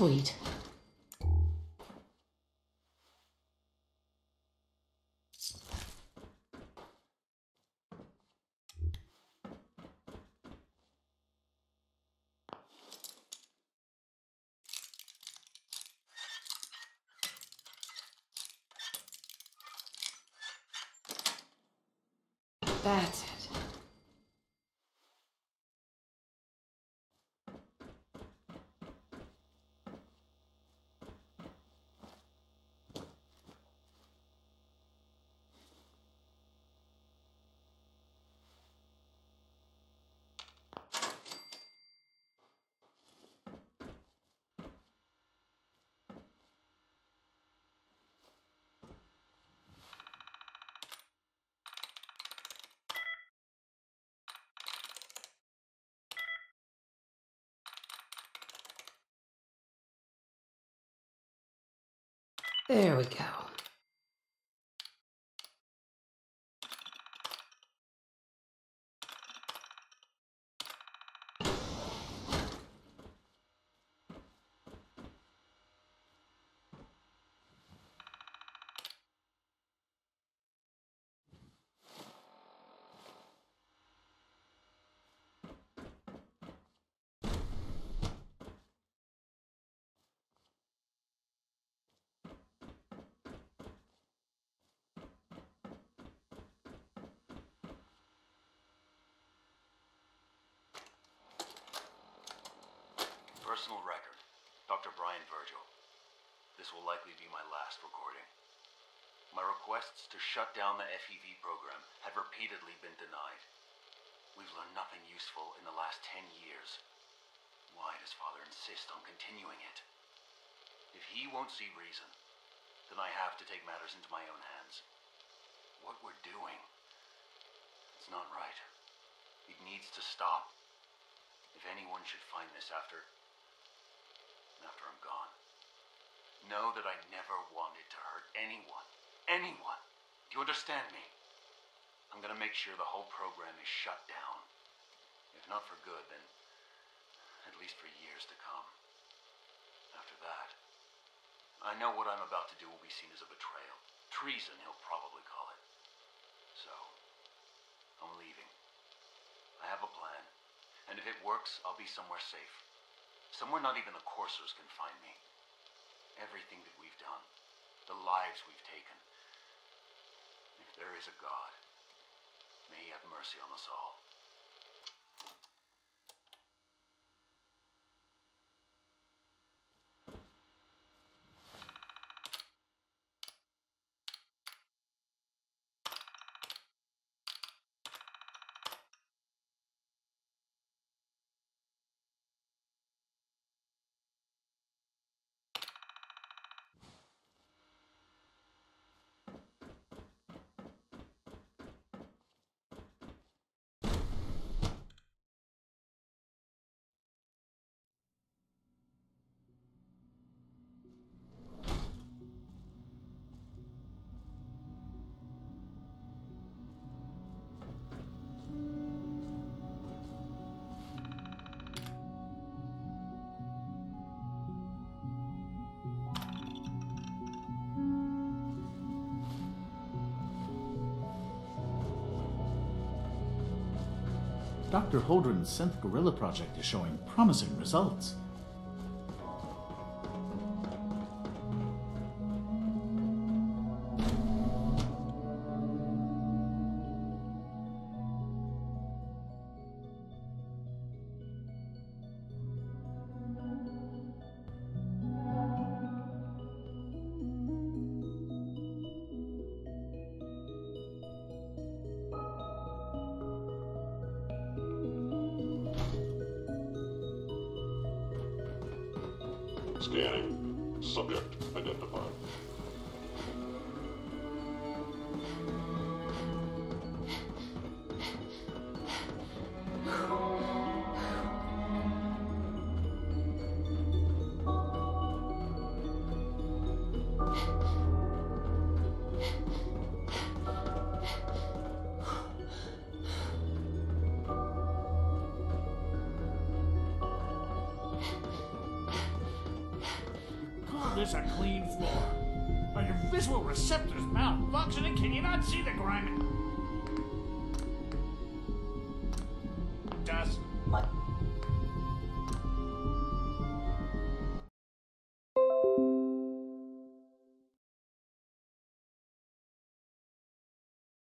Sweet. That's it. There we go. Personal record, Dr. Brian Virgil. This will likely be my last recording. My requests to shut down the FEV program have repeatedly been denied. We've learned nothing useful in the last 10 years. Why does Father insist on continuing it? If he won't see reason, then I have to take matters into my own hands. What we're doing, it's not right. It needs to stop. If anyone should find this after I'm gone, know that I never wanted to hurt anyone. Anyone. Do you understand me? I'm gonna make sure the whole program is shut down. If not for good, then at least for years to come. After that, I know what I'm about to do will be seen as a betrayal. Treason, he'll probably call it. So, I'm leaving. I have a plan. And if it works, I'll be somewhere safe. Somewhere not even the coursers can find me. Everything that we've done, the lives we've taken. If there is a God, may he have mercy on us all. Dr. Holdren's synth gorilla project is showing promising results. Scanning. Subject identified. call this a clean floor? Are your visual receptors malfunctioning? Can you not see the grime? Dust.